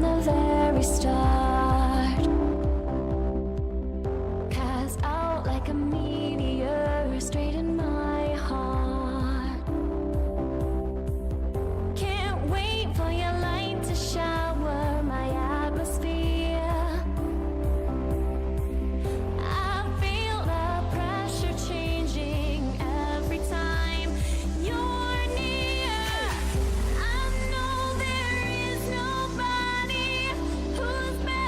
from the very start. Cast out like a meteor straight in my heart. Can't wait for your light to shower my atmosphere. I feel the pressure changing every time you're near. I know there is nobody who's better.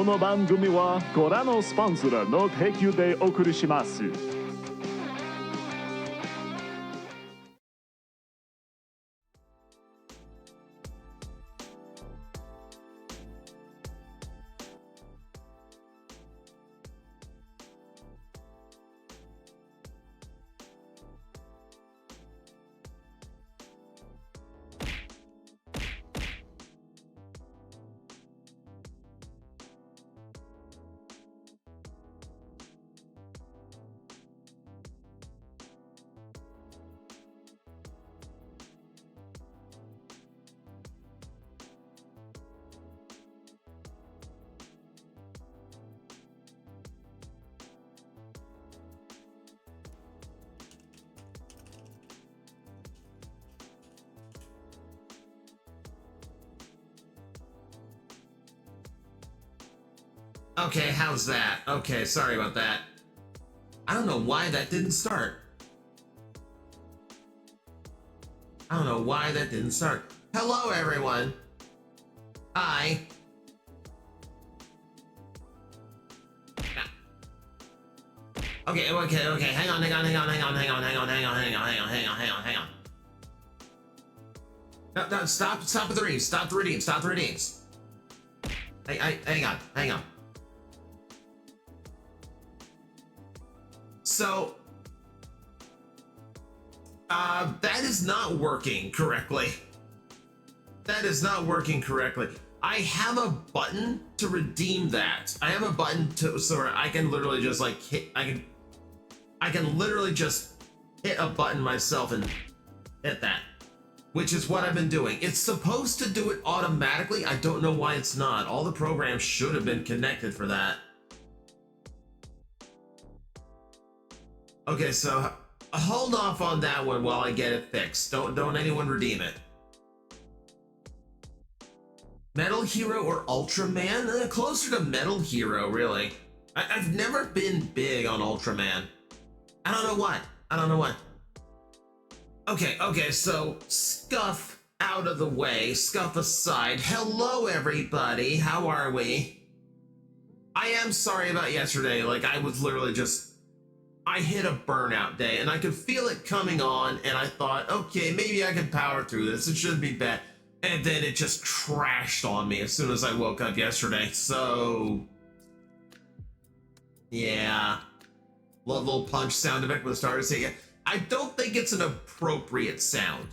この番組はご覧のスポンサーの提供でお送りします。Okay, how's that? Okay, sorry about that. I don't know why that didn't start. I don't know why that didn't start. Hello, everyone. Hi. Okay, hang on. No, stop with the redeems. Stop the redeems. Hang on. So, that is not working correctly. I have a button to redeem that. I have a button so I can literally just like hit. I can literally just hit a button myself and hit that, which is what I've been doing. It's supposed to do it automatically. I don't know why it's not. All the programs should have been connected for that. Okay, so hold off on that one while I get it fixed. Don't anyone redeem it. Metal Hero or Ultraman? Closer to Metal Hero, really. I've never been big on Ultraman. I don't know what. Okay, so Scuff out of the way, Scuff aside. Hello, everybody. How are we? I am sorry about yesterday. Like, I was literally I hit a burnout day and I could feel it coming on and I thought, okay, maybe I can power through this. It shouldn't be bad. And then it just crashed on me as soon as I woke up yesterday. So, yeah. Little punch sound effect with the starter saying, I don't think it's an appropriate sound.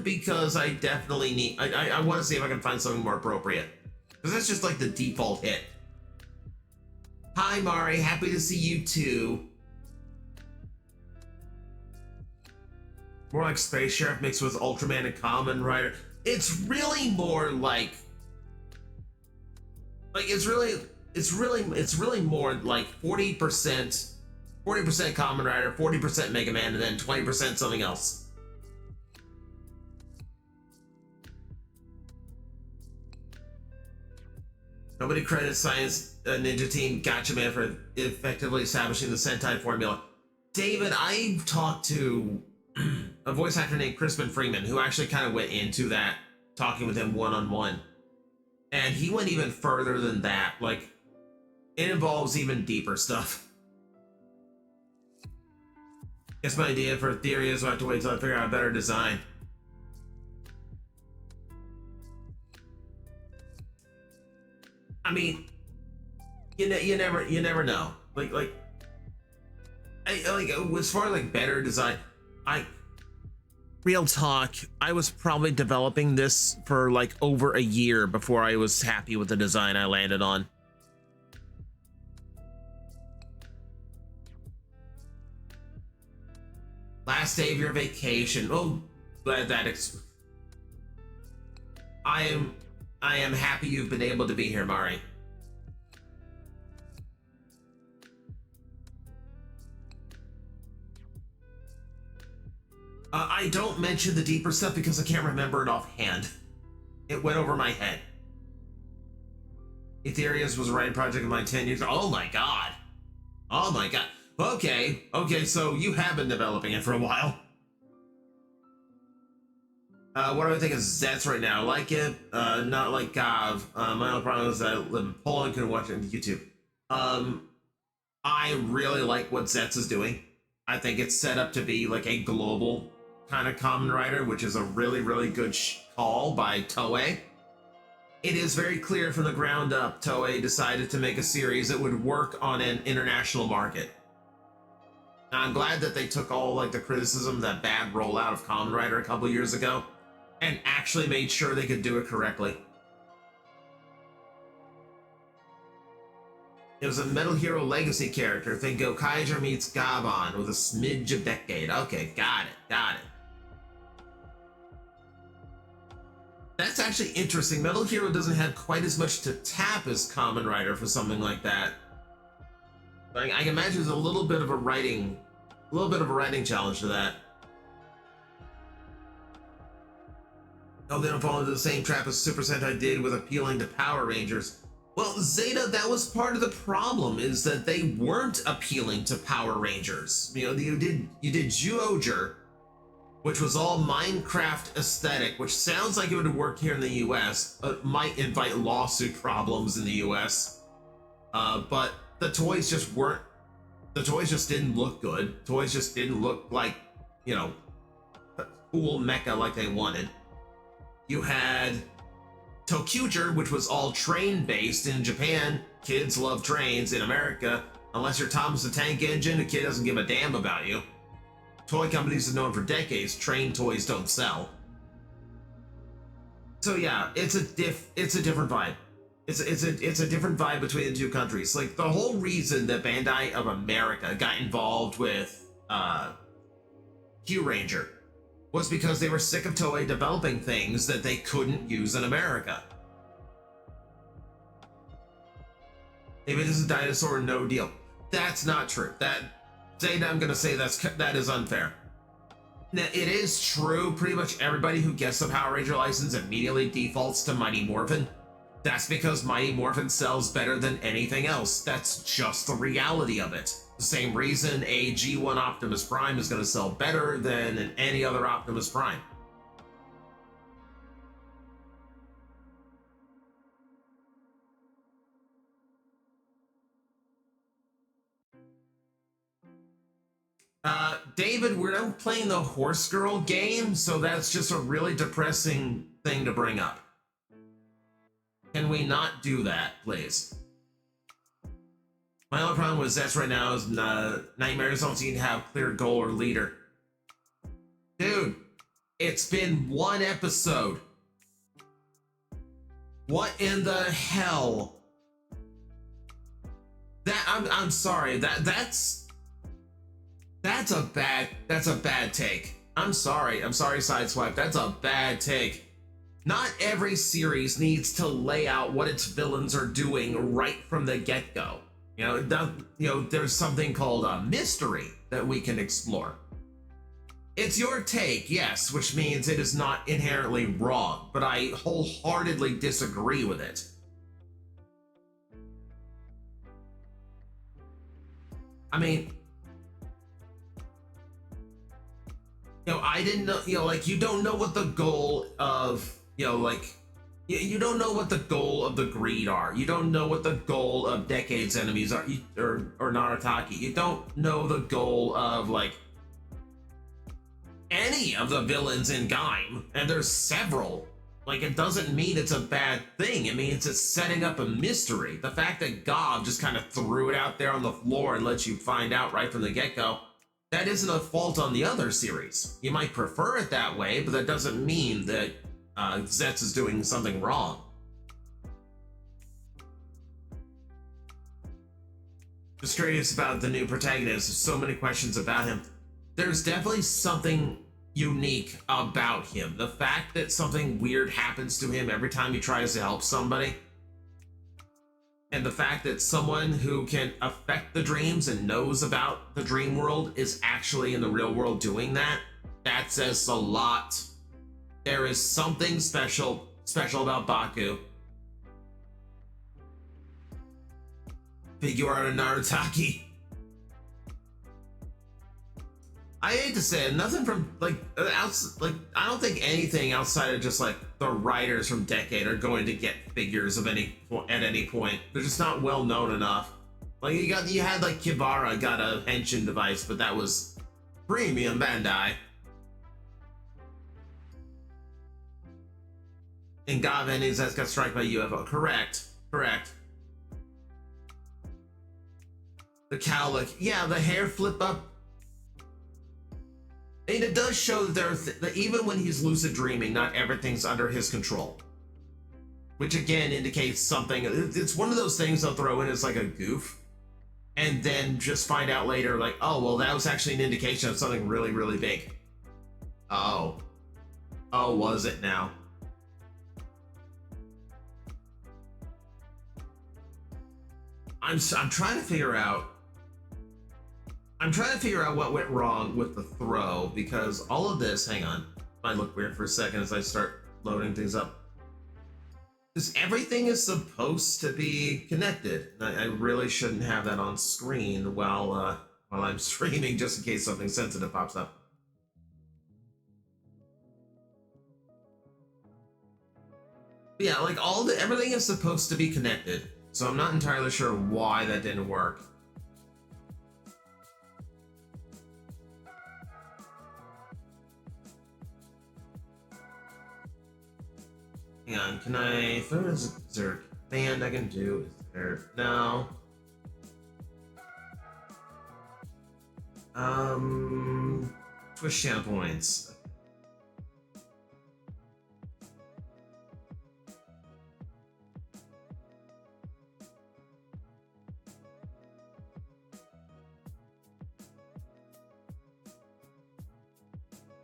Because I definitely need, I want to see if I can find something more appropriate. Because that's just like the default hit. Hi, Mari. Happy to see you too. More like Space Sheriff mixed with Ultraman and Kamen Rider. It's really more like it's really more like 40% Kamen Rider, 40% Mega Man, and then 20% something else. Nobody credits Science Ninja Team Gotcha Man for effectively establishing the Sentai formula. David, I talked to a voice actor named Crispin Freeman who actually kind of went into that, talking with him one-on-one. And he went even further than that. Like, it involves even deeper stuff. Guess my idea for a theory is I have to wait till I figure out a better design. I mean, you never know. Like as far as like better design, real talk, I was probably developing this for like over a year before I was happy with the design I landed on. Last day of your vacation. Oh, glad that I am happy you've been able to be here, Mari. I don't mention the deeper stuff because I can't remember it offhand. It went over my head. Ethereus was a writing project of mine 10 years ago. Oh my god. Okay, so you have been developing it for a while. What do I think of Zets right now? I like it, not like Gav. My only problem is that I live in Poland, couldn't watch it on YouTube. I really like what Zets is doing. I think it's set up to be like a global kind of Kamen Rider, which is a really, really good call by Toei. It is very clear from the ground up, Toei decided to make a series that would work on an international market. Now, I'm glad that they took all like the criticism, that bad rollout of Kamen Rider a couple years ago, and actually made sure they could do it correctly. It was a Metal Hero Legacy character. Think Gokaiger meets Gabon with a smidge of decade. Okay, got it. That's actually interesting. Metal Hero doesn't have quite as much to tap as Kamen Rider for something like that. I can imagine there's a little bit of a writing challenge to that. Oh, they don't fall into the same trap as Super Sentai did with appealing to Power Rangers. Well, Zeta, that was part of the problem, is that they weren't appealing to Power Rangers. You know, you did Zyuohger, which was all Minecraft aesthetic, which sounds like it would work here in the US, but might invite lawsuit problems in the US. But the toys just weren't, the toys just didn't look good. Toys just didn't look like, you know, cool mecha like they wanted. You had Tokuger, which was all train based. In Japan, kids love trains. In America, unless you're Thomas the Tank Engine, a kid doesn't give a damn about you. Toy companies have known for decades train toys don't sell. So yeah, it's a different vibe. It's a different vibe between the two countries. Like, the whole reason that Bandai of America got involved with Q Ranger was because they were sick of Toei developing things that they couldn't use in America. If it is a dinosaur, no deal. That's not true. I'm gonna say that is unfair. Now, it is true, pretty much everybody who gets the Power Ranger license immediately defaults to Mighty Morphin. That's because Mighty Morphin sells better than anything else. That's just the reality of it. The same reason a G1 Optimus Prime is going to sell better than any other Optimus Prime. David, we're not playing the Horse Girl game, so that's just a really depressing thing to bring up. Can we not do that, please? My only problem with Zets right now is Nightmares don't seem to have clear goal or leader. Dude, it's been one episode. What in the hell? I'm sorry. That's a bad take. I'm sorry, Sideswipe. That's a bad take. Not every series needs to lay out what its villains are doing right from the get-go. You know, there's something called a mystery that we can explore. It's your take, yes, which means it is not inherently wrong, but I wholeheartedly disagree with it. I mean, you know, I didn't know, you know, like, you don't know what the goal of, you know, like, you don't know what the goal of the greed are. You don't know what the goal of Decade's enemies are, or Narataki. You don't know the goal of, like, any of the villains in Gaim, and there's several. Like, it doesn't mean it's a bad thing. It means it's setting up a mystery. The fact that Gob just kind of threw it out there on the floor and let you find out right from the get-go, that isn't a fault on the other series. You might prefer it that way, but that doesn't mean that Zets is doing something wrong. Just curious about the new protagonist. There's so many questions about him. There's definitely something unique about him. The fact that something weird happens to him every time he tries to help somebody, and the fact that someone who can affect the dreams and knows about the dream world is actually in the real world doing that, that says a lot. There is something special about Baku. Figure out a Narataki. I hate to say it, nothing from like I don't think anything outside of just like the writers from Decade are going to get figures of at any point. They're just not well known enough. Like you had like Kibara got a henshin device, but that was premium Bandai. And Gavin is that got struck by UFO. Correct. The cowlick, yeah, the hair flip up. And it does show that even when he's lucid dreaming, not everything's under his control. Which again indicates something. It's one of those things they'll throw in as like a goof. And then just find out later, like, oh, well, that was actually an indication of something really, really big. Oh. Oh, was it now? I'm trying to figure out. I'm trying to figure out what went wrong with the throw, because all of this, hang on, might look weird for a second as I start loading things up. Because everything is supposed to be connected. I really shouldn't have that on screen while I'm streaming, just in case something sensitive pops up. But yeah, like everything is supposed to be connected, so I'm not entirely sure why that didn't work. Hang on, can I throw is there a command I can do? Is there no? Twist channel points.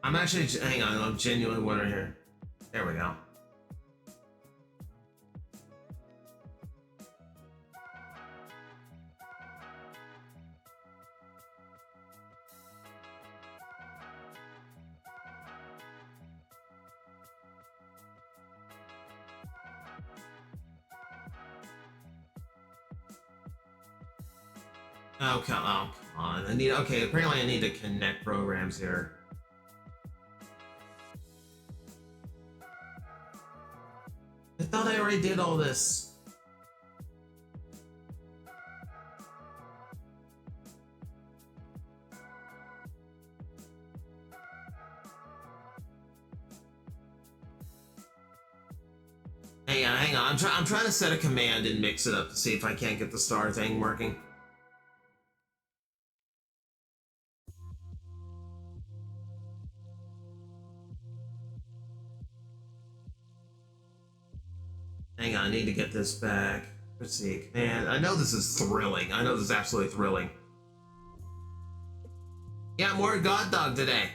I'm actually, hang on, I'm genuinely wondering here. There we go. Oh, come on. Okay, apparently I need to connect programs here. I thought I already did all this. Hang on. I'm trying to set a command and mix it up to see if I can't get the star thing working. Hang on, I need to get this back. Let's see, command. I know this is thrilling. I know this is absolutely thrilling. Yeah, more God Dog today.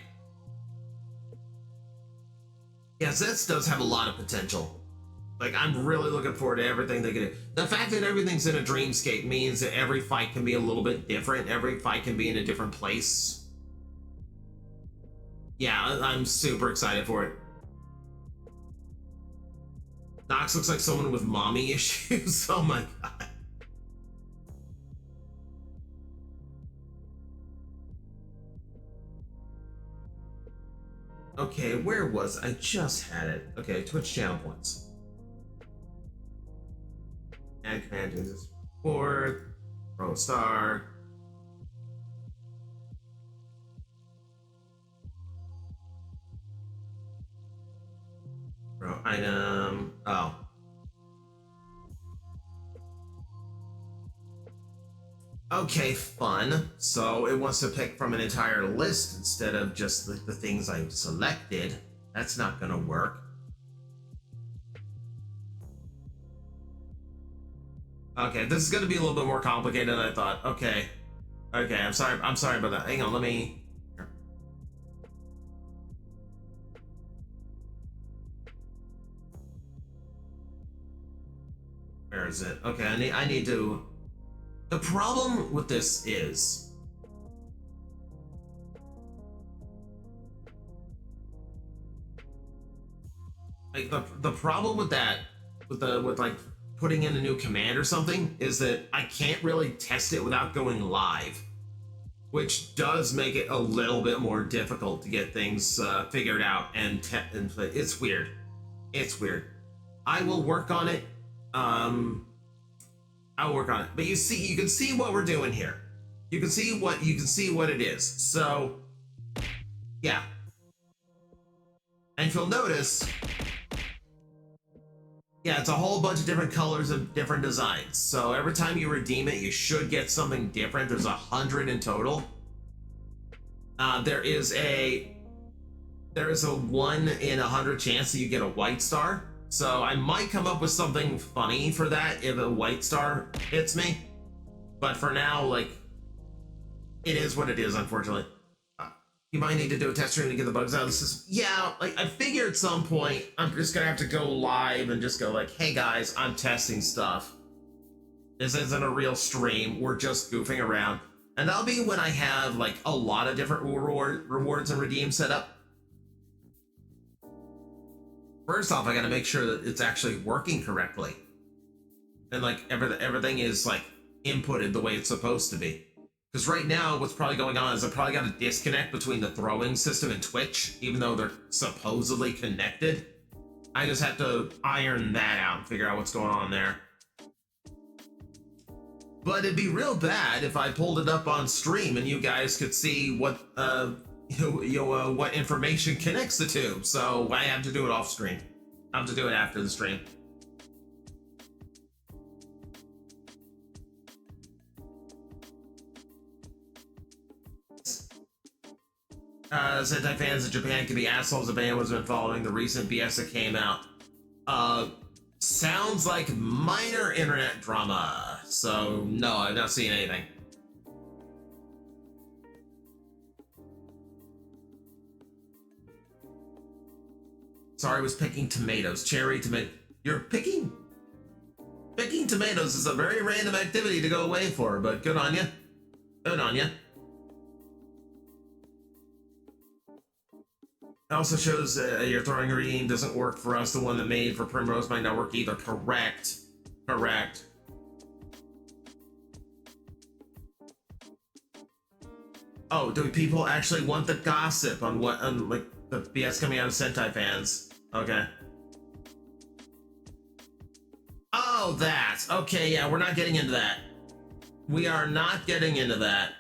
Yes, this does have a lot of potential. Like, I'm really looking forward to everything they can do. The fact that everything's in a dreamscape means that every fight can be a little bit different. Every fight can be in a different place. Yeah, I'm super excited for it. Nox looks like someone with mommy issues. Oh my god. Okay, where was I? Just had it. Okay, Twitch channel points. Add command to this board. Pro star. Pro item. Oh. Okay, fun. So it wants to pick from an entire list instead of just the things I've selected. That's not gonna work. Okay, this is gonna be a little bit more complicated than I thought. Okay. Okay, I'm sorry about that. Hang on, let me... Here. Where is it? Okay, I need to... The problem with this is... Like, the problem with that, with like putting in a new command or something, is that I can't really test it without going live. which does make it a little bit more difficult to get things figured out and it's weird. It's weird. I will work on it. I'll work on it. But you can see what we're doing here. You can see what it is. So yeah. And if you'll notice, yeah, it's a whole bunch of different colors and different designs. So every time you redeem it, you should get something different. There's 100 in total. There is a 1 in 100 chance that you get a white star. So I might come up with something funny for that if a white star hits me. But for now, like, it is what it is, unfortunately. You might need to do a test stream to get the bugs out of the system. Yeah, like, I figure at some point, I'm just gonna have to go live and just go like, hey guys, I'm testing stuff. This isn't a real stream, we're just goofing around. And that'll be when I have, like, a lot of different rewards and redeems set up. First off, I gotta make sure that it's actually working correctly. And, like, everything is, like, inputted the way it's supposed to be. Because right now, what's probably going on is I probably got a disconnect between the throwing system and Twitch, even though they're supposedly connected. I just have to iron that out and figure out what's going on there. But it'd be real bad if I pulled it up on stream and you guys could see what what information connects the two. So I have to do it off stream. I have to do it after the stream. Sentai fans in Japan can be assholes if anyone has been following the recent BS that came out. Sounds like minor internet drama. So no, I've not seen anything. Sorry, I was picking tomatoes. Cherry tomato. You're picking tomatoes is a very random activity to go away for, but good on you. Good on you. It also shows your throwing redeem doesn't work for us. The one that made for Primrose might not work either. Correct. Correct. Oh, do people actually want the gossip on what, like, the BS coming out of Sentai fans? Okay. Oh, that. Okay, yeah, we're not getting into that. We are not getting into that.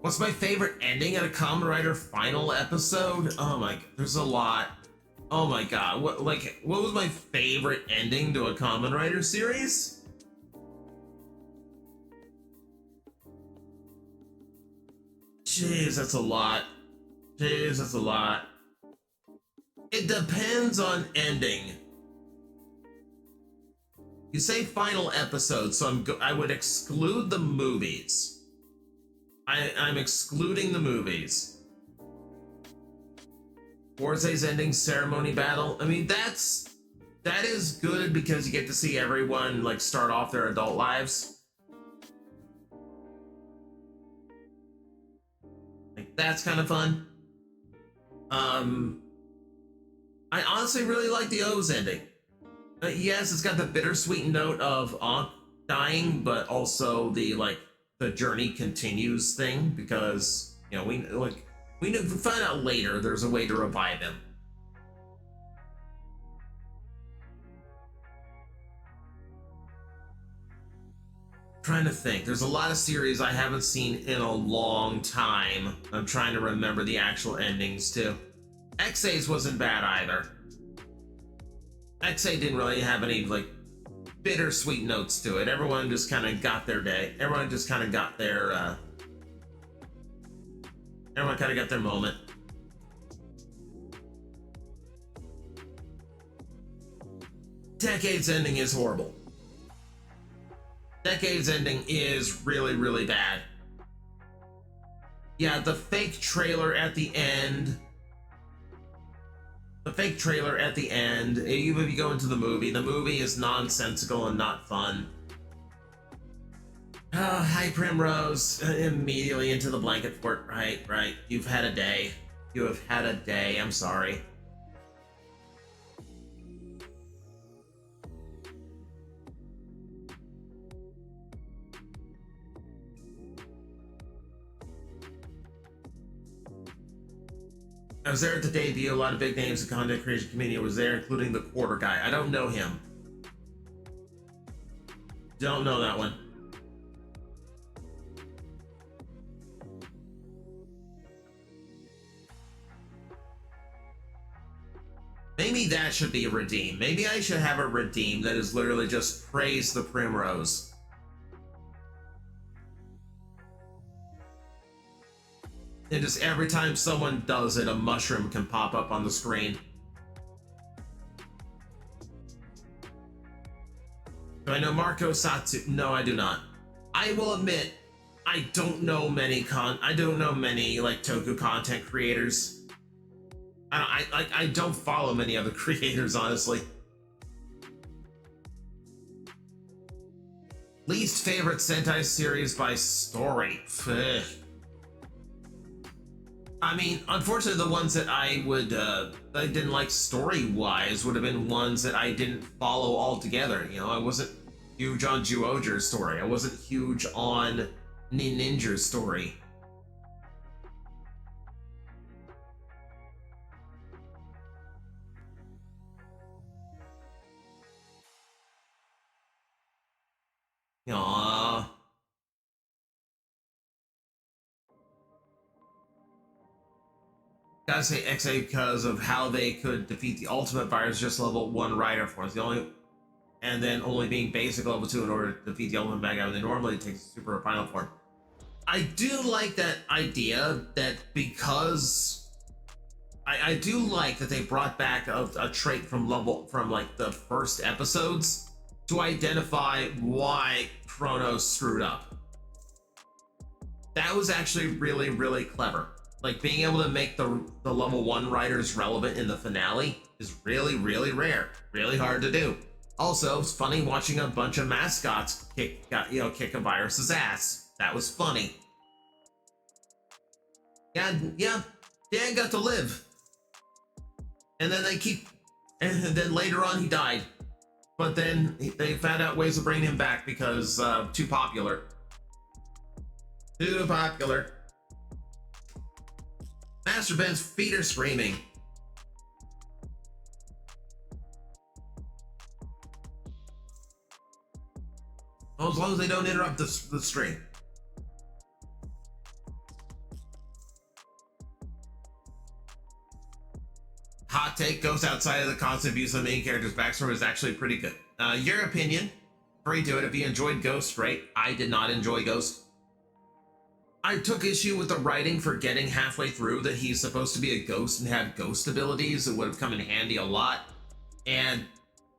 What's my favorite ending at a Kamen Rider final episode? Oh my, there's a lot. Oh my god, what was my favorite ending to a Kamen Rider series? Jeez, that's a lot. Jeez, that's a lot. It depends on ending. You say final episode, so I would exclude the movies. I'm excluding the movies. Forzay's ending ceremony battle. I mean, that is good because you get to see everyone, like, start off their adult lives. Like, that's kind of fun. I honestly really like the O's ending. Yes, it's got the bittersweet note of Ankh dying, but also the journey continues thing, because, you know, we find out later there's a way to revive him. Trying to think. There's a lot of series I haven't seen in a long time. I'm trying to remember the actual endings too. X-A's wasn't bad either. X-A didn't really have any, like, bittersweet notes to it. Everyone just kind of got their day. Everyone just kind of got their, everyone kind of got their moment. Decade's ending is horrible. Decade's ending is really, really bad. Yeah, the fake trailer at the end. The fake trailer at the end, even if you go into the movie is nonsensical and not fun. Oh, hi Primrose. Immediately into the blanket fort. Right. You've had a day. You have had a day. I'm sorry. I was there at the debut. A lot of big names in the content creation community was there, including the quarter guy. I don't know him. Don't know that one. Maybe that should be a redeem. Maybe I should have a redeem that is literally just praise the primrose. And just every time someone does it, a mushroom can pop up on the screen. Do I know Marco Satsu? No, I do not. I will admit, I don't know many like Toku content creators. I don't follow many other creators, honestly. Least favorite Sentai series by story. Ugh. I mean, unfortunately, the ones that I didn't like story-wise would have been ones that I didn't follow altogether. You know, I wasn't huge on Juoger's story. I wasn't huge on Ninja's story. Aww. Gotta say XA because of how they could defeat the ultimate virus just level 1 rider forms. And then only being basic level 2 in order to defeat the ultimate bad guy when they normally take super final form. I do like that idea that because I do like that they brought back a trait from like the first episodes to identify why Chronos screwed up. That was actually really, really clever. Like, being able to make the level 1 riders relevant in the finale is really, really rare. Really hard to do. Also, it's funny watching a bunch of mascots kick a virus's ass. That was funny. Yeah, Dan got to live. And then and then later on he died. But then they found out ways of bringing him back because too popular. Too popular. Master Ben's feet are screaming. Oh, as long as they don't interrupt the stream. Hot take: goes outside of the constant views of the main character's backstory is actually pretty good. Your opinion, free to it. If you enjoyed Ghost, great. I did not enjoy Ghost. I took issue with the writing for getting halfway through that he's supposed to be a ghost and have ghost abilities. It would have come in handy a lot. And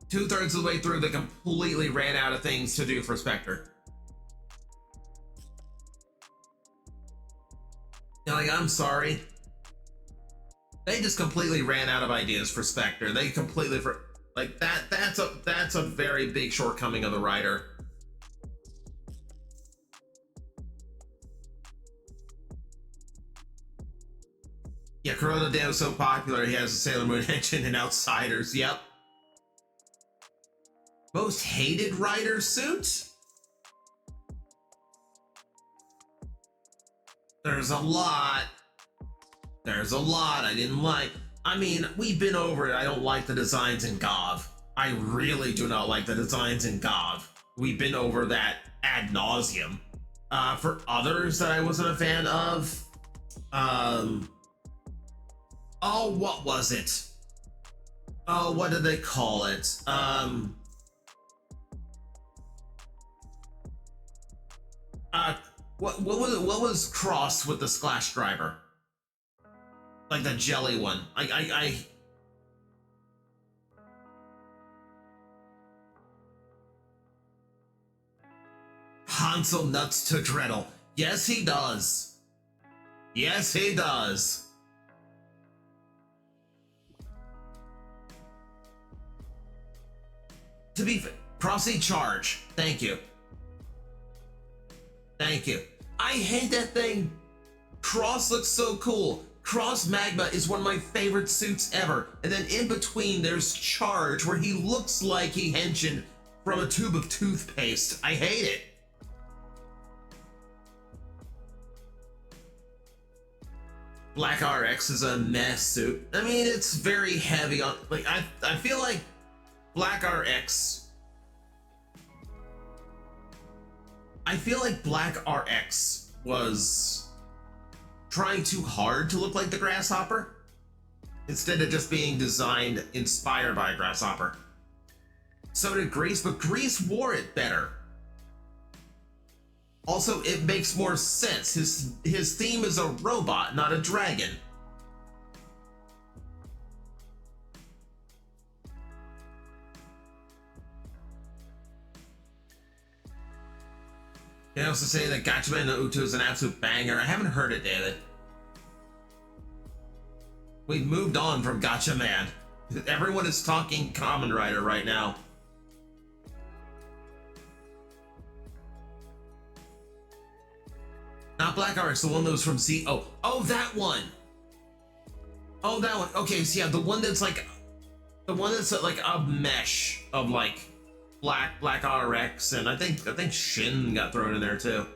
2/3 of the way through, they completely ran out of things to do for Spectre. Like, I'm sorry. They just completely ran out of ideas for Spectre. They completely like that's a very big shortcoming of the writer. Yeah, Corona Dan was so popular, he has a Sailor Moon engine in Outsiders. Yep. Most hated writer suit? There's a lot. There's a lot I didn't like. I mean, we've been over it. I don't like the designs in GOV. I really do not like the designs in GOV. We've been over that ad nauseum. For others that I wasn't a fan of, oh, what was it? Oh, what did they call it? What was it? What was crossed with the Splash Driver? Like the jelly one. Hansel nuts to Gretel. Yes, he does. Yes, he does. To be fair, Crossy Charge. Thank you. Thank you. I hate that thing. Cross looks so cool. Cross Magma is one of my favorite suits ever. And then in between, there's Charge, where he looks like he henshin from a tube of toothpaste. I hate it. Black RX is a mess suit. I mean, it's very heavy on, like, I feel like Black RX, was trying too hard to look like the Grasshopper instead of just being designed inspired by a Grasshopper. So did Grease, but Grease wore it better. Also, it makes more sense. His theme is a robot, not a dragon. Can I also say that Gatchaman no Utu is an absolute banger? I haven't heard it, David. We've moved on from Gatchaman. Everyone is talking Kamen Rider right now. Not Black RX, the one that was from Z. Oh, that one. Oh, that one. Okay, so yeah, the one that's like a mesh of like Black RX, and I think Shin got thrown in there too.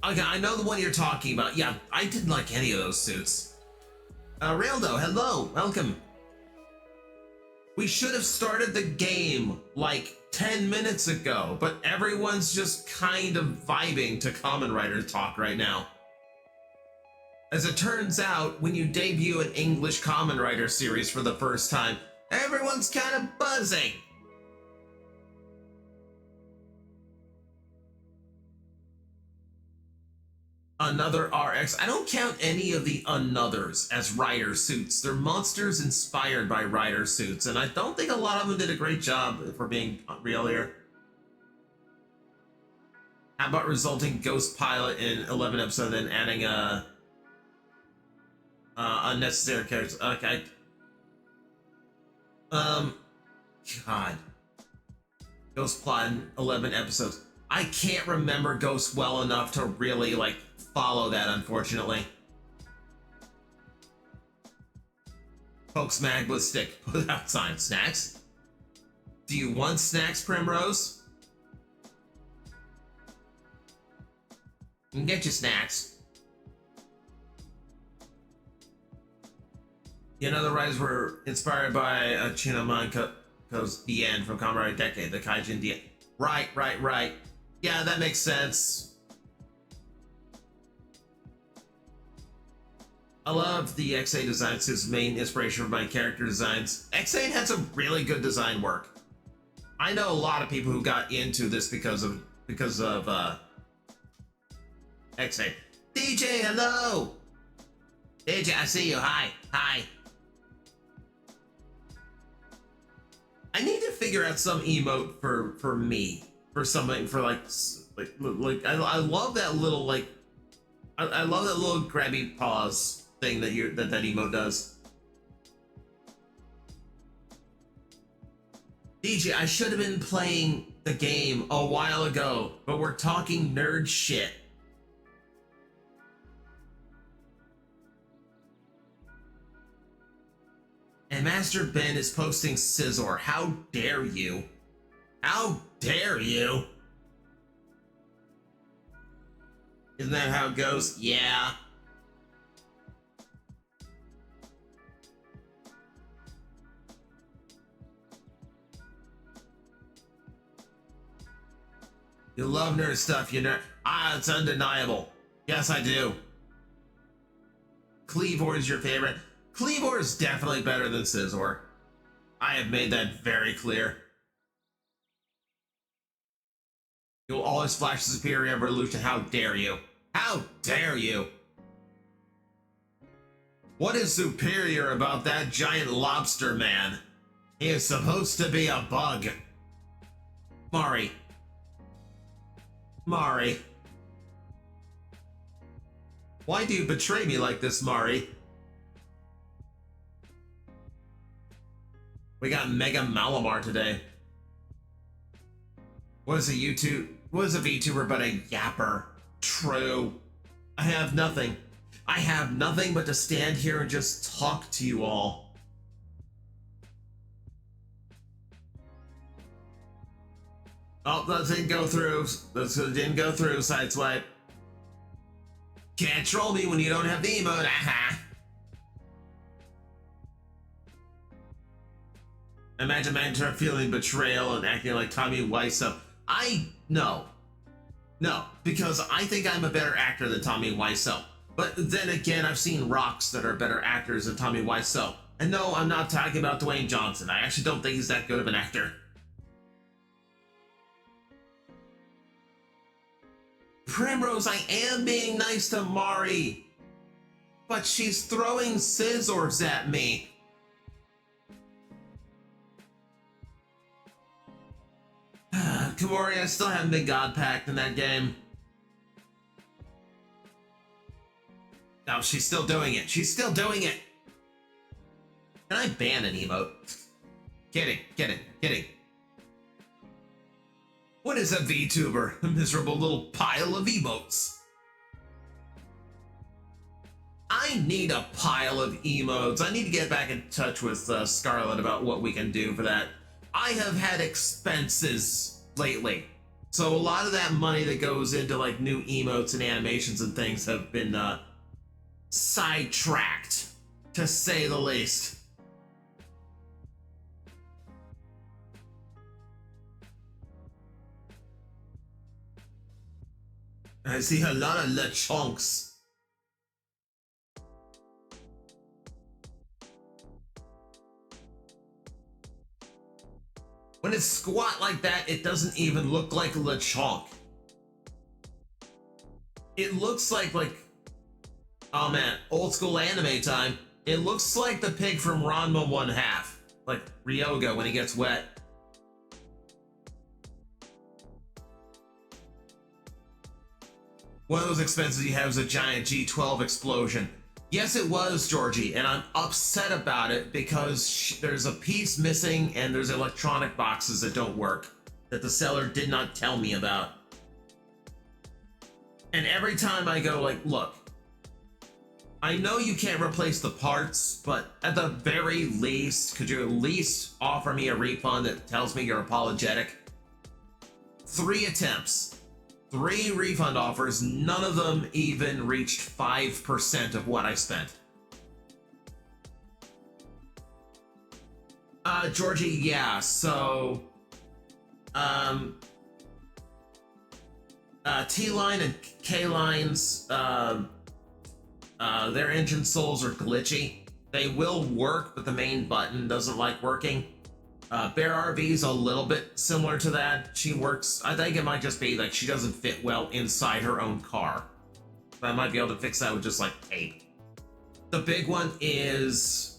Okay, I know the one you're talking about. Yeah, I didn't like any of those suits. Raildo, hello, welcome. We should have started the game like 10 minutes ago, but everyone's just kind of vibing to Kamen Rider talk right now. As it turns out, when you debut an English Kamen Rider series for the first time, everyone's kind of buzzing. Another RX. I don't count any of the Anothers as Rider suits. They're monsters inspired by Rider suits, and I don't think a lot of them did a great job, if we're being real here. How about resulting Ghost Pilot in 11 episodes and adding unnecessary characters? Okay. God. Ghost Plot in 11 episodes. I can't remember Ghost well enough to really, like, follow that, unfortunately. Folks mag with stick without sign. Snacks? Do you want snacks, Primrose? You can get you snacks. You know, the riders were inspired by Chinamanko's The End from Kamen Rider Decade, the Kaijin The End. Right. Yeah, that makes sense. I love the X8 designs, his main inspiration for my character designs. X8 had some really good design work. I know a lot of people who got into this because of X8. DJ, hello! DJ, I see you. Hi. I need to figure out some emote for me. For something, for like I love that little, like, I love that little grabby paws thing that that emote does. DJ, I should have been playing the game a while ago, but we're talking nerd shit. And Master Ben is posting Scizor. How dare you? How dare you? Isn't that how it goes? Yeah. You love nerd stuff, you nerd. It's undeniable. Yes, I do. Cleavor is your favorite. Cleavor is definitely better than Scizor. I have made that very clear. You'll always flash the superior evolution. How dare you? How dare you? What is superior about that giant lobster man? He is supposed to be a bug. Mari. Why do you betray me like this, Mari? We got Mega Malamar today. What is a VTuber but a yapper? True. I have nothing. I have nothing but to stand here and just talk to you all. Oh, that didn't go through. That didn't go through, Sideswipe. Can't troll me when you don't have the emote, aha! Imagine Mantra feeling betrayal and acting like Tommy Wiseau. No, because I think I'm a better actor than Tommy Wiseau. But then again, I've seen rocks that are better actors than Tommy Wiseau. And no, I'm not talking about Dwayne Johnson. I actually don't think he's that good of an actor. Primrose, I am being nice to Mari, but she's throwing scissors at me. Kamori, I still haven't been God Packed in that game. No, she's still doing it. She's still doing it. Can I ban an emote? Kidding. What is a VTuber? A miserable little pile of emotes. I need a pile of emotes. I need to get back in touch with Scarlett about what we can do for that. I have had expenses lately. So a lot of that money that goes into like new emotes and animations and things have been sidetracked, to say the least. I see a lot of lechonks. When it's squat like that, it doesn't even look like a lechonk. It looks like, oh man, old school anime time. It looks like the pig from Ranma 1/2. Like Ryoga when he gets wet. One of those expenses you have is a giant G12 explosion. Yes, it was, Georgie, and I'm upset about it because there's a piece missing and there's electronic boxes that don't work that the seller did not tell me about. And every time I go like, look, I know you can't replace the parts, but at the very least, could you at least offer me a refund that tells me you're apologetic? 3 attempts. 3 refund offers, none of them even reached 5% of what I spent. Georgie, yeah, so T-Line and K-Lines, their engine souls are glitchy. They will work, but the main button doesn't like working. Bear RV's a little bit similar to that. She works, I think it might just be like she doesn't fit well inside her own car. But I might be able to fix that with just like tape. The big one is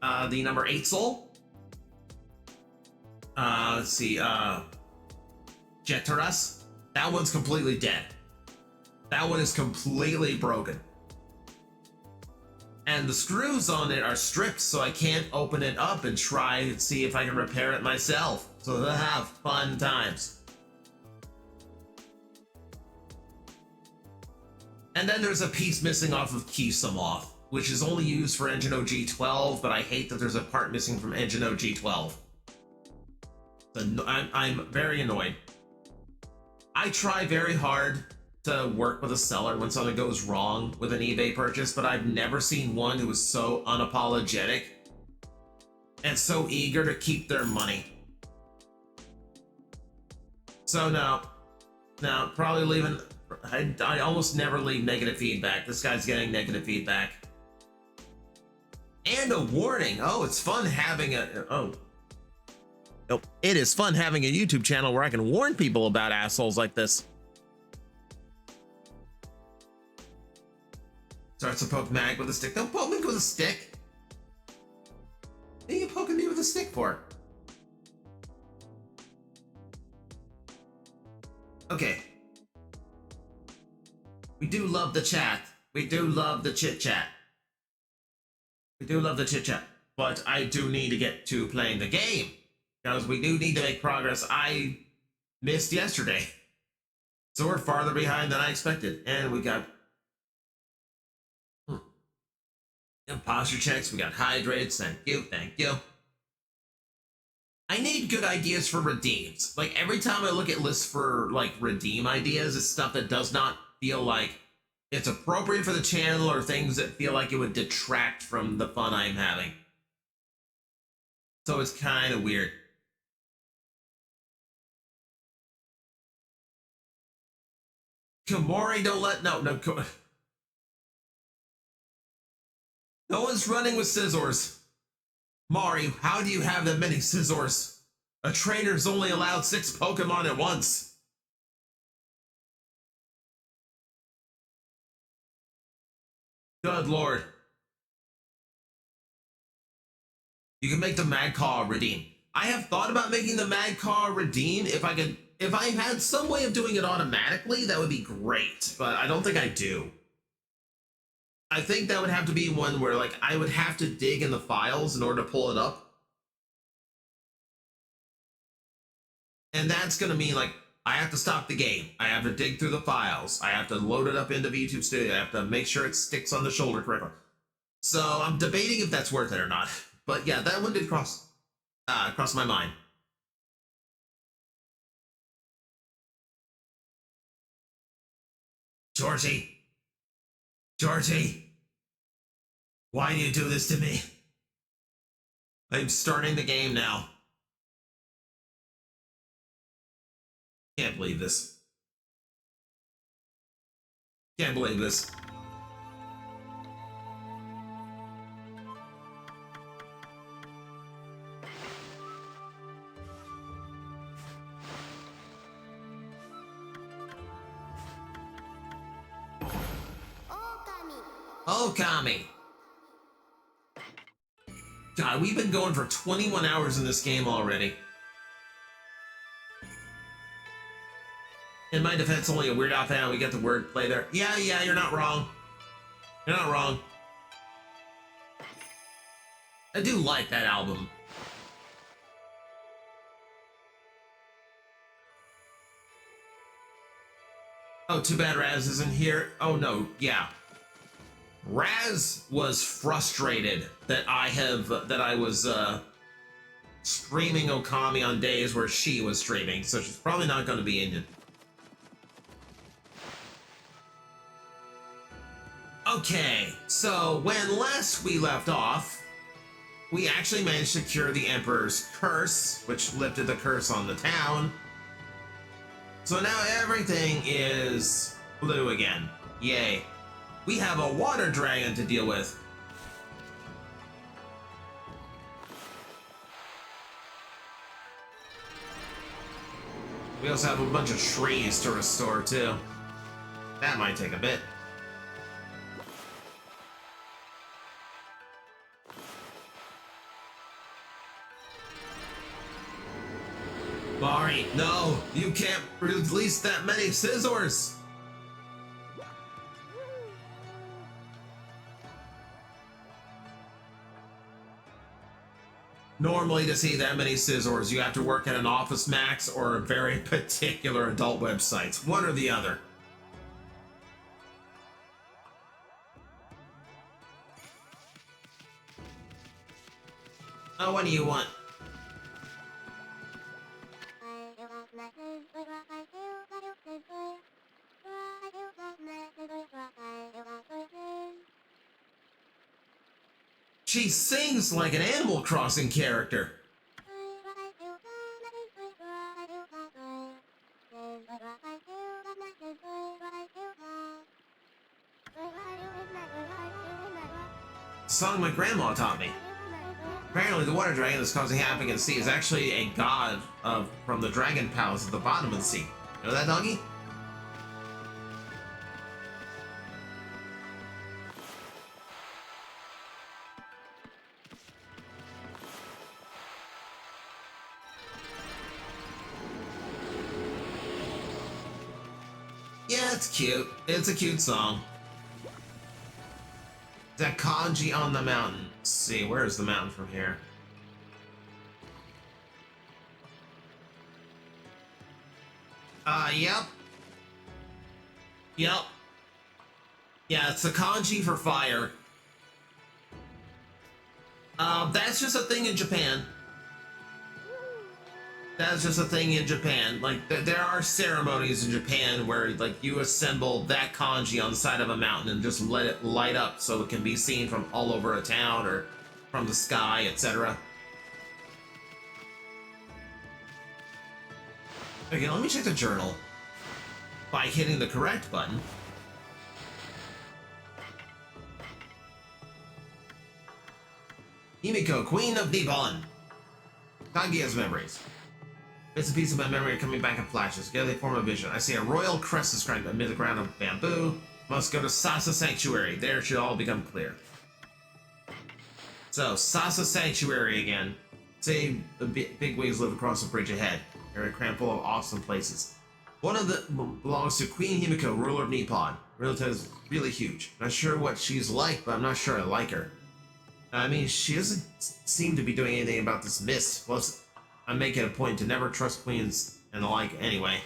the number 8 soul. Let's see, Jetaras. That one's completely dead. That one is completely broken. And the screws on it are stripped, so I can't open it up and try and see if I can repair it myself. So they'll have fun times. And then there's a piece missing off of Kisamoth, which is only used for Engine OG12, but I hate that there's a part missing from Engine OG12. So I'm very annoyed. I try very hard to work with a seller when something goes wrong with an eBay purchase, but I've never seen one who is so unapologetic and so eager to keep their money. So no, probably leaving. I almost never leave negative feedback. This guy's getting negative feedback. And a warning. Oh, it's fun having Nope. It is fun having a YouTube channel where I can warn people about assholes like this. Starts to poke Mag with a stick. Don't poke me with a stick. What are you poking me with a stick for? Okay. We do love the chat. We do love the chit chat. We do love the chit chat. But I do need to get to playing the game. Because we do need to make progress. I missed yesterday. So we're farther behind than I expected. And we got posture checks, we got hydrates, thank you. I need good ideas for redeems. Like every time I look at lists for like redeem ideas, it's stuff that does not feel like it's appropriate for the channel or things that feel like it would detract from the fun I'm having. So it's kind of weird. Komori, don't let... No. No one's running with scissors. Mari, how do you have that many scissors? A trainer's only allowed 6 Pokemon at once. Good lord. You can make the Magcaw redeem. I have thought about making the Magcaw redeem if I had some way of doing it automatically, that would be great, but I don't think I do. I think that would have to be one where like I would have to dig in the files in order to pull it up. And that's gonna mean like I have to stop the game. I have to dig through the files. I have to load it up into VTube Studio. I have to make sure it sticks on the shoulder correctly. So I'm debating if that's worth it or not. But yeah, that one did cross my mind. Georgie, why do you do this to me? I'm starting the game now. Can't believe this. Can't believe this. Okami. God, we've been going for 21 hours in this game already. In my defense, only a Weird Al fan, we get the wordplay there. Yeah, you're not wrong. You're not wrong. I do like that album. Oh, too bad Raz isn't here. Oh no, yeah. Raz was frustrated that I was streaming Okami on days where she was streaming, so she's probably not going to be in it. Okay, so when last we left off, we actually managed to cure the Emperor's curse, which lifted the curse on the town. So now everything is blue again. Yay. We have a water dragon to deal with. We also have a bunch of trees to restore too. That might take a bit. Mari, no! You can't release that many scissors! Normally, to see that many scissors, you have to work at an Office Max or a very particular adult websites. One or the other. Oh, what do you want? She sings like an Animal Crossing character. Song my grandma taught me. Apparently the water dragon that's causing havoc in the sea is actually a god from the dragon palace at the bottom of the sea. You know that, doggy? Yeah, it's cute. It's a cute song. That kanji on the mountain. Let's see, where is the mountain from here? Yep. Yep. Yeah, it's the kanji for fire. That's just a thing in Japan. That's just a thing in Japan. Like, there are ceremonies in Japan where, like, you assemble that kanji on the side of a mountain and just let it light up so it can be seen from all over a town or from the sky, etc. Okay, let me check the journal by hitting the correct button. Himiko, Queen of Nippon. Kaguya's memories. Bits and pieces of my memory are coming back in flashes. Together they form a vision. I see a royal crest inscribed amid the ground of bamboo. Must go to Sasa Sanctuary. There it should all become clear. So, Sasa Sanctuary again. Say the big wigs live across the bridge ahead. They're crammed full of awesome places. One of them belongs to Queen Himiko, ruler of Nippon. Relative is really huge. Not sure what she's like, but I'm not sure I like her. I mean, she doesn't seem to be doing anything about this mist. Plus, I'm making a point to never trust queens and the like anyway.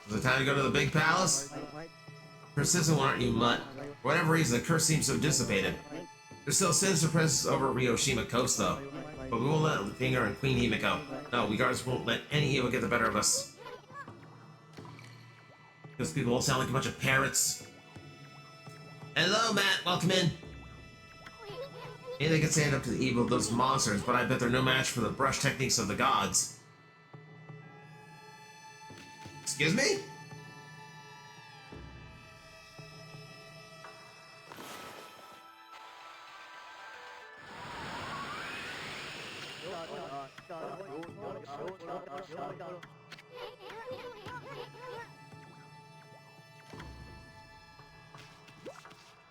Is it time to go to the big palace? Persistent one, aren't you, mutt? For whatever reason, the curse seems to have dissipated. There's still sinister presence over Ryoshima Coast, though. But we won't let Finger and Queen Himiko. No, we guards won't let any evil get the better of us. Because people all sound like a bunch of parrots. Hello, Matt. Welcome in. Maybe they can stand up to the evil of those monsters, but I bet they're no match for the brush techniques of the gods. Excuse me?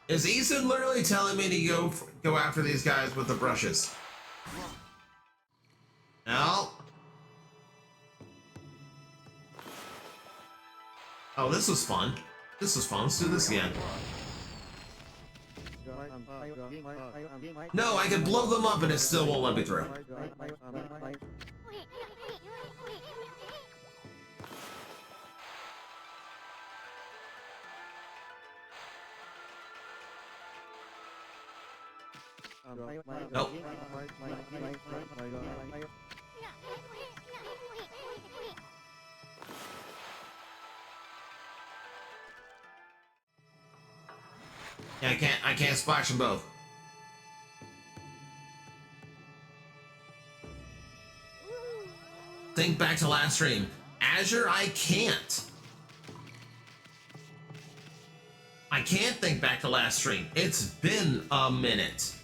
Is Ethan literally telling me to go after these guys with the brushes? No. Oh, this was fun. This was fun. Let's do this again. No, I can blow them up and it still won't let me through. Nope. Yeah, I can't splash them both. Think back to last stream. Azure, I can't. I can't think back to last stream. It's been a minute.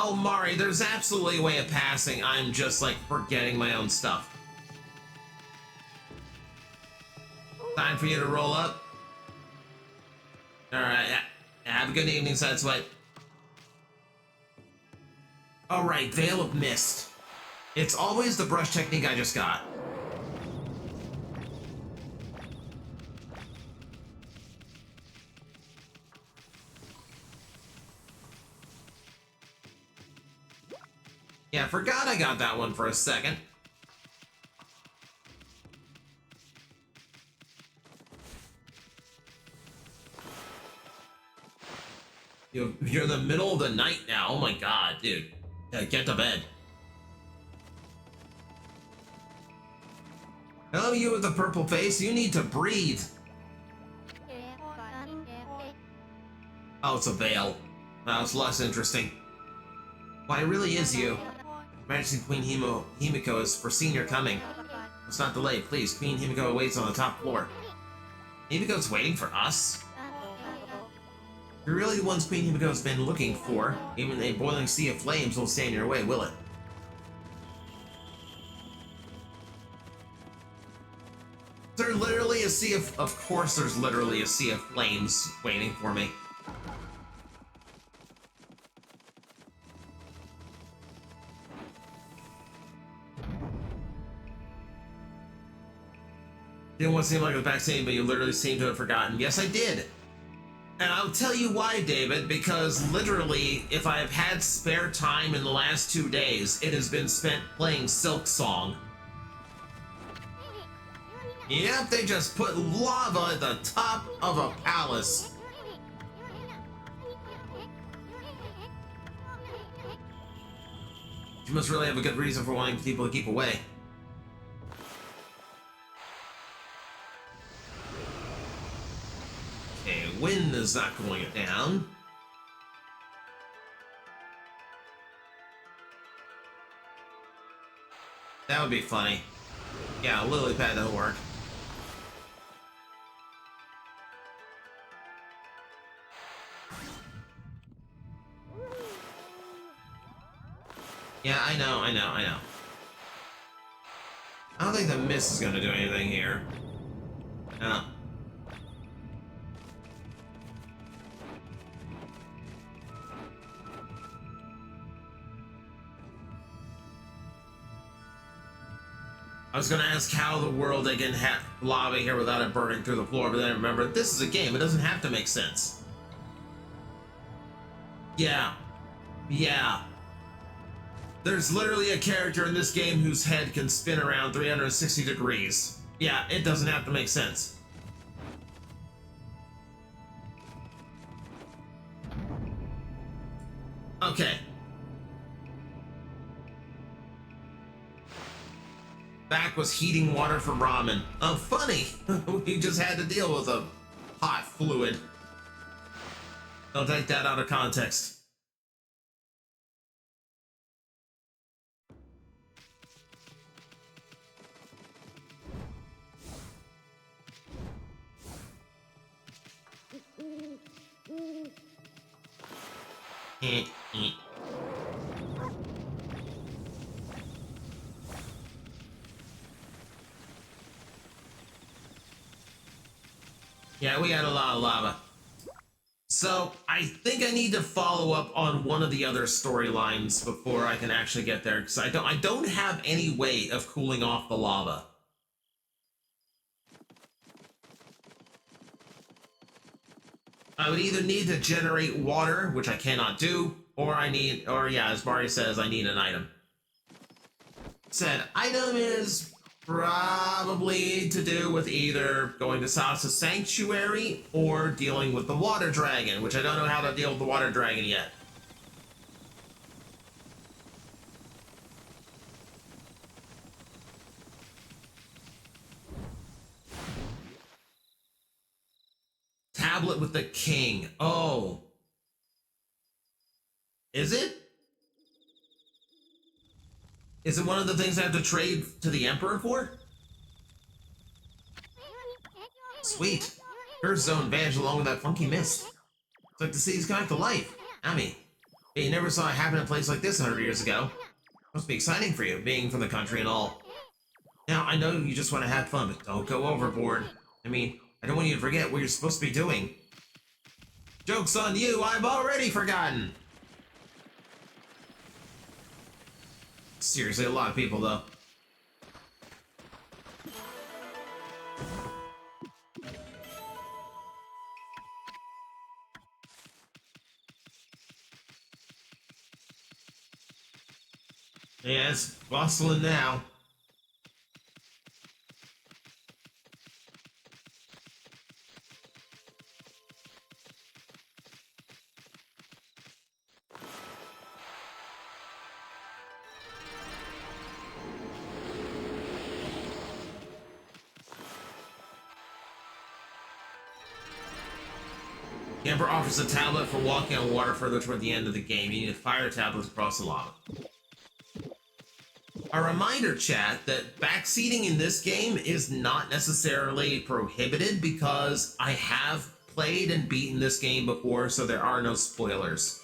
Oh, Mari, there's absolutely a way of passing. I'm just, like, forgetting my own stuff. Time for you to roll up. Alright, have a good evening, Sideswipe. Alright, Veil of Mist. It's always the brush technique I just got. Yeah, I forgot I got that one for a second. You're in the middle of the night now. Oh my god, dude. Get to bed. Hello, you with the purple face. You need to breathe. Oh, it's a veil. That was less interesting. Why, it really is you. Majesty Queen Himiko has foreseen your coming. Let's not delay, please. Queen Himiko awaits on the top floor. Himiko's waiting for us? You're really the ones Queen Himiko's been looking for. Even a boiling sea of flames won't stand in your way, will it? There's literally a sea of course there's literally a sea of flames waiting for me. Didn't want to seem like I was backstage, but you literally seem to have forgotten. Yes, I did. And I'll tell you why, David, because literally, if I have had spare time in the last 2 days, it has been spent playing Silk Song. Yep, they just put lava at the top of a palace. You must really have a good reason for wanting people to keep away. Okay, wind is not going down. That would be funny. Yeah, lily pad don't work. Yeah, I know. I don't think the mist is gonna do anything here. No. I was gonna ask how the world they can have lava here without it burning through the floor, but then I remembered this is a game. It doesn't have to make sense. Yeah. There's literally a character in this game whose head can spin around 360 degrees. Yeah, it doesn't have to make sense. Okay. Back was heating water for ramen. Oh, funny. We just had to deal with a hot fluid. Don't take that out of context. Yeah, we got a lot of lava. So, I think I need to follow up on one of the other storylines before I can actually get there, because I don't have any way of cooling off the lava. I would either need to generate water, which I cannot do, or yeah, as Mari says, I need an item. Said item is probably to do with either going to Sasa Sanctuary or dealing with the water dragon, which I don't know how to deal with the water dragon yet. Tablet with the king. Oh. Is it? Is it one of the things I have to trade to the Emperor for? Sweet. Curse zone vanished along with that funky mist. It's like the city's coming to life. I mean, you never saw it happen in a place like this 100 years ago. Must be exciting for you, being from the country and all. Now, I know you just want to have fun, but don't go overboard. I mean, I don't want you to forget what you're supposed to be doing. Joke's on you, I've already forgotten! Seriously, a lot of people, though. Yeah, it's bustling now. The Emperor offers a tablet for walking on water further toward the end of the game. You need to fire tablets across the lava. A reminder, chat, that backseating in this game is not necessarily prohibited because I have played and beaten this game before, so there are no spoilers.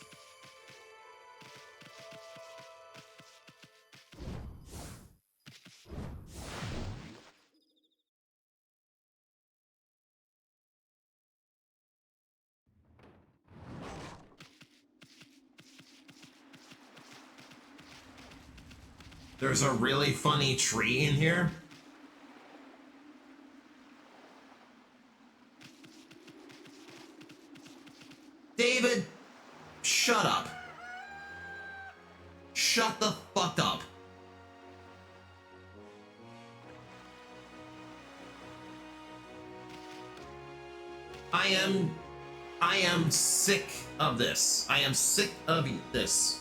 There's a really funny tree in here. David, shut up. Shut the fuck up. I am sick of this. I am sick of this.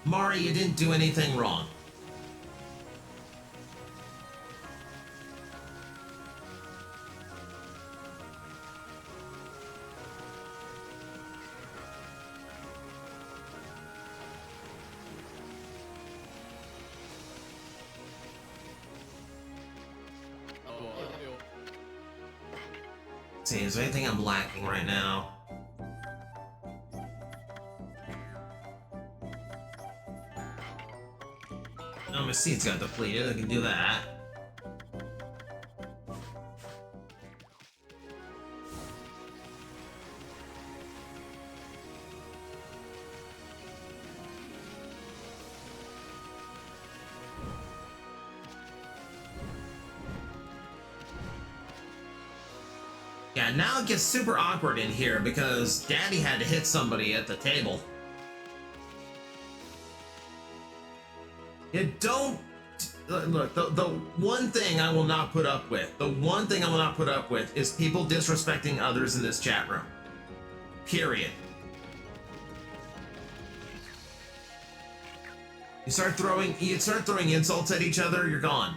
Mari, you didn't do anything wrong. Let's see, is there anything I'm lacking right now? Oh, my seed's got depleted. I can do that. Yeah, now it gets super awkward in here because Daddy had to hit somebody at the table. You don't... Look, the one thing I will not put up with, is people disrespecting others in this chat room. Period. You start throwing insults at each other, you're gone.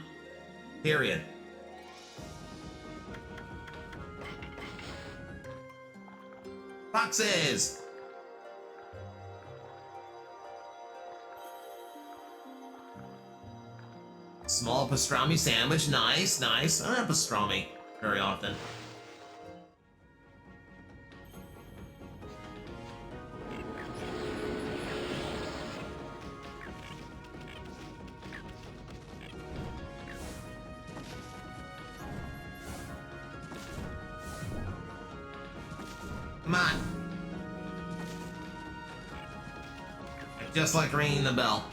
Period. Boxes! Small pastrami sandwich, nice, nice. I don't have pastrami very often. Come on. Just like ringing the bell.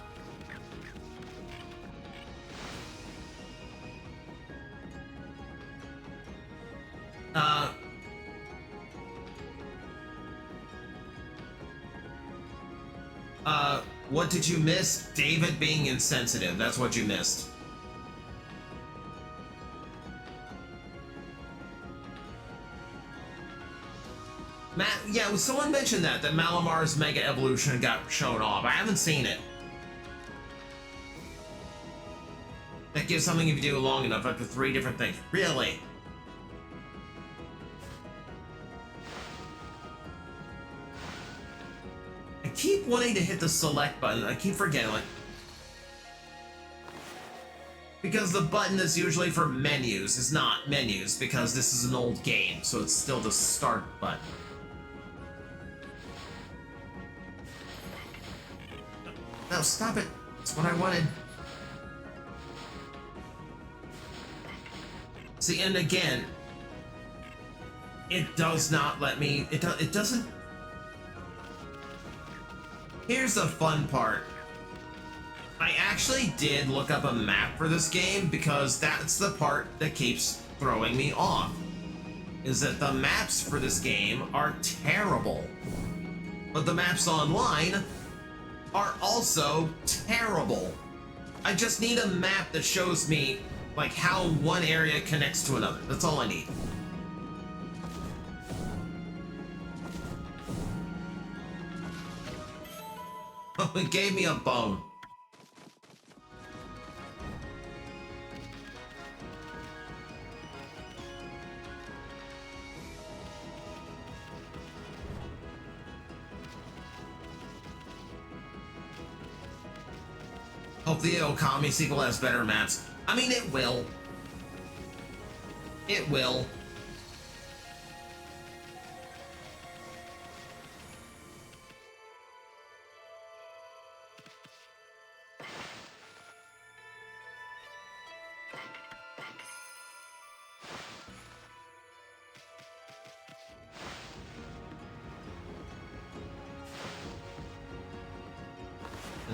What did you miss? David being insensitive. That's what you missed. Matt, yeah, someone mentioned that Malamar's Mega Evolution got shown off. I haven't seen it. That gives something if you do it long enough, up to 3 different things. Really? I keep wanting to hit the select button. I keep forgetting, like... Because the button that's usually for menus is not menus, because this is an old game, so it's still the start button. No, stop it. That's what I wanted. See, and again, it does not let me... It doesn't... Here's the fun part. I actually did look up a map for this game because that's the part that keeps throwing me off. Is that the maps for this game are terrible. But the maps online are also terrible. I just need a map that shows me like how one area connects to another. That's all I need. Oh, it gave me a bone. Hope the Okami sequel has better maps. I mean, it will. It will.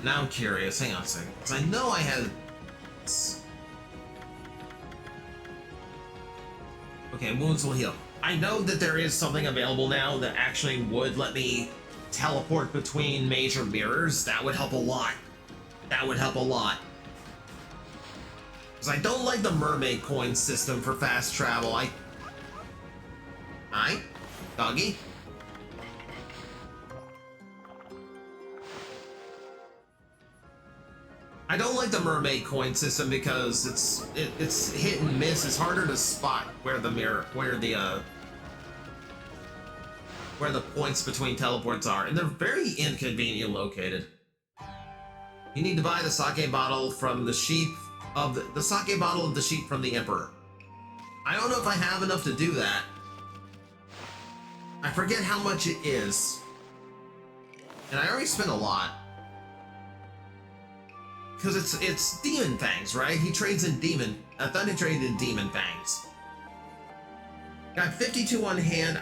Now I'm curious. Hang on a second. Because I know I had... Okay, wounds will heal. I know that there is something available now that actually would let me teleport between major mirrors. That would help a lot. That would help a lot. Because I don't like the mermaid coin system for fast travel. Hi, doggy. I don't like the mermaid coin system because it's hit and miss. It's harder to spot where the points between teleports are, and they're very inconvenient located. You need to buy the sake bottle from the sheep of the sake bottle of the sheep from the emperor. I don't know if I have enough to do that. I forget how much it is, and I already spent a lot. Because it's demon fangs, right? He trades in demon. I thought he traded in demon fangs. Got 52 on hand.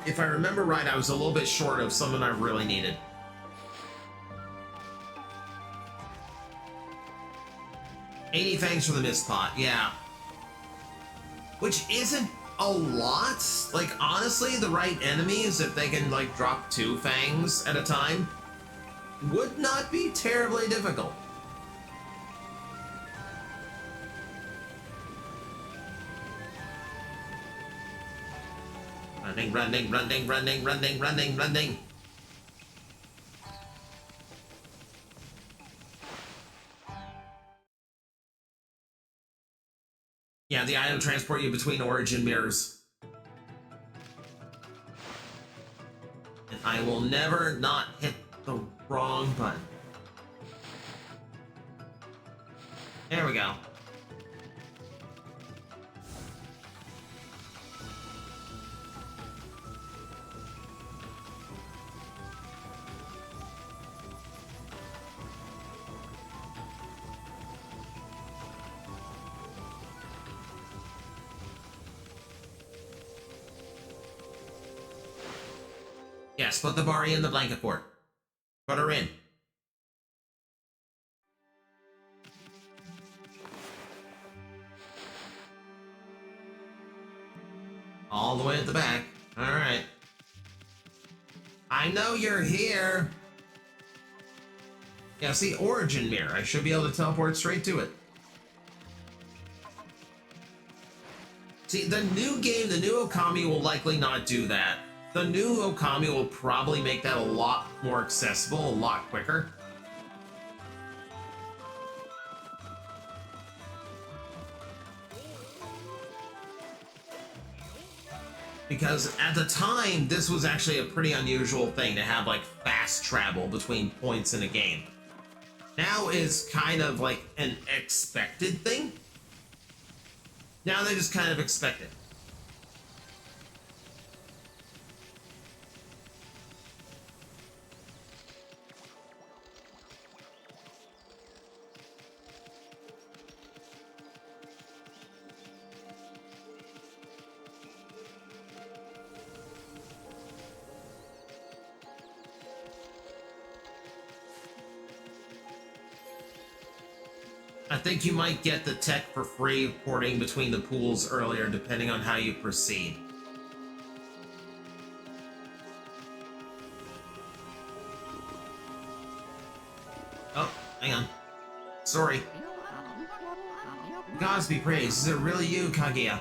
If I remember right, I was a little bit short of something I really needed. $80 fangs for the mist pot, yeah. Which isn't a lot. Like, honestly, the right enemies, if they can, like, drop 2 fangs at a time, would not be terribly difficult. Running. Yeah, the item transport you between origin mirrors. And I will never not hit the wrong button. There we go. Yes, put the Bari in the blanket fort. Put her in. All the way at the back. Alright. I know you're here. Yeah, see, origin mirror. I should be able to teleport straight to it. See, the new game, the new Okami will likely not do that. The new Okami will probably make that a lot more accessible, a lot quicker. Because at the time, this was actually a pretty unusual thing to have, like, fast travel between points in a game. Now is kind of like an expected thing. Now they just kind of expect it. I think you might get the tech for free porting between the pools earlier, depending on how you proceed. Oh, hang on. Sorry. Gods be praised. Is it really you, Kaguya?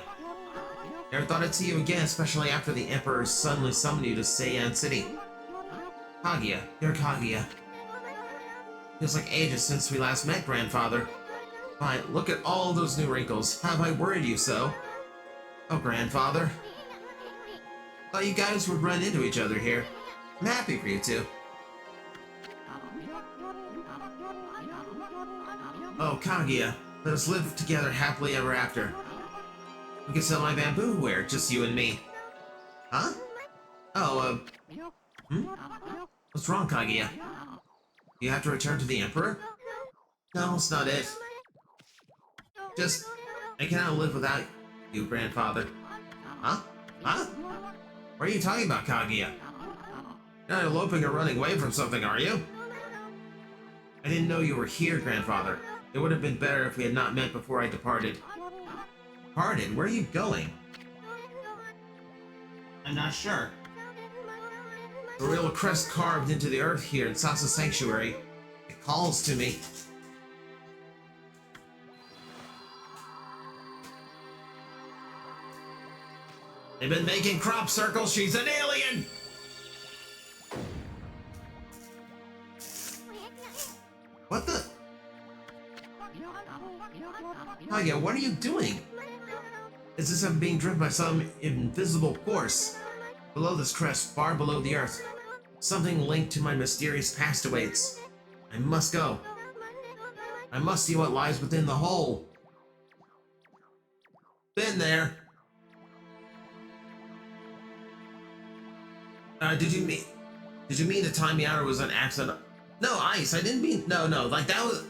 Never thought I'd see you again, especially after the Emperor suddenly summoned you to Seiyan City. Kaguya, you're Kaguya. Feels like ages since we last met, Grandfather. Fine, look at all those new wrinkles. Have I worried you so? Oh, Grandfather. Thought you guys would run into each other here. I'm happy for you two. Oh, Kaguya, let us live together happily ever after. We can sell my bamboo ware, just you and me. Huh? Oh, What's wrong, Kaguya? You have to return to the Emperor? No, it's not it. Just, I cannot live without you, Grandfather. Huh? Huh? What are you talking about, Kaguya? You're not eloping or running away from something, are you? I didn't know you were here, Grandfather. It would have been better if we had not met before I departed. Departed? Where are you going? I'm not sure. A real crest carved into the earth here in Sasa Sanctuary. It calls to me. They've been making crop circles. She's an alien! What the? Oh yeah, what are you doing? Is this I'm being driven by some invisible force? Below this crest, far below the earth, something linked to my mysterious past awaits. I must go. I must see what lies within the hole. Been there. Did you mean to time me out or was an accident? No, Ice, I didn't mean, no, like that was,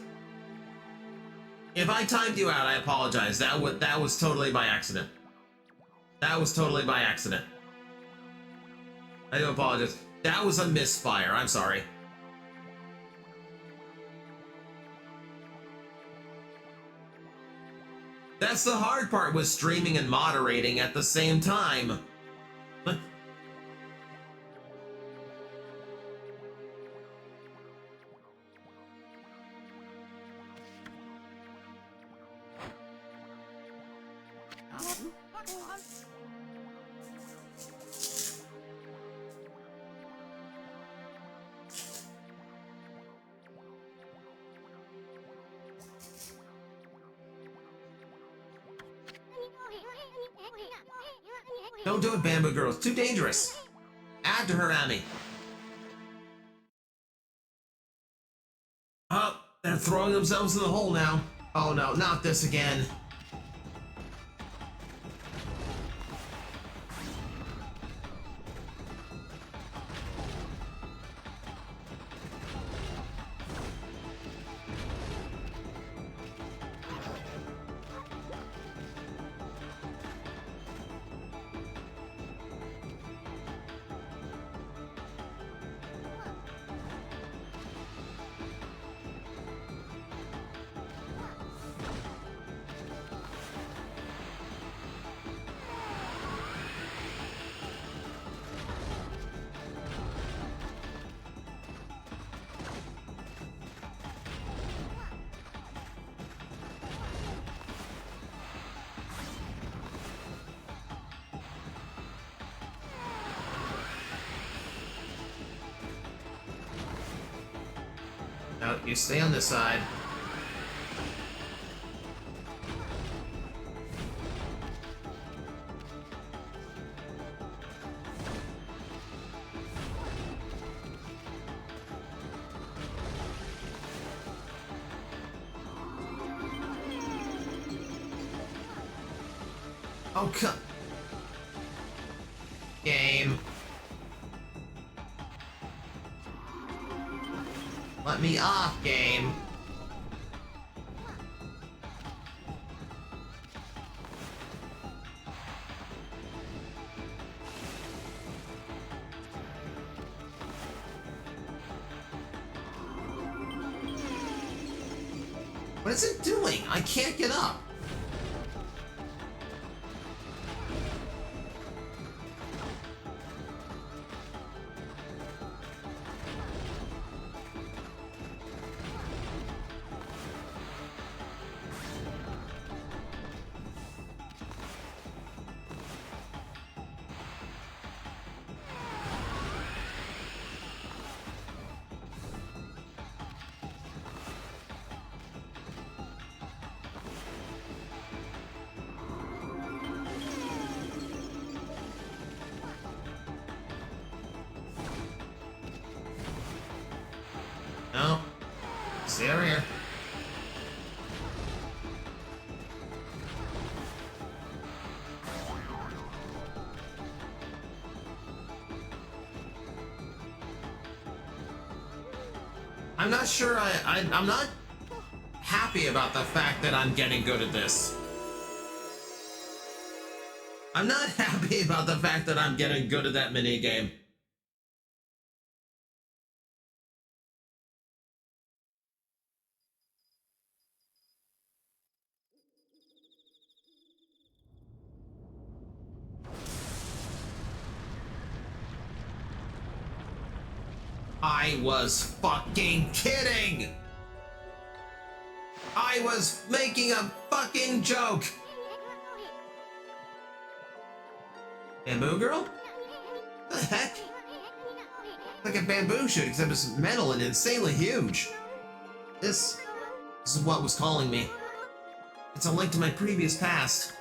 if I timed you out, I apologize. That was totally by accident. That was totally by accident. I do apologize. That was a misfire, I'm sorry. That's the hard part with streaming and moderating at the same time. Don't do it, Bamboo Girl. It's too dangerous. Add to her, Amy. Oh, they're throwing themselves in the hole now. Oh no, not this again. No, you stay on this side. Oh, come. Game. Let me off, game. What is it doing? I can't get up. No. Stay over here. I'm not sure I'm not happy about the fact that I'm getting good at this. I'm not happy about the fact that I'm getting good at that minigame. I was fucking kidding! I was making a fucking joke! Bamboo girl? The heck? Like a bamboo shoot, except it's metal and insanely huge. This is what was calling me. It's a link to my previous past.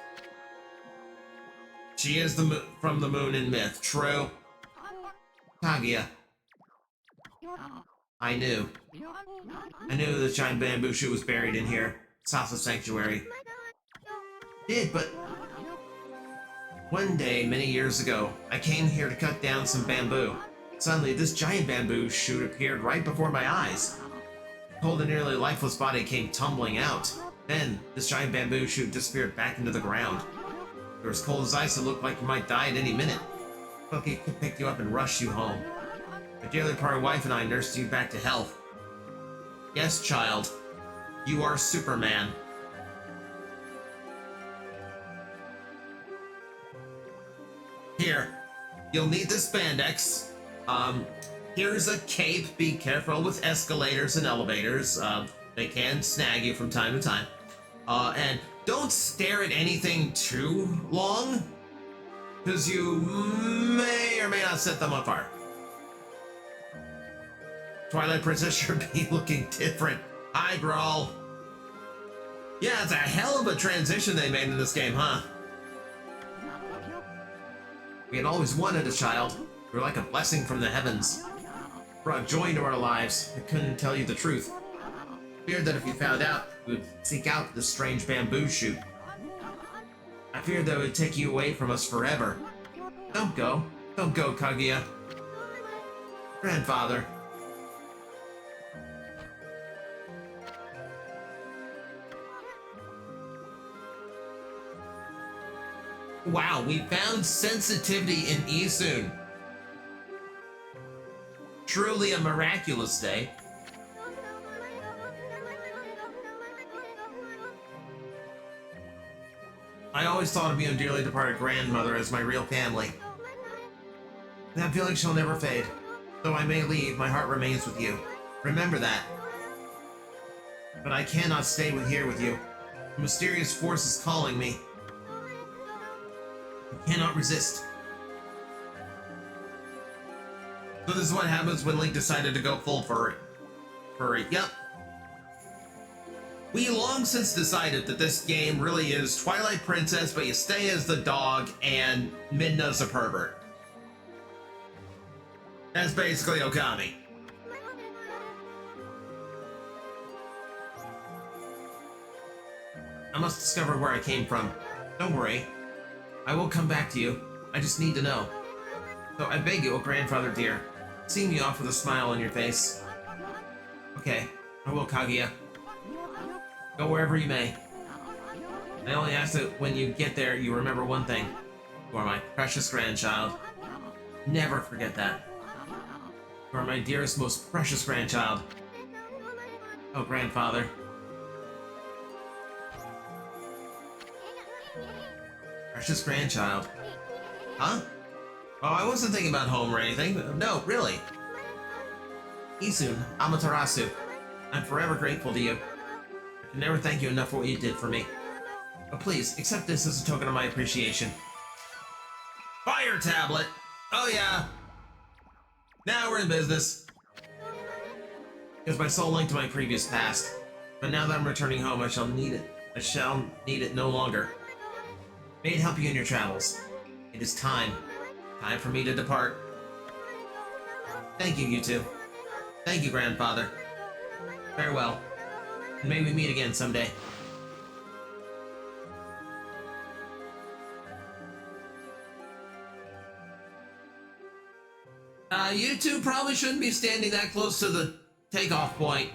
She is from the moon in myth, true? Kaguya. I knew. I knew the giant bamboo shoot was buried in here, south of Sanctuary. Did, but one day, many years ago, I came here to cut down some bamboo. Suddenly, this giant bamboo shoot appeared right before my eyes. The cold and nearly lifeless body came tumbling out. Then, this giant bamboo shoot disappeared back into the ground. You were as cold as ice, it looked like you might die at any minute. Funky could pick you up and rush you home. My dearly departed wife and I nursed you back to health. Yes, child, you are Superman. Here, you'll need this spandex. Here's a cape. Be careful with escalators and elevators. They can snag you from time to time. And don't stare at anything too long, because you may or may not set them on fire. Twilight Princess should be looking different. Hi, Brawl. Yeah, it's a hell of a transition they made in this game, huh? We had always wanted a child. You were like a blessing from the heavens. Brought joy into our lives. I couldn't tell you the truth. Feared that if you found out, we would seek out this strange bamboo shoot. I feared that it would take you away from us forever. Don't go. Don't go, Kaguya. Grandfather. Wow, we found sensitivity in Isun. Truly a miraculous day. I always thought of you and dearly departed grandmother as my real family. That feeling shall never fade. Though I may leave, my heart remains with you. Remember that. But I cannot stay here with you. A mysterious force is calling me. I cannot resist. So this is what happens when Link decided to go full furry. Yep. We long since decided that this game really is Twilight Princess, but you stay as the dog and Midna's a pervert. That's basically Okami. I must discover where I came from. Don't worry. I will come back to you. I just need to know. So I beg you, oh grandfather dear, see me off with a smile on your face. Okay, I will, Kaguya. Go wherever you may. I only ask that when you get there, you remember one thing. You are my precious grandchild. Never forget that. You are my dearest, most precious grandchild. Oh, grandfather. Precious grandchild. Huh? Oh, I wasn't thinking about home or anything. No, really. Isun, Amaterasu. I'm forever grateful to you. I can never thank you enough for what you did for me. But please, accept this as a token of my appreciation. Fire tablet! Oh yeah! Now we're in business. Because my soul linked to my previous past. But now that I'm returning home, I shall need it. I shall need it no longer. May it help you in your travels. It is time. Time for me to depart. Thank you, you two. Thank you, grandfather. Farewell. And may we meet again someday. You two probably shouldn't be standing that close to the takeoff point.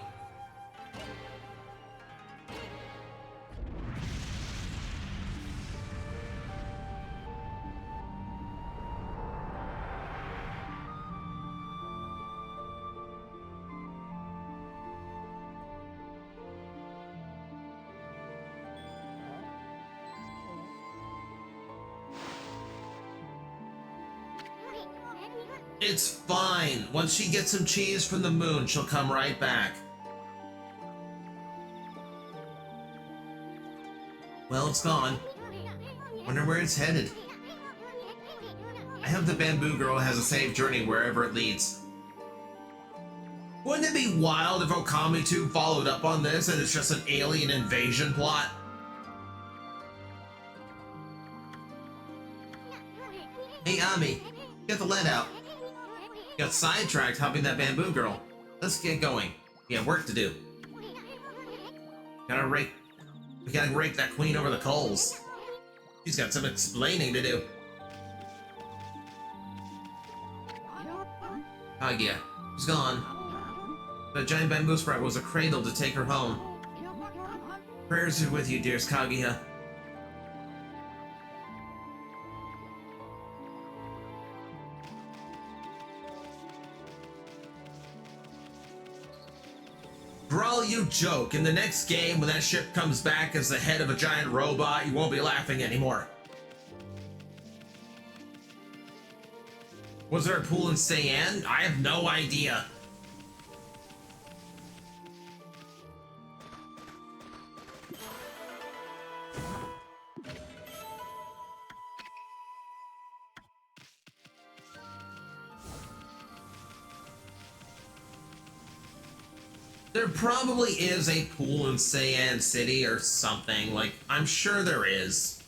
It's fine. Once she gets some cheese from the moon, she'll come right back. Well, it's gone. Wonder where it's headed. I hope the bamboo girl has a safe journey wherever it leads. Wouldn't it be wild if Okami 2 followed up on this and it's just an alien invasion plot? Hey, Ami, get the lead out. Got sidetracked helping that bamboo girl. Let's get going. We have work to do. We gotta rake that queen over the coals. She's got some explaining to do. Kaguya, she's gone. That giant bamboo sprout was a cradle to take her home. Prayers are with you, dearest Kaguya. Brawl, you joke. In the next game, when that ship comes back as the head of a giant robot, you won't be laughing anymore. Was there a pool in Seiyan? I have no idea. There probably is a pool in Seiyan City or something. Like, I'm sure there is.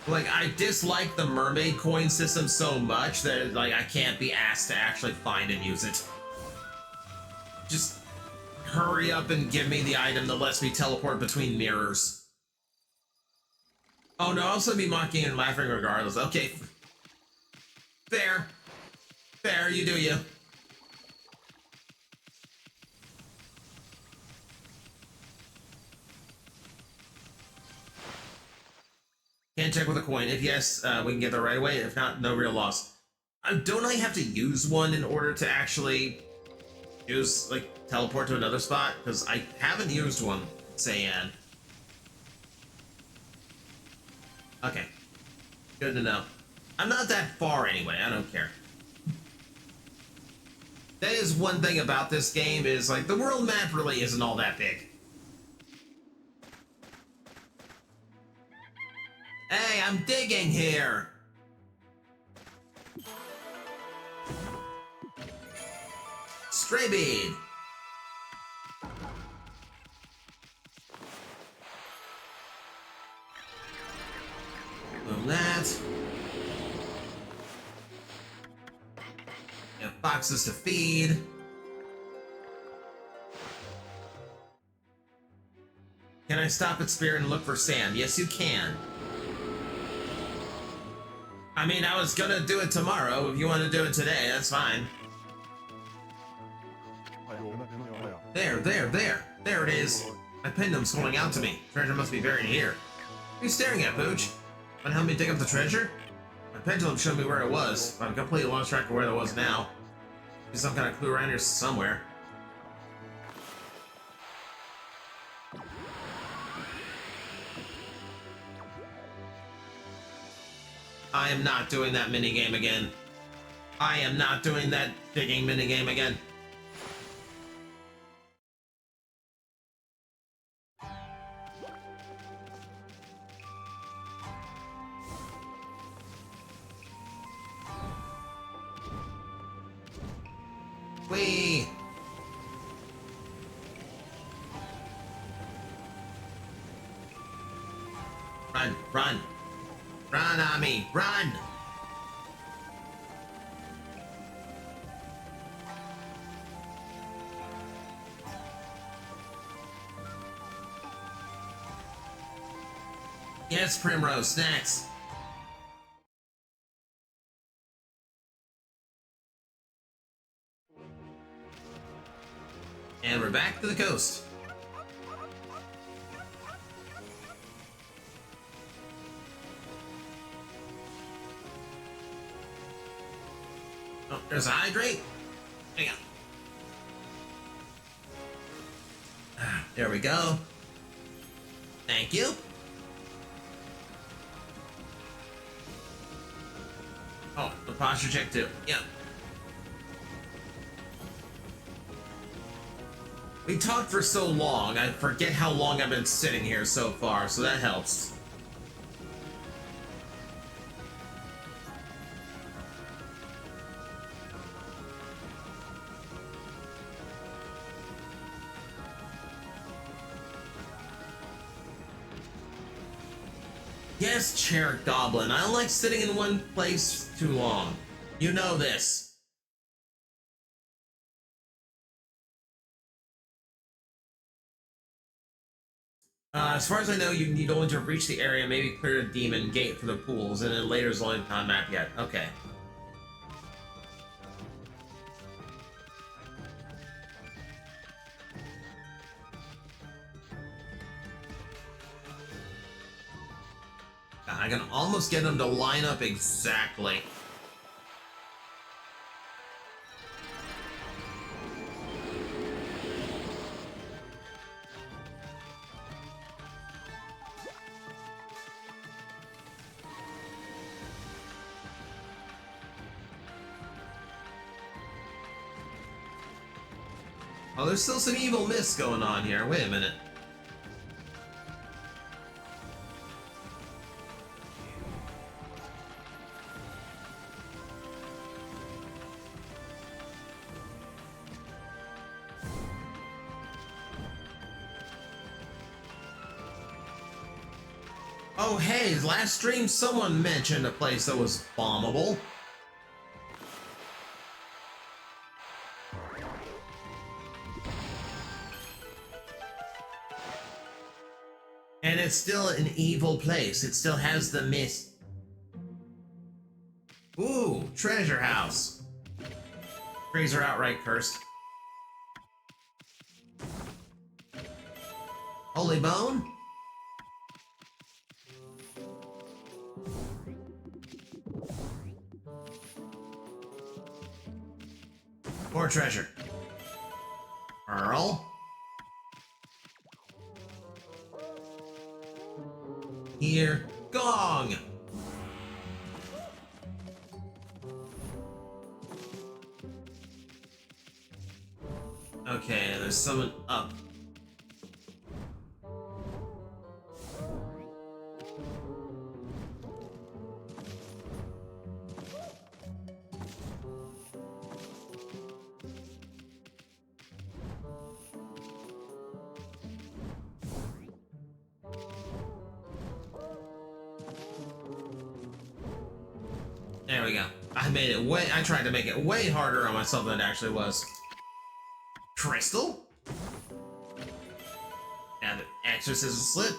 Like, I dislike the mermaid coin system so much that, like, I can't be asked to actually find and use it. Just hurry up and give me the item that lets me teleport between mirrors. Oh no, I'll also be mocking and laughing regardless. Okay. Fair. Fair, you do you. Can't check with a coin. If yes, we can get there right away. If not, no real loss. Don't I have to use one in order to actually use, like, teleport to another spot? Because I haven't used one, Seiyan. Okay. Good to know. I'm not that far anyway, I don't care. That is one thing about this game is, like, the world map really isn't all that big. Hey, I'm digging here! Stray bead! Boom that. Got boxes to feed. Can I stop at Spirit and look for Sam? Yes, you can. I mean, I was gonna do it tomorrow. If you want to do it today, that's fine. There it is. My pendulum's calling out to me. Treasure must be buried here. What are you staring at, Pooch? Want to help me dig up the treasure? My pendulum showed me where it was, but I'm completely lost track of where it was now. There's some kind of clue around here somewhere. I am not doing that minigame again. I am not doing that digging minigame again. Whee! Run, run! Run, Ami! Run! Yes, Primrose, snacks! And we're back to the coast. Oh, there's a hydrate. Hang on. There we go. Thank you. posture check too. Yep. We talked for so long, I forget how long I've been sitting here so far, so that helps. Yes, Chair Goblin, I don't like sitting in one place too long. You know this. As far as I know, you need only to reach the area, maybe clear the demon gate for the pools, and then later is only on map yet. Okay. I can almost get them to line up exactly. Oh, there's still some evil mist going on here. Wait a minute. Oh, hey, last stream someone mentioned a place that was bombable. And it's still an evil place. It still has the mist. Ooh, treasure house. Trees are outright cursed. Holy bone? More treasure. Earl? Here. Gong! Okay, there's someone up. There we go. I tried to make it way harder on myself than it actually was. Crystal? And the exorcism slip.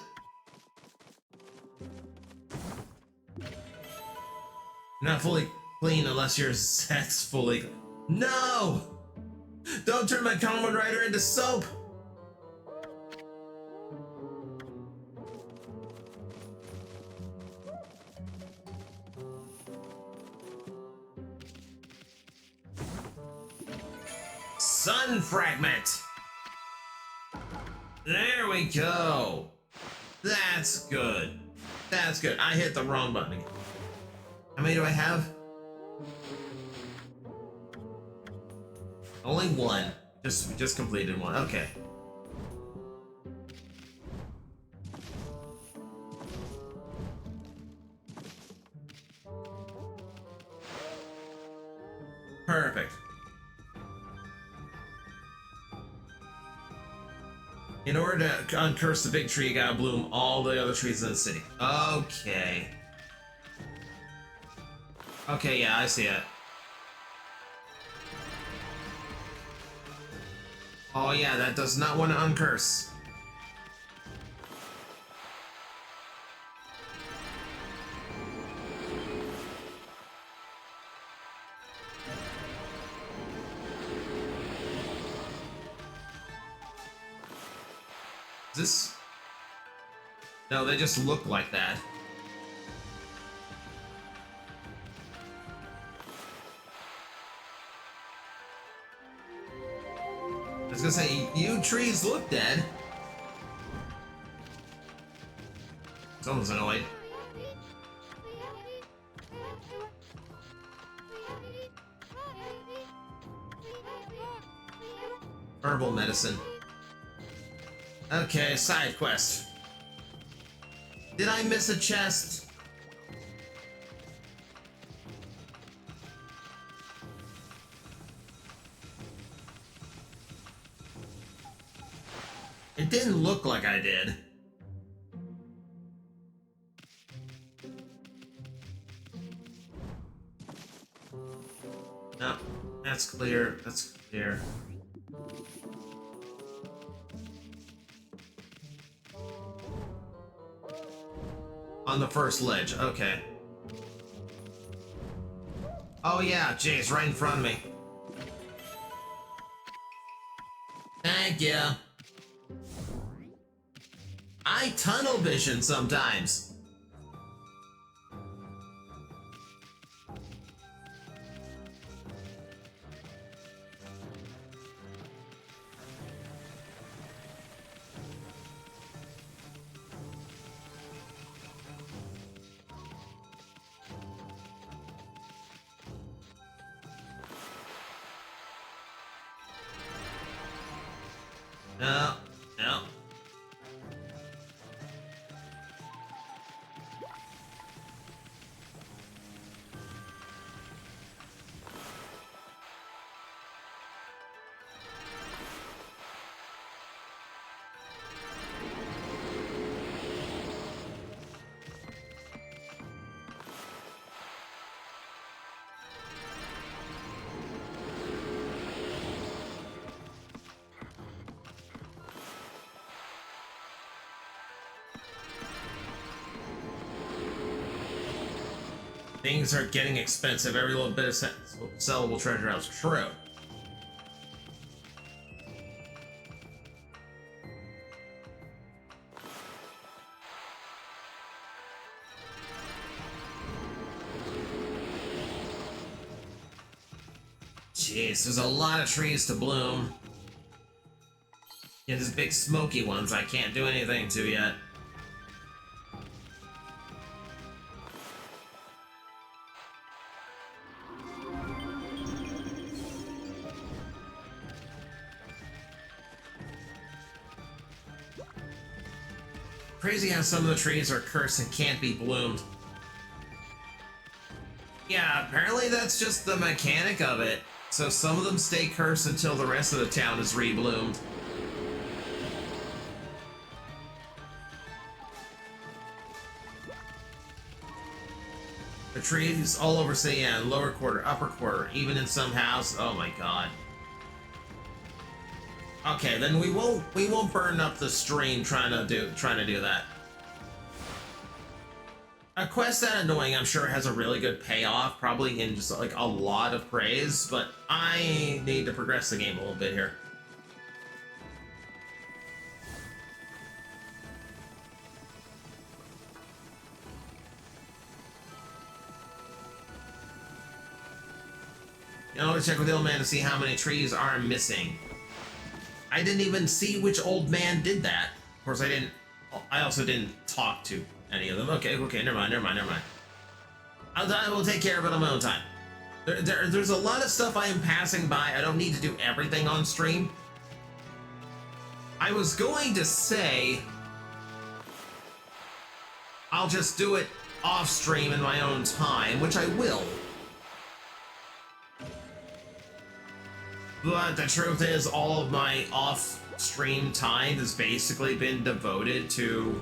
Not fully clean unless your set's fully. No! Don't turn my Kamen Rider into soap! Sun fragment! There we go! That's good. That's good. I hit the wrong button again. How many do I have? Only one. Just completed one. Okay. Perfect. In order to uncurse the big tree, you gotta bloom all the other trees in the city. Okay. Okay, yeah, I see it. Oh yeah, that does not want to uncurse. Is this? No, they just look like that. I was gonna say, you trees look dead. Someone's annoyed. Herbal medicine. Okay, side quest. Did I miss a chest? It didn't look like I did. No, that's clear. That's clear. On the first ledge, okay. Oh yeah, Jay's right in front of me. Thank you. I tunnel vision sometimes. No, no. Things are getting expensive. Every little bit of sellable treasure house. True. Jeez, there's a lot of trees to bloom. Yeah, these big smoky ones I can't do anything to yet. Crazy how some of the trees are cursed and can't be bloomed. Yeah, apparently that's just the mechanic of it. So some of them stay cursed until the rest of the town is rebloomed. The trees all over say yeah, lower quarter, upper quarter, even in some house. Oh my god. Okay, then we won't burn up the stream trying to do that. A quest that annoying, I'm sure, has a really good payoff, probably in just like a lot of praise, but I need to progress the game a little bit here. You know, I want to check with the old man to see how many trees are missing. I didn't even see which old man did that. Of course, I also didn't talk to any of them. Okay, never mind. I will take care of it on my own time. There's a lot of stuff I am passing by. I don't need to do everything on stream. I was going to say I'll just do it off stream in my own time, which I will. But the truth is, all of my off-stream time has basically been devoted to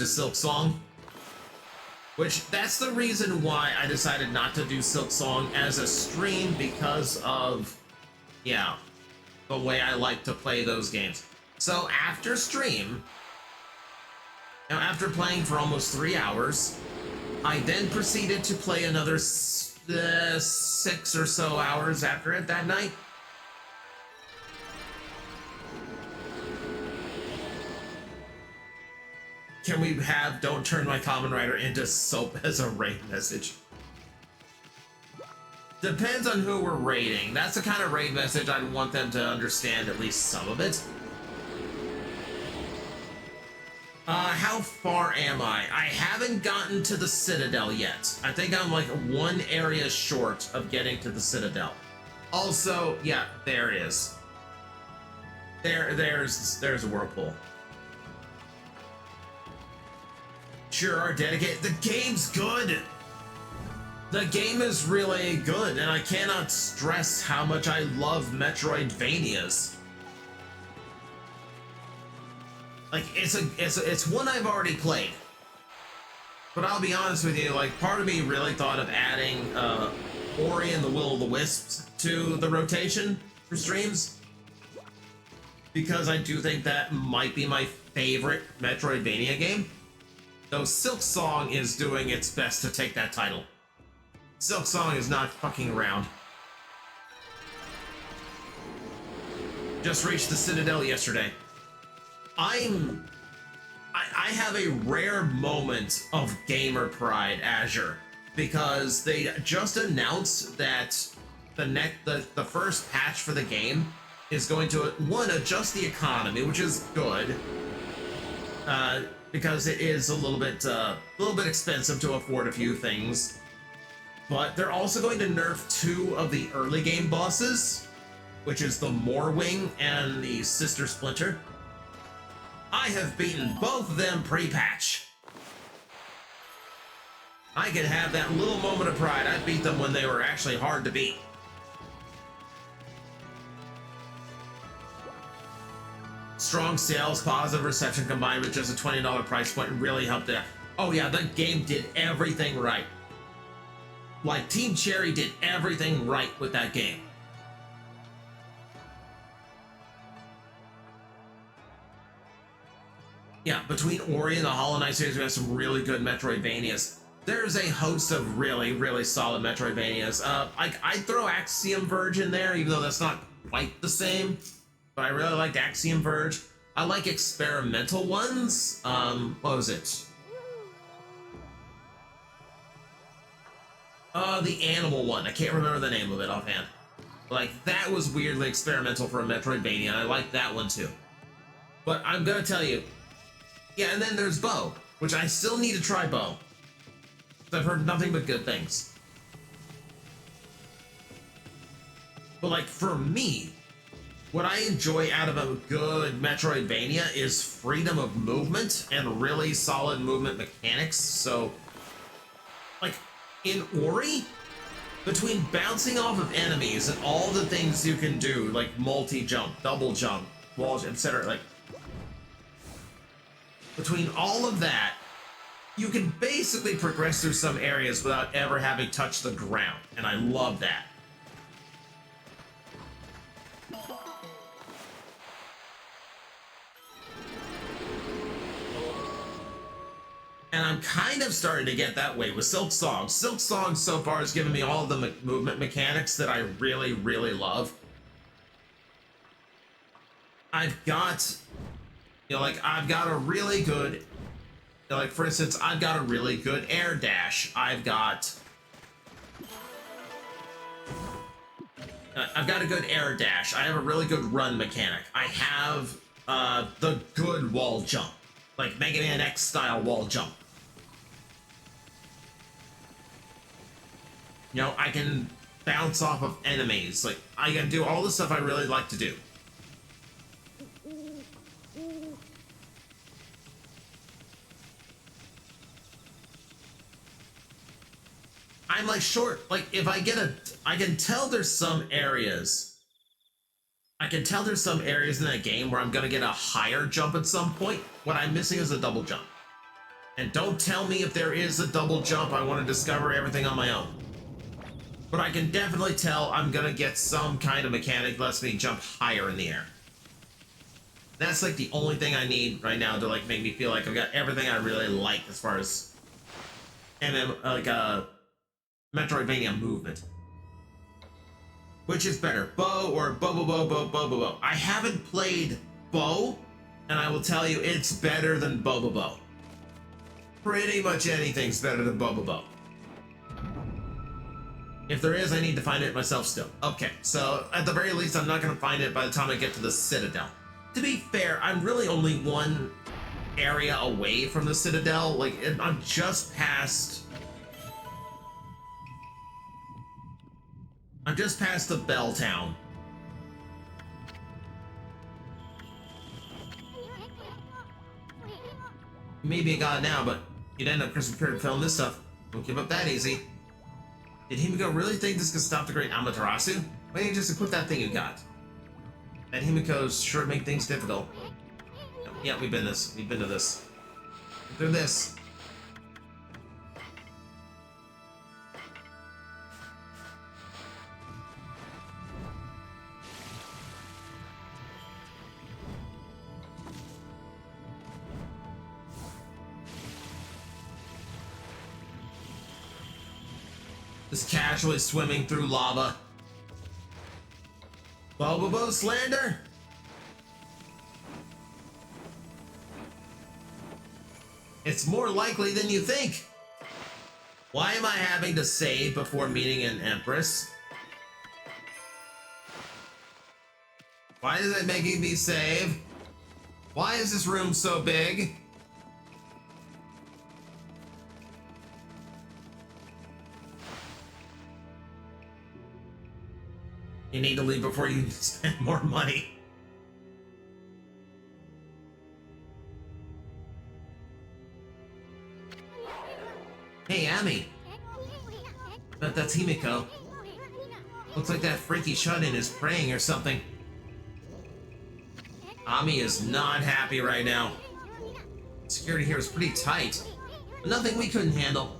Silk Song. Which, that's the reason why I decided not to do Silk Song as a stream, because of, yeah, the way I like to play those games. So after stream, now, after playing for almost 3 hours, I then proceeded to play another 6 or so hours after it that night. Can we have "Don't turn my common rider into soap" as a raid message? Depends on who we're raiding. That's the kind of raid message I'd want them to understand at least some of it. How far am I? I haven't gotten to the Citadel yet. I think I'm like one area short of getting to the Citadel. Also, yeah, there it is. There's a whirlpool. Sure are dedicated. The game's good. The game is really good, and I cannot stress how much I love Metroidvanias. Like it's one I've already played. But I'll be honest with you, like part of me really thought of adding Ori and the Will of the Wisps to the rotation for streams. Because I do think that might be my favorite Metroidvania game. Though Silk Song is doing its best to take that title. Silk Song is not fucking around. Just reached the Citadel yesterday. I have a rare moment of gamer pride, Azure, because they just announced that the first patch for the game is going to adjust the economy, which is good, because it is a little bit expensive to afford a few things. But they're also going to nerf 2 of the early game bosses, which is the Morwing and the Sister Splinter. I have beaten both of them pre-patch. I can have that little moment of pride. I beat them when they were actually hard to beat. Strong sales, positive reception combined with just a $20 price point really helped it. Oh yeah, the game did everything right. Like, Team Cherry did everything right with that game. Yeah, between Ori and the Hollow Knight series, we have some really good Metroidvanias. There's a host of really, really solid Metroidvanias. I'd throw Axiom Verge in there, even though that's not quite the same. But I really liked Axiom Verge. I like experimental ones. What was it? The animal one. I can't remember the name of it offhand. Like, that was weirdly experimental for a Metroidvania, and I like that one too. But I'm gonna tell you, yeah, and then there's Bow, which I still need to try Bow. I've heard nothing but good things. But like, for me, what I enjoy out of a good Metroidvania is freedom of movement and really solid movement mechanics. So, like, in Ori, between bouncing off of enemies and all the things you can do, like multi-jump, double jump, wall jump, etc., like, between all of that, you can basically progress through some areas without ever having touched the ground, and I love that. And I'm kind of starting to get that way with Silk Song. Silk Song so far has given me all of the movement mechanics that I really, really love. I've got, I've got a really good, like, for instance, I've got a really good air dash. I've got a good air dash. I have a really good run mechanic. I have the good wall jump, like Mega Man X style wall jump. I can bounce off of enemies. Like, I can do all the stuff I really like to do. I'm like short. Like, if I get I can tell there's some areas. I can tell there's some areas in that game where I'm gonna get a higher jump at some point. What I'm missing is a double jump. And don't tell me if there is a double jump. I want to discover everything on my own. But I can definitely tell I'm gonna get some kind of mechanic that lets me jump higher in the air. That's like the only thing I need right now to like make me feel like I've got everything I really like as far as Metroidvania movement. Which is better, Bow or Bow? I haven't played Bow, and I will tell you it's better than Bow. Pretty much anything's better than Bow. If there is, I need to find it myself still. Okay, so at the very least, I'm not going to find it by the time I get to the Citadel. To be fair, I'm really only one area away from the Citadel. Like, I'm just past... I'm just past the Bell Town. Maybe I got it now, but you'd end up Christmas period filming this stuff. Don't give up that easy. Did Himiko really think this could stop the great Amaterasu? Why don't you just equip that thing you got? That Himiko's sure make things difficult. Yeah, we've been this. We've been to this. Through this. Just casually swimming through lava. Bobo slander? It's more likely than you think. Why am I having to save before meeting an empress? Why is it making me save? Why is this room so big? You need to leave before you spend more money. Hey, Ami. Bet that's Himiko. Looks like that freaky shut-in is praying or something. Ami is not happy right now. Security here is pretty tight. Nothing we couldn't handle.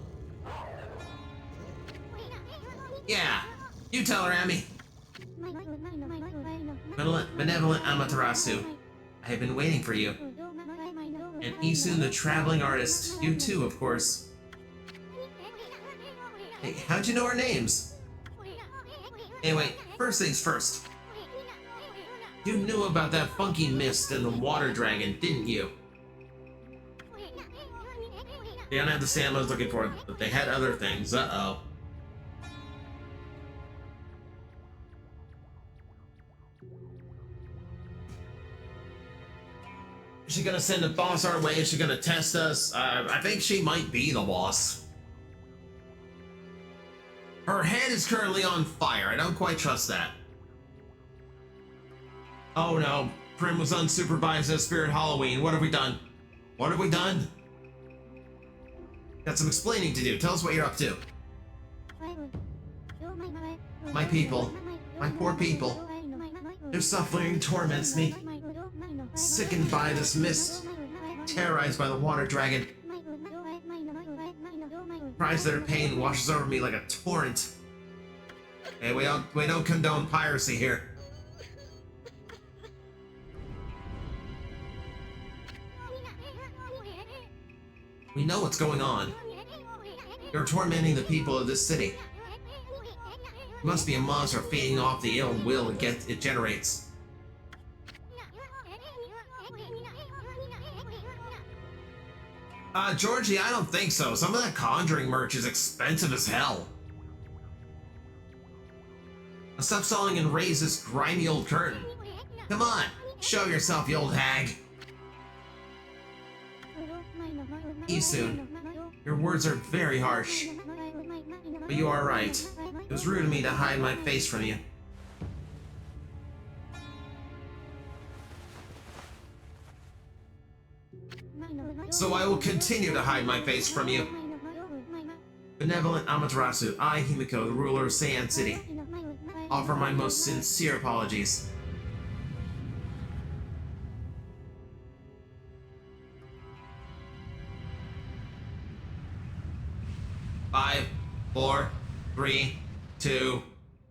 Yeah, you tell her, Ami. Benevolent Amaterasu, I have been waiting for you. And Isun the traveling artist, you too, of course. Hey, how'd you know our names? Anyway, first things first. You knew about that funky mist and the water dragon, didn't you? They don't have the sand I was looking for, but they had other things. Uh-oh. Is she gonna send a boss our way? Is she gonna test us? I think she might be the boss. Her head is currently on fire. I don't quite trust that. Oh no. Prim was unsupervised at Spirit Halloween. What have we done? What have we done? Got some explaining to do. Tell us what you're up to. My people. My poor people. Their suffering torments me. Sickened by this mist. Terrorized by the water dragon. Cries their pain washes over me like a torrent. Hey, we don't condone piracy here. We know what's going on. You're tormenting the people of this city. You must be a monster feeding off the ill will it generates. Georgie, I don't think so. Some of that Conjuring merch is expensive as hell. Now stop stalling and raise this grimy old curtain. Come on, show yourself, you old hag. Isun, your words are very harsh. But you are right. It was rude of me to hide my face from you. So I will continue to hide my face from you. Benevolent Amaterasu, I, Himiko, the ruler of Seian City, offer my most sincere apologies. Five, 4, 3, 2,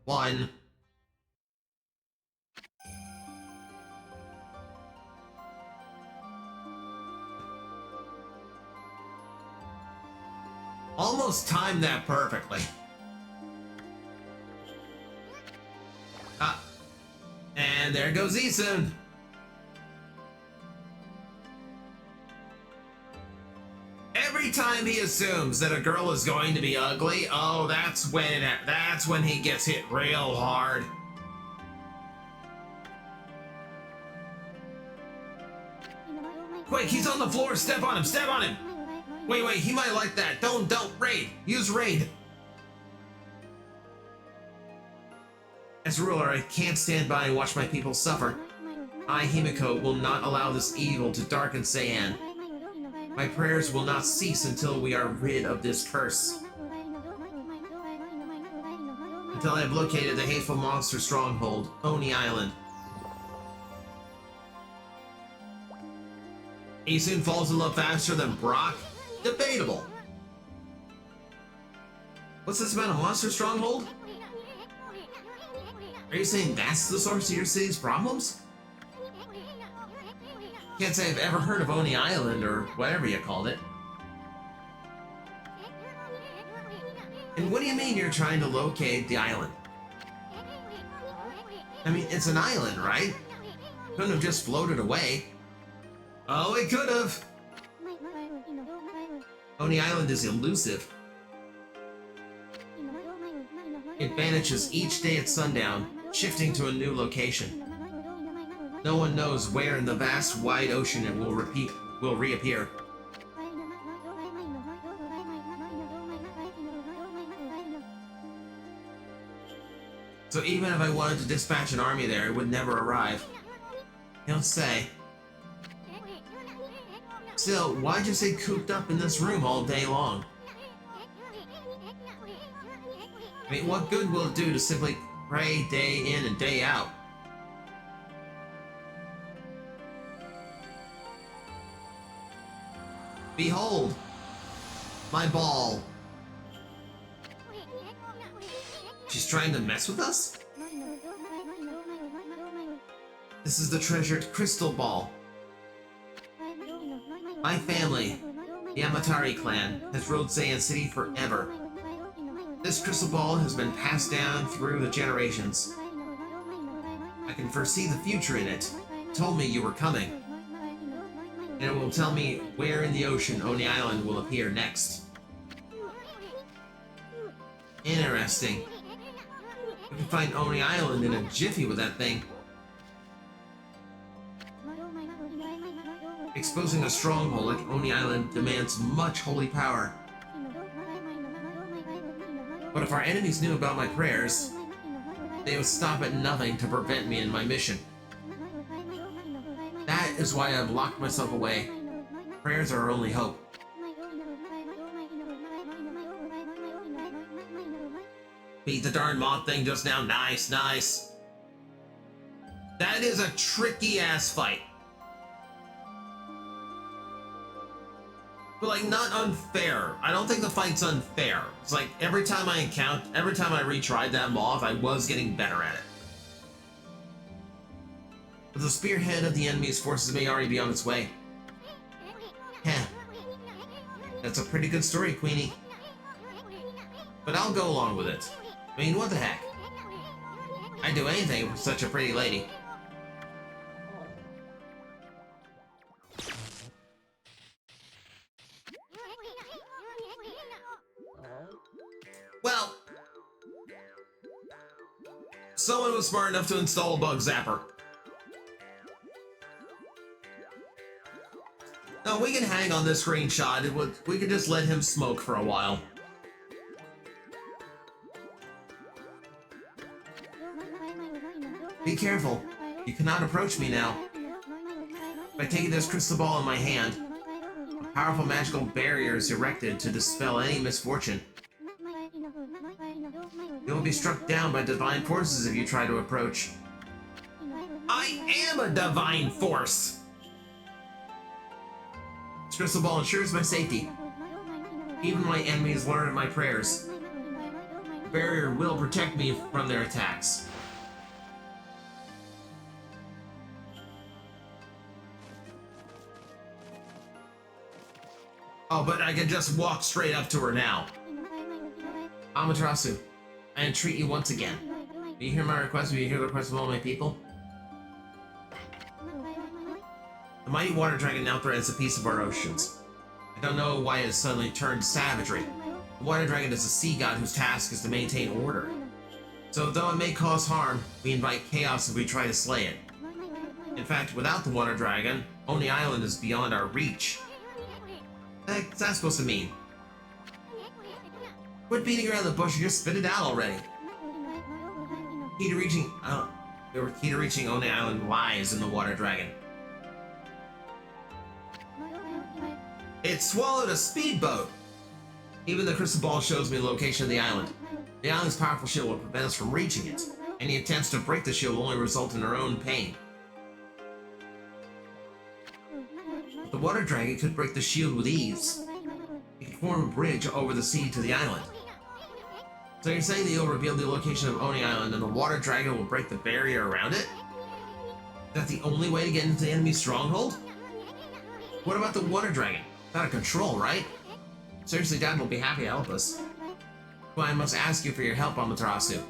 1. Almost timed that perfectly. And there goes Isun. Every time he assumes that a girl is going to be ugly, oh, that's when he gets hit real hard. Quick, he's on the floor! Step on him! Step on him! Wait, he might like that. Don't, raid! Use raid! As ruler, I can't stand by and watch my people suffer. I, Himiko, will not allow this evil to darken Seian. My prayers will not cease until we are rid of this curse. Until I have located the hateful monster stronghold, Oni Island. He soon falls in love faster than Brock? Debatable. What's this about a monster stronghold? Are you saying that's the source of your city's problems? Can't say I've ever heard of Oni Island, or whatever you called it. And what do you mean you're trying to locate the island? I mean, it's an island, right? Couldn't have just floated away. Oh, it could have! Oni Island is elusive. It vanishes each day at sundown, shifting to a new location. No one knows where in the vast, wide ocean it will reappear. So even if I wanted to dispatch an army there, it would never arrive. You don't say. Still, why'd you stay cooped up in this room all day long? I mean, what good will it do to simply pray day in and day out? Behold! My ball! She's trying to mess with us? This is the treasured crystal ball. My family, the Amatari clan, has ruled Seian City forever. This crystal ball has been passed down through the generations. I can foresee the future in it. It told me you were coming. And it will tell me where in the ocean Oni Island will appear next. Interesting. We can find Oni Island in a jiffy with that thing. Exposing a stronghold like Oni Island demands much holy power. But if our enemies knew about my prayers, they would stop at nothing to prevent me in my mission. That is why I've locked myself away. Prayers are our only hope. Beat the darn moth thing just now. Nice, nice. That is a tricky ass fight. But like, not unfair. I don't think the fight's unfair. It's like every time I retried that moth, I was getting better at it. But the spearhead of the enemy's forces may already be on its way. Heh. That's a pretty good story, Queenie. But I'll go along with it. I mean, what the heck? I'd do anything for such a pretty lady. Well, someone was smart enough to install a bug zapper. No, we can hang on this screenshot. We could just let him smoke for a while. Be careful. You cannot approach me now. By taking this crystal ball in my hand, a powerful magical barrier is erected to dispel any misfortune. You will be struck down by divine forces if you try to approach. I am a divine force! This crystal ball ensures my safety. Even my enemies learn of my prayers. The barrier will protect me from their attacks. Oh, but I can just walk straight up to her now. Amaterasu, I entreat you once again. Will you hear my request? Will you hear the request of all my people? The mighty water dragon now threatens a piece of our oceans. I don't know why it has suddenly turned to savagery. The water dragon is a sea god whose task is to maintain order. So though it may cause harm, we invite chaos if we try to slay it. In fact, without the water dragon, Oni Island is beyond our reach. What's that supposed to mean? Quit beating around the bush and just spit it out already. Key to reaching, Oni Island lies in the water dragon. It swallowed a speedboat! Even the crystal ball shows me the location of the island. The island's powerful shield will prevent us from reaching it. Any attempts to break the shield will only result in our own pain. The water dragon could break the shield with ease. It could form a bridge over the sea to the island. So you're saying that you'll reveal the location of Oni Island and the water dragon will break the barrier around it? Is that the only way to get into the enemy's stronghold? What about the water dragon? It's out of control, right? Seriously, Dad will be happy to help us. Well, I must ask you for your help, Amaterasu.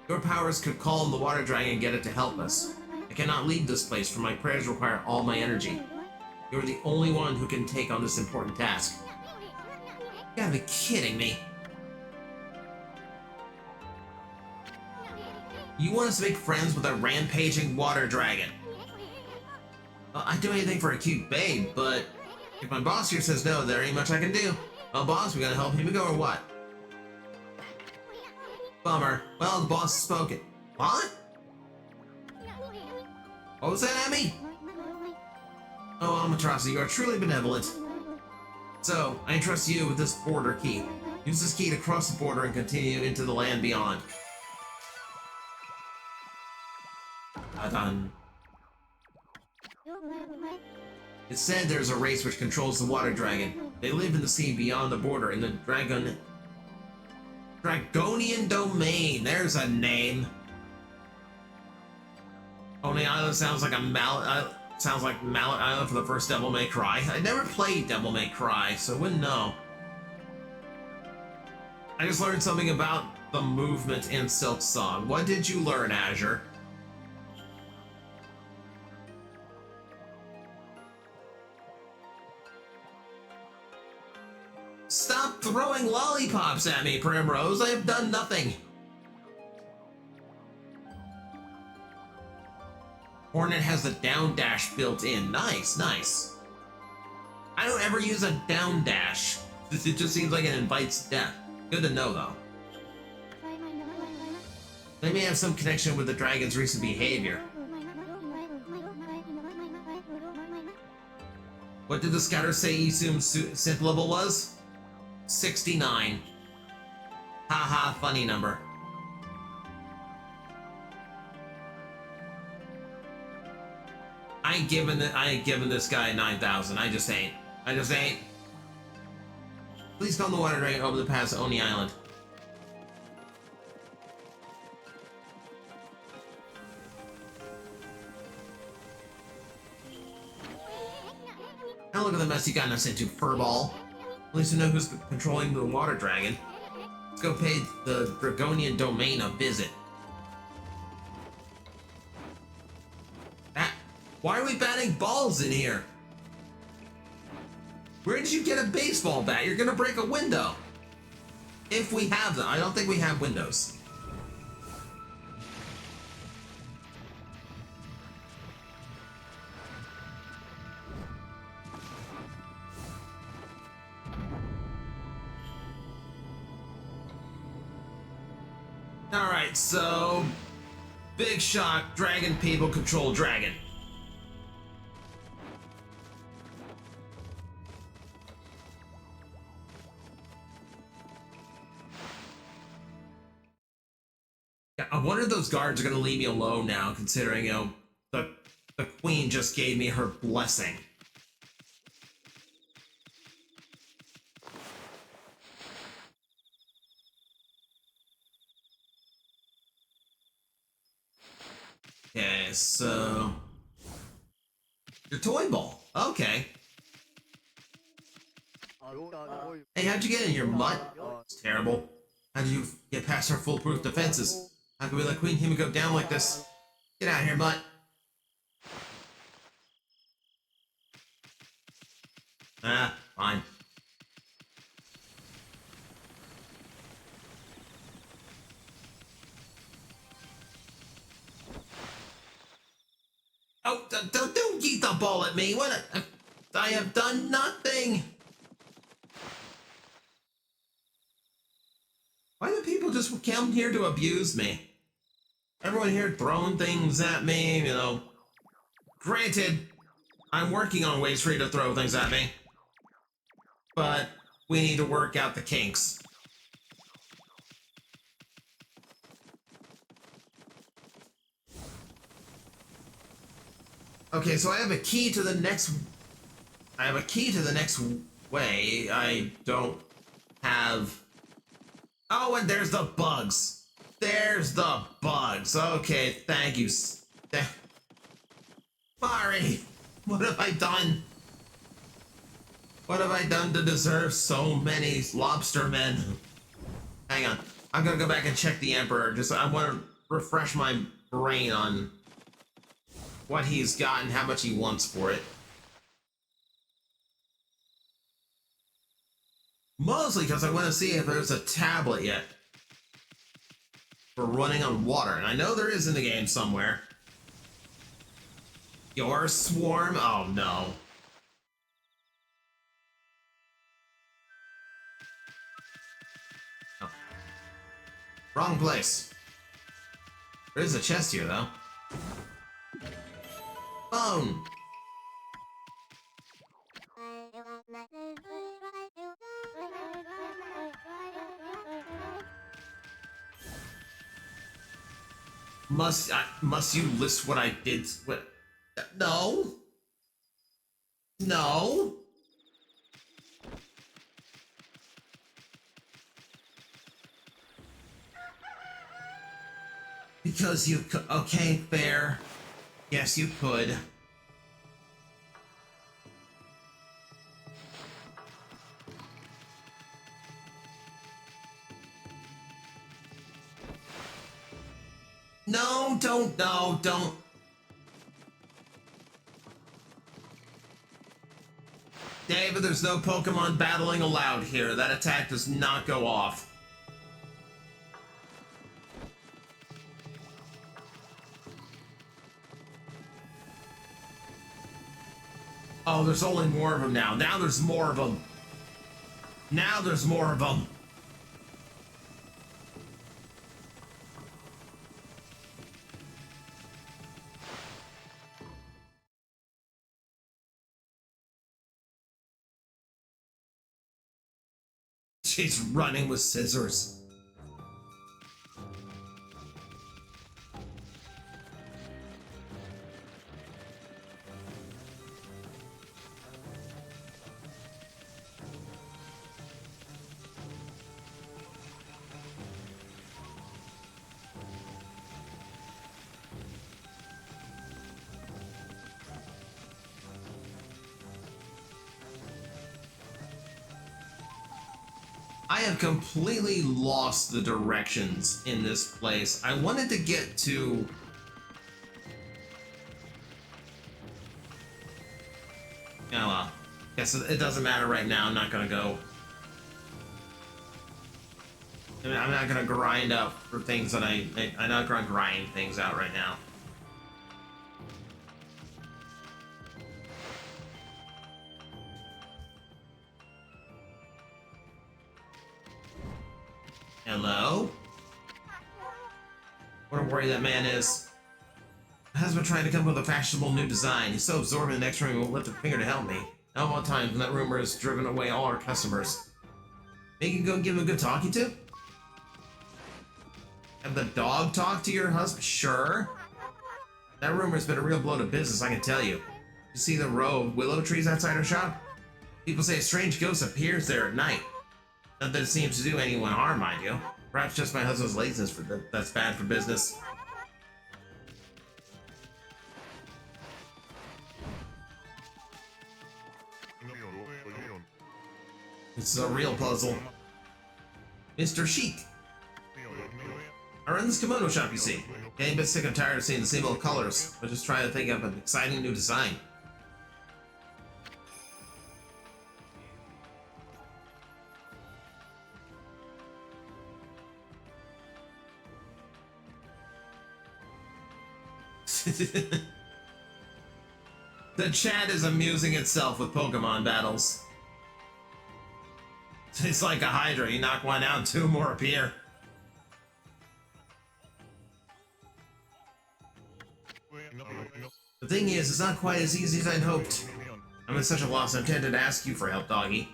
Your powers could calm the water dragon and get it to help us. I cannot leave this place, for my prayers require all my energy. You're the only one who can take on this important task. You gotta be kidding me. You want us to make friends with a rampaging water dragon? Well, I'd do anything for a cute babe, but if my boss here says no, there ain't much I can do. Well, boss, we gotta help him go or what? Bummer. Well, the boss has spoken. What? What was that, Emmy? Oh, Amaterasu, you are truly benevolent. So, I entrust you with this border key. Use this key to cross the border and continue into the land beyond. Done. It said there's a race which controls the water dragon. They live in the sea beyond the border in the Dragonian domain. There's a name. Oni Island sounds like a Mallet. Sounds like Mallet Island for the first Devil May Cry. I never played Devil May Cry, so I wouldn't know. I just learned something about the movement in Silk Song. What did you learn, Azure? Stop throwing lollipops at me, Primrose. I have done nothing. Hornet has the down dash built in. Nice, nice. I don't ever use a down dash. It just seems like it invites death. Good to know, though. They may have some connection with the dragon's recent behavior. What did the scouter say Isum's synth level was? 69. Haha, funny number. I ain't giving this guy 9,000. I just ain't. Please calm the water dragon over the pass to Oni Island. Now look at the mess you got us into, furball. At least we know who's controlling the water dragon. Let's go pay the Dragonian domain a visit. Why are we batting balls in here? Where did you get a baseball bat? You're gonna break a window. If we have them. I don't think we have windows. Alright, so... Big shock, dragon people control dragon. I wonder if those guards are going to leave me alone now, considering, you know, the queen just gave me her blessing. Okay, so... Your toy ball. Okay. Hey, how'd you get in here, mutt? It's terrible. How'd you get past our foolproof defenses? How could we let Queen Himiko down like this? Get out of here, mutt. Ah, fine. Oh, don't yeet the ball at me. What? I have done nothing. Why do people just come here to abuse me? Everyone here throwing things at me, you know. Granted, I'm working on ways for you to throw things at me. But we need to work out the kinks. Okay, so I have a key to the next way. I don't have. Oh, and there's the bugs. There's the bugs. Okay, thank you. Sorry. What have I done? What have I done to deserve so many lobster men? Hang on. I'm gonna go back and check the Emperor. I want to refresh my brain on what he's got and how much he wants for it. Mostly because I want to see if there's a tablet yet for running on water. And I know there is in the game somewhere. Your swarm? Oh no. Oh. Wrong place. There is a chest here though. Phone! Must you list what I did? What? No. No. Because you could. Okay, fair. Yes, you could. No, don't. David, there's no Pokemon battling allowed here. That attack does not go off. Oh, there's only more of them now. Now there's more of them. Now there's more of them. She's running with scissors. I have completely lost the directions in this place. I wanted to get to... Oh well. Guess it doesn't matter right now. I'm not gonna go... I'm not gonna grind up for things that I'm not gonna grind things out right now. Hello? What a worry that man is. My husband trying to come up with a fashionable new design. He's so absorbed in the next room he won't lift a finger to help me. Now one time when that rumor has driven away all our customers. Maybe you can go give him a good talking to? Have the dog talk to your husband? Sure. That rumor's been a real blow to business, I can tell you. You see the row of willow trees outside our shop? People say a strange ghost appears there at night. Not that it seems to do anyone harm, mind you. Perhaps just my husband's laziness that's bad for business. This is a real puzzle. Mr. Sheik. I run this kimono shop, you see. Getting a bit sick and tired of seeing the same old colors. I'm just trying to think of an exciting new design. The chat is amusing itself with Pokemon battles. It's like a Hydra. You knock one out, two more appear. The thing is, it's not quite as easy as I'd hoped. I'm in such a loss, I'm tempted to ask you for help, doggy.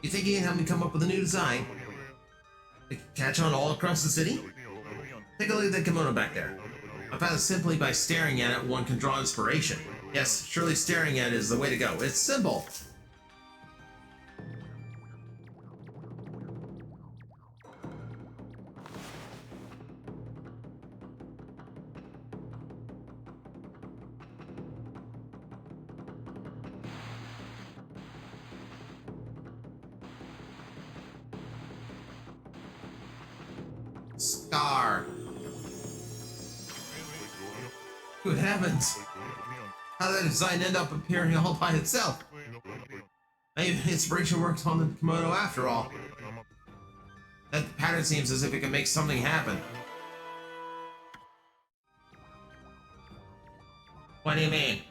You think you can help me come up with a new design? Catch on all across the city? Take a look at that kimono back there. I found that simply by staring at it, one can draw inspiration. Yes, surely staring at it is the way to go. It's simple. Scar. Good heavens! How did that design end up appearing all by itself? Maybe inspiration worked on the kimono after all. That pattern seems as if it can make something happen. What do you mean?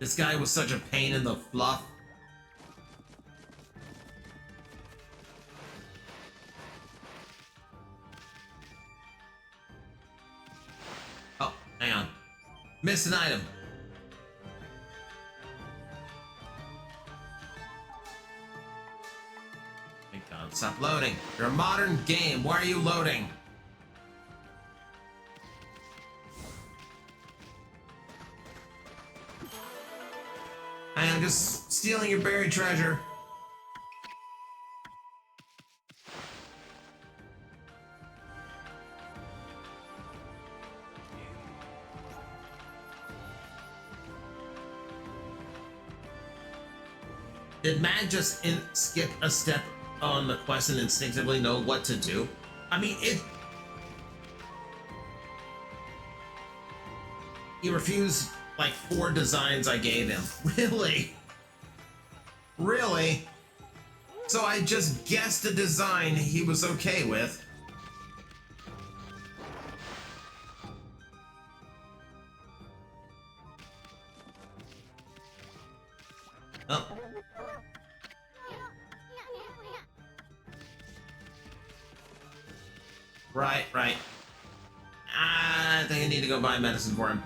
This guy was such a pain in the fluff. Oh, hang on. Missed an item. Thank God, stop loading. You're a modern game. Why are you loading? I am just stealing your buried treasure. Did Matt just skip a step on the quest and instinctively know what to do? I mean, he refused like 4 designs I gave him. Really? Really? So I just guessed a design he was okay with. Oh. Right. I think I need to go buy medicine for him.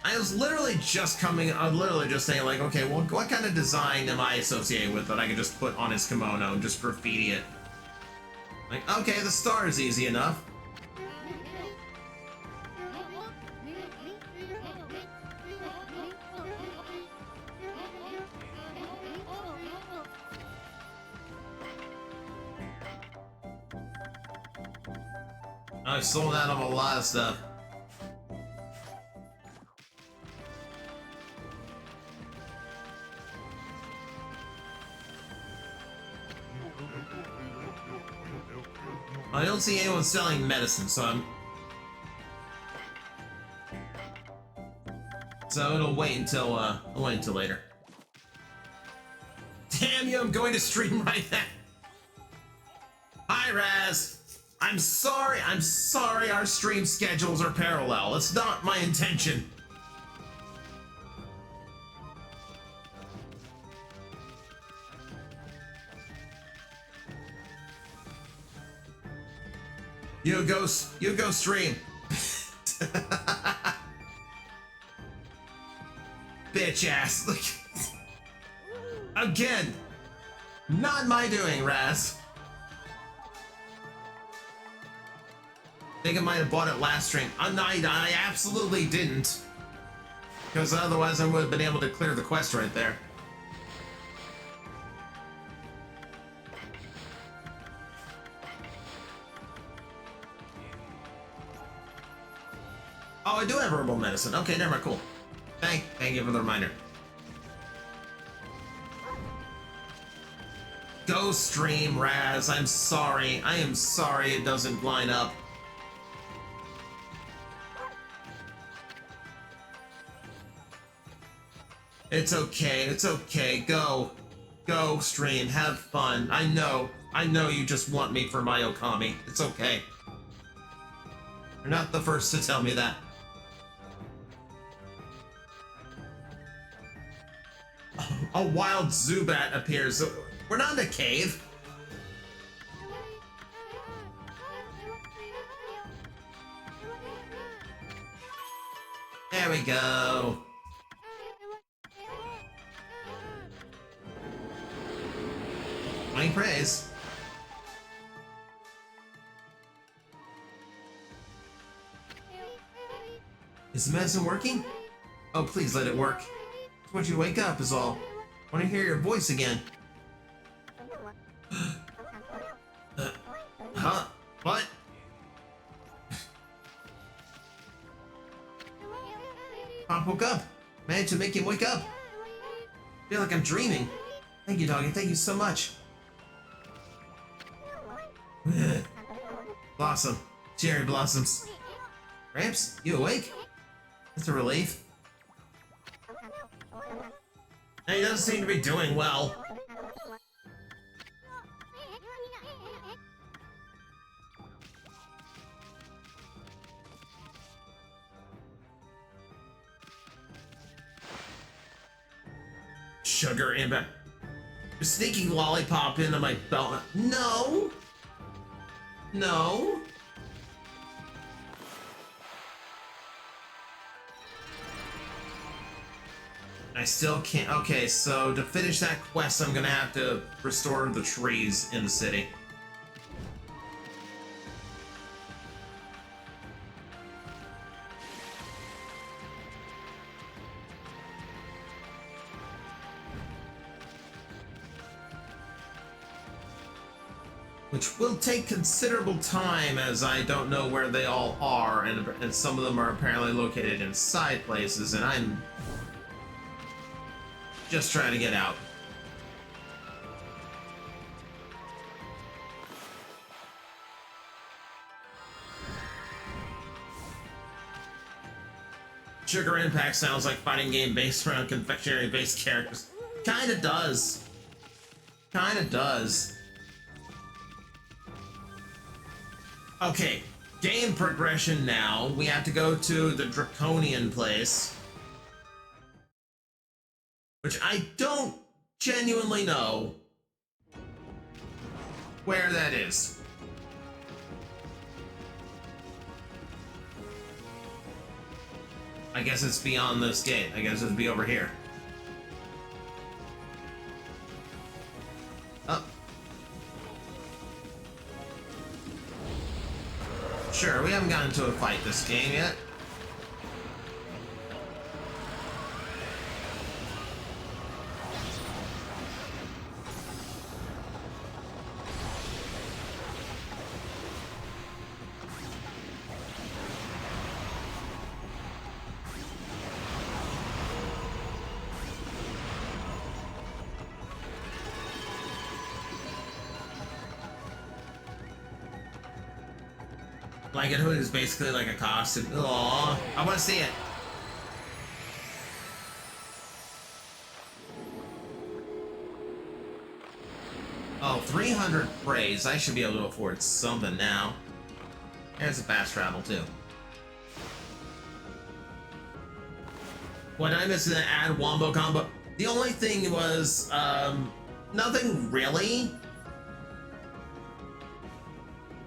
I was literally just saying like, okay, well, what kind of design am I associated with that I can just put on his kimono and just graffiti it? Like, okay, the star is easy enough. I sold out of a lot of stuff. I don't see anyone selling medicine, so it'll wait until later. Damn you! I'm going to stream right now. Hi, Raz. I'm sorry. Our stream schedules are parallel. It's not my intention. You go stream. Bitch ass. Look. Again. Not my doing, Raz. I think I might have bought it last stream. I absolutely didn't. Because otherwise I would have been able to clear the quest right there. Oh, I do have herbal medicine. Okay, never mind, cool. Thank you for the reminder. Go stream, Raz. I'm sorry. I am sorry it doesn't line up. It's okay. Go stream. Have fun. I know. I know you just want me for my Okami. It's okay. You're not the first to tell me that. A wild Zubat appears. We're not in a cave. There we go. High praise. Is the medicine working? Oh, please let it work. I want you to wake up is all. I want to hear your voice again. Huh? What? Pop woke up. Managed to make him wake up. I feel like I'm dreaming. Thank you, doggy. Thank you so much. Blossom. Cherry blossoms. Gramps, you awake? That's a relief. He doesn't seem to be doing well. Sugar impact. You're sneaking lollipop into my belt. No. No. I still can't. Okay, so to finish that quest, I'm gonna have to restore the trees in the city. Which will take considerable time, as I don't know where they all are, and some of them are apparently located in side places, and I'm just trying to get out. Sugar Impact sounds like fighting game based around confectionery based characters. Kinda does. Kinda does. Okay, game progression now. We have to go to the Draconian place, which I don't genuinely know where that is. I guess it's beyond this gate. I guess it'd be over here. Oh. Sure, we haven't gotten into a fight this game yet. Blanket hood is basically like a costume. Aww, I want to see it. Oh, 300 praise. I should be able to afford something now. There's a fast travel too. What I missed in the add wombo combo? The only thing was, nothing really.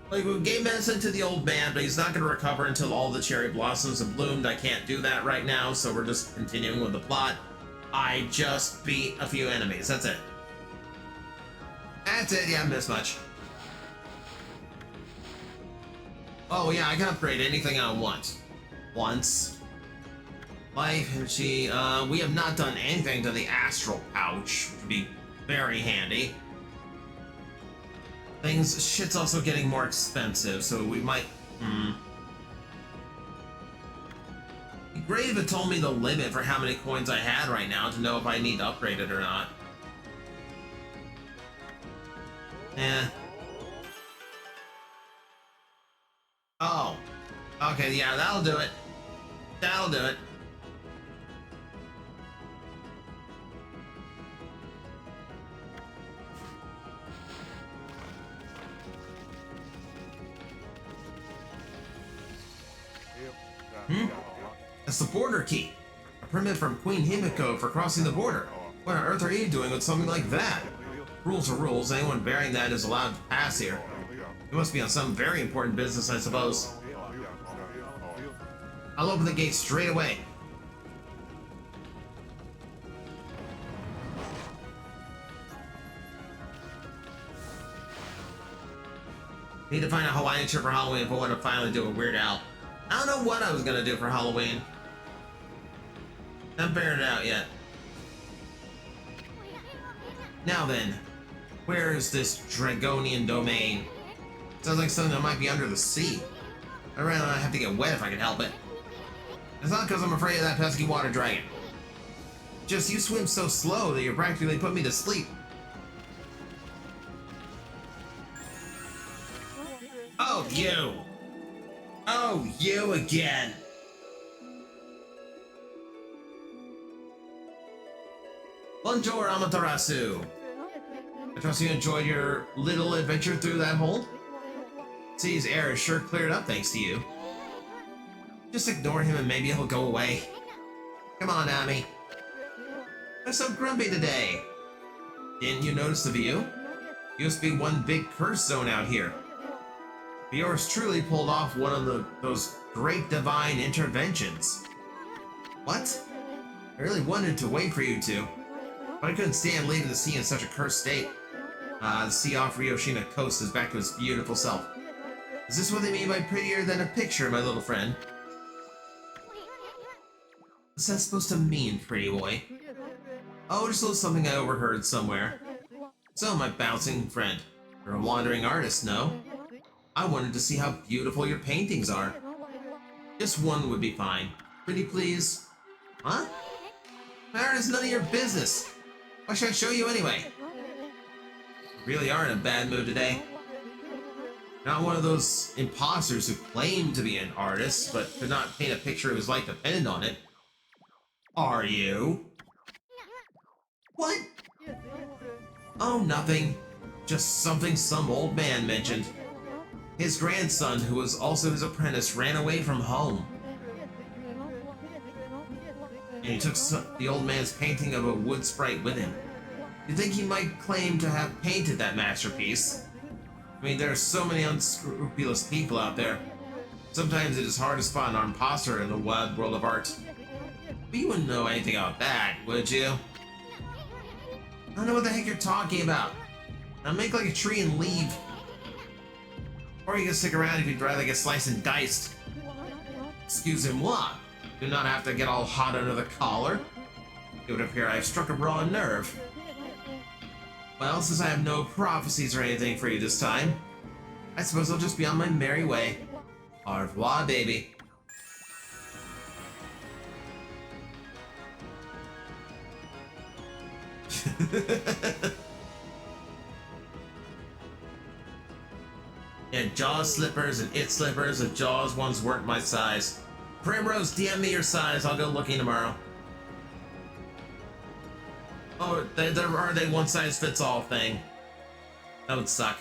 Like, we gave medicine to the old man, but he's not going to recover until all the cherry blossoms have bloomed. I can't do that right now, so we're just continuing with the plot. I just beat a few enemies. That's it. That's it. Yeah, I haven't missed much. Oh, yeah, I can upgrade anything I want. Once. Life, energy. We have not done anything to the astral pouch, which would be very handy. Shit's also getting more expensive, so we might, It'd be great if it told me the limit for how many coins I had right now to know if I need to upgrade it or not. Eh. Oh. Okay, yeah, that'll do it. That'll do it. It's the border key. A permit from Queen Himiko for crossing the border. What on earth are you doing with something like that? Rules are rules. Anyone bearing that is allowed to pass here. It must be on some very important business, I suppose. I'll open the gate straight away. Need to find a Hawaiian shirt for Halloween if I want to finally do a Weird Al. I don't know what I was gonna do for Halloween. Haven't figured it out yet. Now then, where is this Dragonian domain? Sounds like something that might be under the sea. I'd rather not have to get wet if I can help it. It's not because I'm afraid of that pesky water dragon. Just you swim so slow that you practically put me to sleep. Oh, you! Oh, you again! Bonjour, Amaterasu! I trust you enjoyed your little adventure through that hole? Sea's air is sure cleared up thanks to you. Just ignore him and maybe he'll go away. Come on, Ami. I'm so grumpy today. Didn't you notice the view? Used to be one big curse zone out here. Yours truly pulled off one of those great divine interventions. What? I really wanted to wait for you two, but I couldn't stand leaving the sea in such a cursed state. The sea off Ryoshima coast is back to its beautiful self. Is this what they mean by prettier than a picture, my little friend? What's that supposed to mean, pretty boy? Oh, just a little something I overheard somewhere. So, my bouncing friend, you're a wandering artist, no? I wanted to see how beautiful your paintings are. Just one would be fine. Pretty please? Huh? My art is none of your business. Why should I show you anyway? You really are in a bad mood today. Not one of those imposters who claim to be an artist, but could not paint a picture whose life depended on it. Are you? What? Oh, nothing. Just something some old man mentioned. His grandson, who was also his apprentice, ran away from home. And he took the old man's painting of a wood sprite with him. You think he might claim to have painted that masterpiece? I mean, there are so many unscrupulous people out there. Sometimes it is hard to spot an imposter in the wide world of art. But you wouldn't know anything about that, would you? I don't know what the heck you're talking about. Now make like a tree and leave. Or you can stick around if you'd rather get sliced and diced. Excusez-moi. Do not have to get all hot under the collar. It would appear I have struck a raw nerve. Well, since I have no prophecies or anything for you this time, I suppose I'll just be on my merry way. Au revoir, baby. Yeah, Jaws slippers and it slippers. The Jaws ones weren't my size. Primrose, DM me your size. I'll go looking tomorrow. Oh, are they one size fits all thing? That would suck.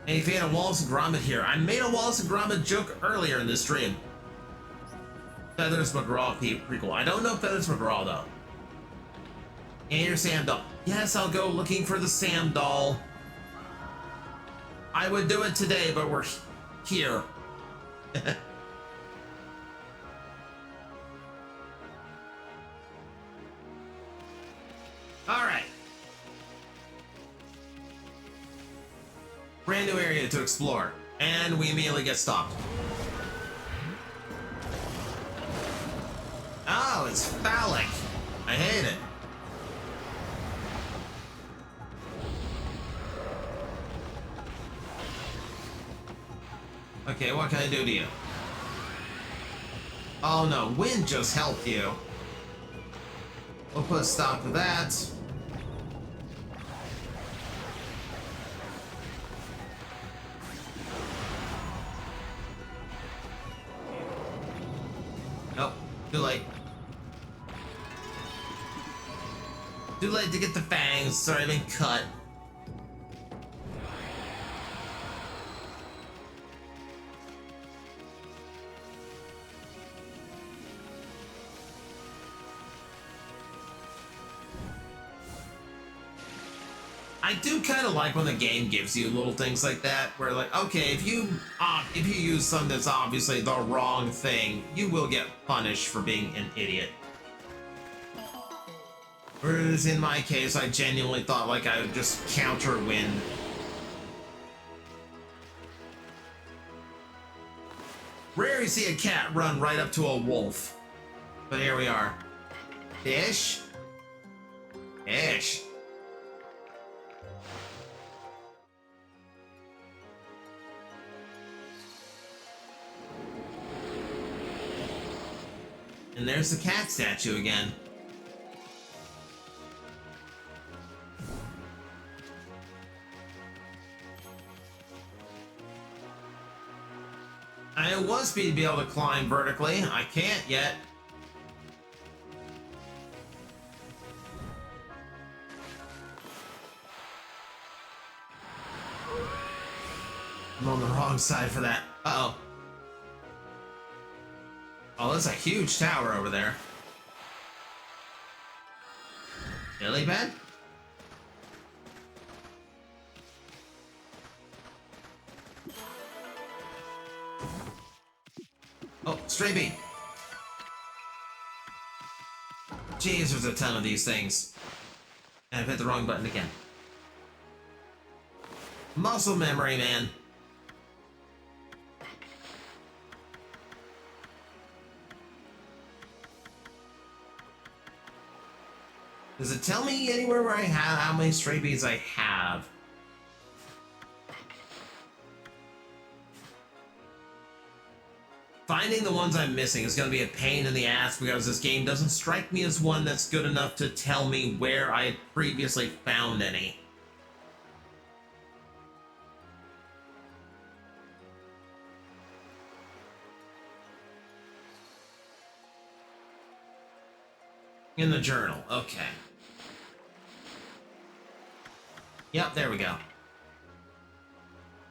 Hey, if you had a Wallace and Gromit here, I made a Wallace and Gromit joke earlier in this stream. Feathers McGraw prequel. I don't know Feathers McGraw though. And your Sam doll. Yes, I'll go looking for the Sam doll. I would do it today, but we're here. Alright. Brand new area to explore. And we immediately get stopped. Oh, it's phallic. I hate it. Okay, what can I do to you? Oh no, wind just helped you. We'll put a stop to that. Nope, too late. Too late to get the fangs, sorry I've been cut. I do kind of like when the game gives you little things like that, where like, okay, if you use something that's obviously the wrong thing, you will get punished for being an idiot. Whereas in my case, I genuinely thought like I would just counter win. Rare you see a cat run right up to a wolf. But here we are. Fish? Fish. And there's the cat statue again. I was to be able to climb vertically. I can't yet. I'm on the wrong side for that. Uh-oh. Oh, there's a huge tower over there. Lily pad? Oh, stray bean. Jeez, there's a ton of these things. And I've hit the wrong button again. Muscle memory, man. Does it tell me anywhere where I have how many stray beans I have? Finding the ones I'm missing is going to be a pain in the ass because this game doesn't strike me as one that's good enough to tell me where I had previously found any. In the journal, okay. Yep, there we go.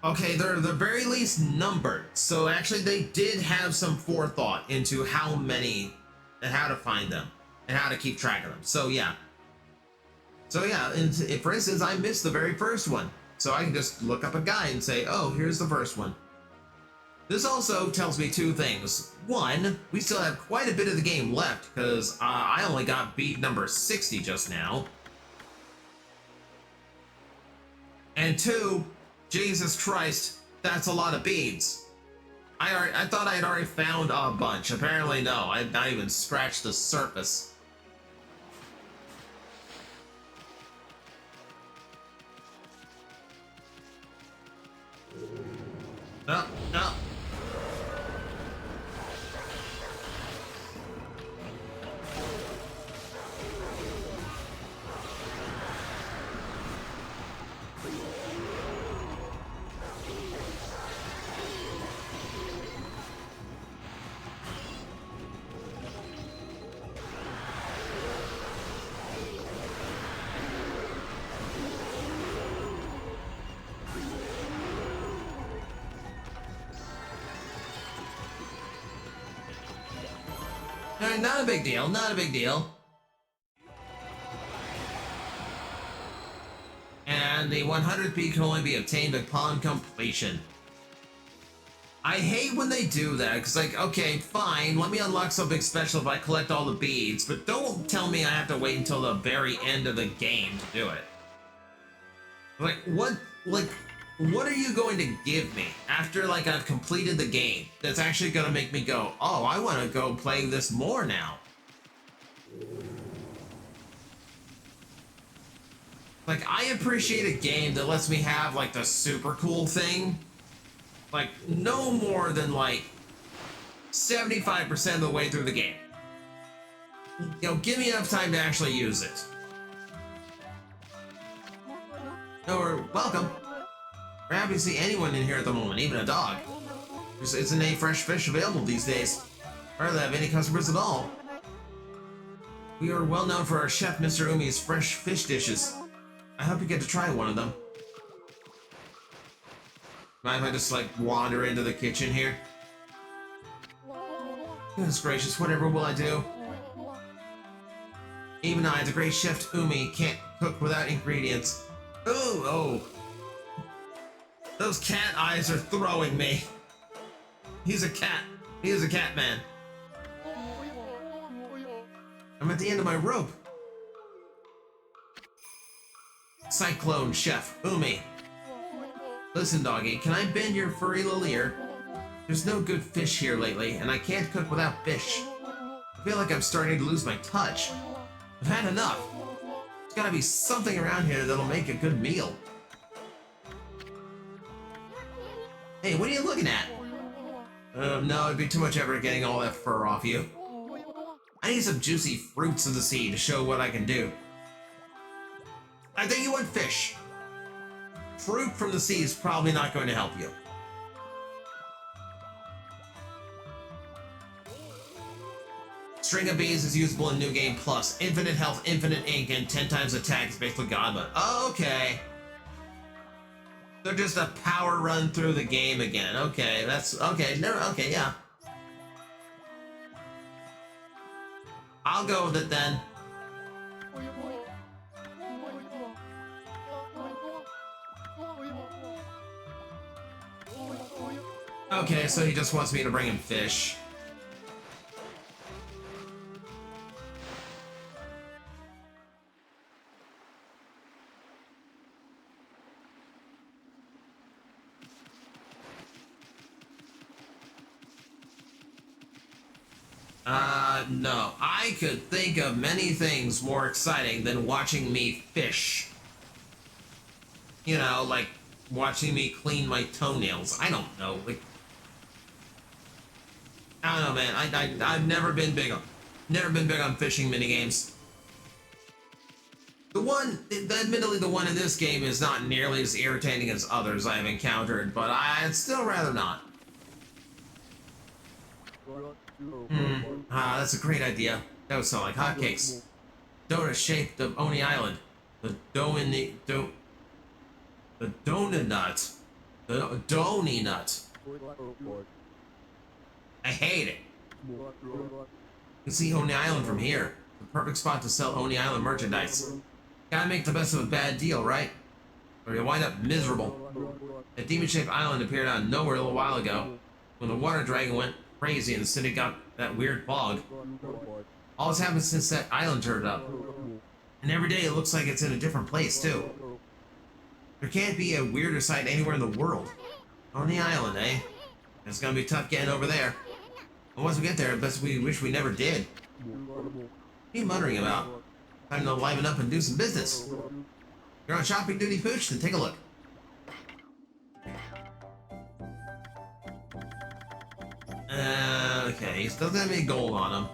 Okay, they're the very least numbered, so actually they did have some forethought into how many and how to find them and how to keep track of them. So yeah, and if, for instance, I missed the very first one, so I can just look up a guide and say, oh, here's the first one. This also tells me two things. One, we still have quite a bit of the game left because I only got beat number 60 just now. And two, Jesus Christ, that's a lot of beads. I thought I had already found a bunch. Apparently no, I had not even scratched the surface. No, no. Not a big deal, not a big deal. And the 100th bead can only be obtained upon completion. I hate when they do that, because like, okay, fine, let me unlock something special if I collect all the beads, but don't tell me I have to wait until the very end of the game to do it. What are you going to give me after like I've completed the game that's actually going to make me go, oh, I want to go play this more now? Like, I appreciate a game that lets me have like the super cool thing, like no more than like 75% of the way through the game. You know, give me enough time to actually use it. Or welcome. We're happy to see anyone in here at the moment, even a dog. There isn't any fresh fish available these days. Hardly have any customers at all. We are well known for our chef, Mr. Umi's fresh fish dishes. I hope you get to try one of them. Mind if I just like wander into the kitchen here? Goodness gracious, whatever will I do? Even I, the great chef Umi, can't cook without ingredients. Ooh, oh. Those cat eyes are throwing me. He's a cat. He is a cat man. I'm at the end of my rope. Cyclone Chef, Umi. Listen, doggy, can I bend your furry little ear? There's no good fish here lately, and I can't cook without fish. I feel like I'm starting to lose my touch. I've had enough. There's gotta be something around here that'll make a good meal. Hey, what are you looking at? No, it'd be too much effort getting all that fur off you. I need some juicy fruits of the sea to show what I can do. I think you want fish. Fruit from the sea is probably not going to help you. String of bees is usable in New Game Plus. Infinite health, infinite ink, and 10 times attack is basically God mode. Okay. They're just a power run through the game again. Okay, that's okay. No, okay, yeah. I'll go with it then. Okay, so he just wants me to bring him fish. No. I could think of many things more exciting than watching me fish. You know, like watching me clean my toenails. I don't know. Like, I don't know, man. I've never been big on fishing minigames. Admittedly, the one in this game is not nearly as irritating as others I have encountered, but I'd still rather not. That's a great idea. That would sound like hotcakes. Donut shaped of Oni Island. The Donut. The Donut Nut. The Donny Nut. I hate it. You can see Oni Island from here. The perfect spot to sell Oni Island merchandise. Gotta make the best of a bad deal, right? Or you'll wind up miserable. That demon-shaped island appeared out of nowhere a little while ago, when the water dragon went crazy and the city got that weird fog. All that's happened since that island turned up. And every day it looks like it's in a different place, too. There can't be a weirder sight anywhere in the world. On the island, eh? It's gonna be tough getting over there. And once we get there, I bet we wish we never did. What are you muttering about? Time to liven up and do some business. You're on shopping duty, Pooch? Then take a look. Okay, he still got any gold on him.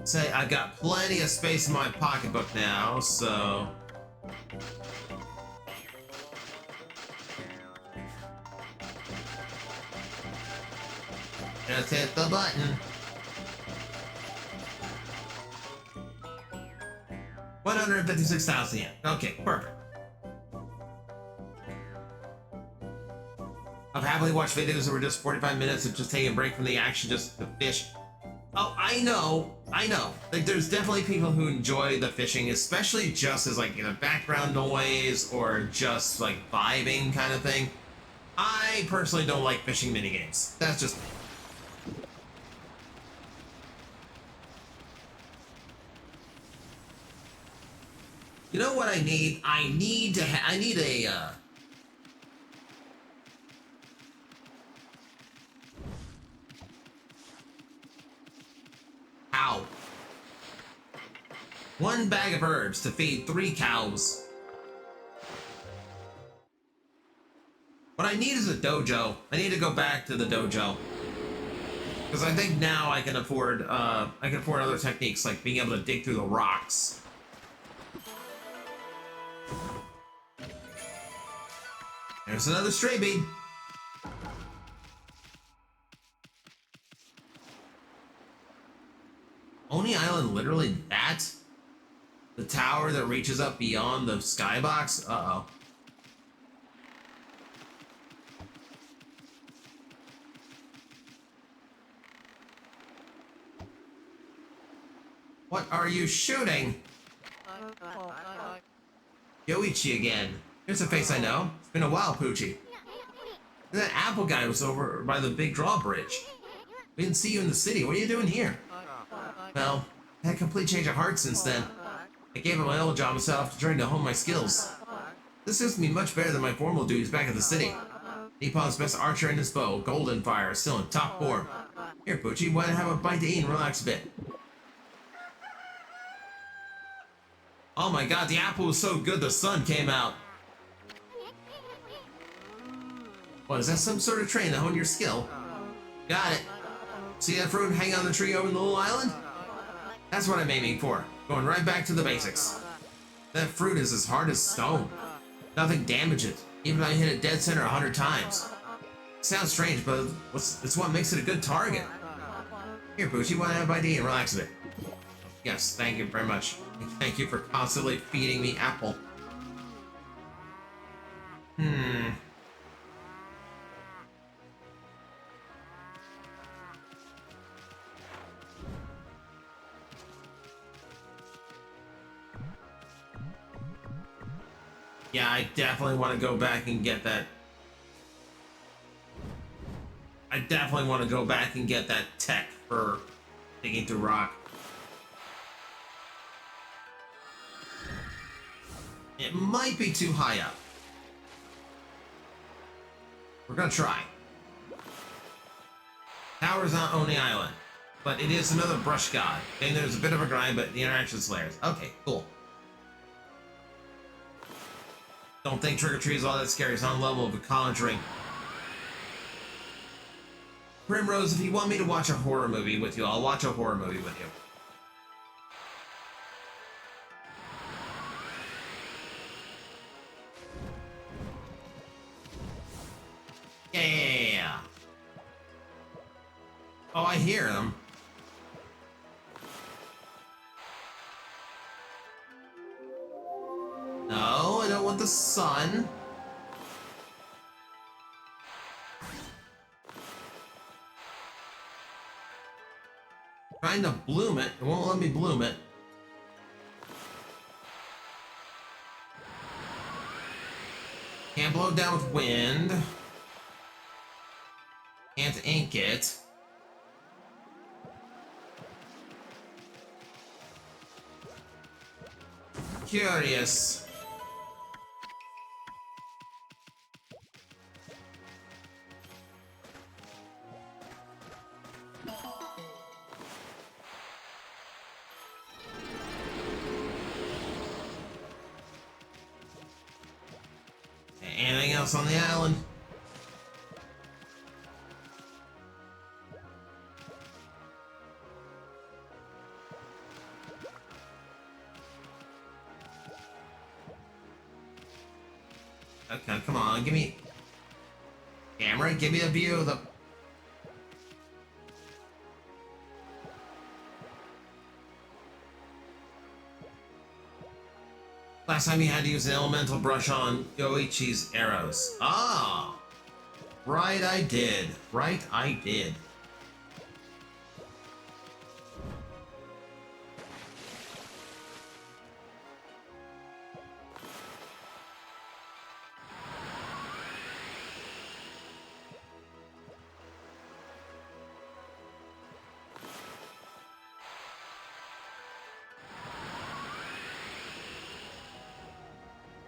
Say, I've got plenty of space in my pocketbook now, so... Just hit the button. 156,000 yen. Okay, perfect. I've happily watched videos that were just 45 minutes of just taking a break from the action just to fish. Oh, I know. Like, there's definitely people who enjoy the fishing, especially just as, like, background noise or just, like, vibing kind of thing. I personally don't like fishing minigames. That's just me. You know what I need? I need a, cow. 1 bag of herbs to feed 3 cows. What I need is a dojo. I need to go back to the dojo. Because I think now I can afford other techniques like being able to dig through the rocks. There's another stray bean. Oni Island literally that? The tower that reaches up beyond the skybox? Uh-oh. What are you shooting? Yoichi again. Here's a face I know. It's been a while, Poochie. That apple guy was over by the big drawbridge. We didn't see you in the city. What are you doing here? Well, I had a complete change of heart since then. I gave up my old job and set off to try to hone my skills. This suits me much better than my formal duties back at the city. Nippon's best archer in his bow, Golden Fire, is still in top form. Here, Poochie, why don't you have a bite to eat and relax a bit? Oh my god, the apple was so good the sun came out. What, is that some sort of train to hone your skill? Got it. See that fruit hanging on the tree over in the little island? That's what I'm aiming for. Going right back to the basics. That fruit is as hard as stone. Nothing damages it, even if I hit it dead center 100 times. Sounds strange, but it's what makes it a good target. Here, Poochie, why don't you have a bite to eat and relax a bit? Yes, thank you very much. Thank you for constantly feeding me apple. Yeah, I definitely want to go back and get that. I definitely want to go back and get that tech for digging through rock. It might be too high up. We're gonna try. Tower's not on the island, but it is another brush god. And there's a bit of a grind, but the interaction's layers. Okay, cool. Don't think trick-or-treat is all that scary. It's on the level of a conjuring. Primrose, if you want me to watch a horror movie with you, I'll watch a horror movie with you. Yeah. Oh, I hear them. No, I don't want the sun. Trying to bloom it. It won't let me bloom it. Can't blow it down with wind. Can't ink it. Curious. Anything else on the island? Okay, come on, give me... Camera, give me a view of the... Last time you had to use an elemental brush on Yoichi's arrows. Ah! Right, I did. Right, I did.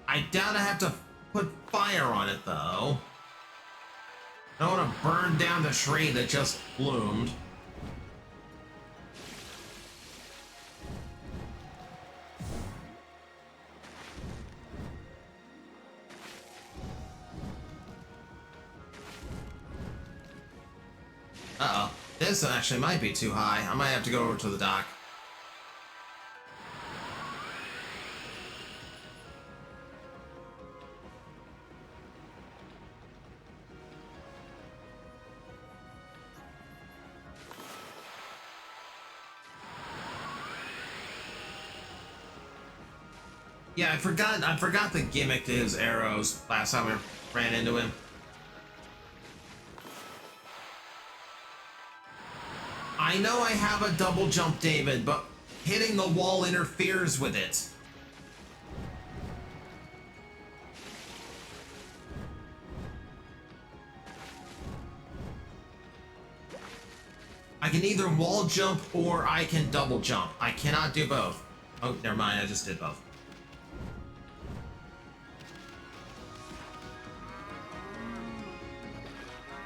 I doubt I have to put fire on it, though. I don't want to burn down the tree that just bloomed. Uh-oh. This actually might be too high. I might have to go over to the dock. Yeah, I forgot the gimmick to his arrows last time I ran into him. I know I have a double jump, David, but hitting the wall interferes with it. I can either wall jump or I can double jump. I cannot do both. Oh, never mind. I just did both.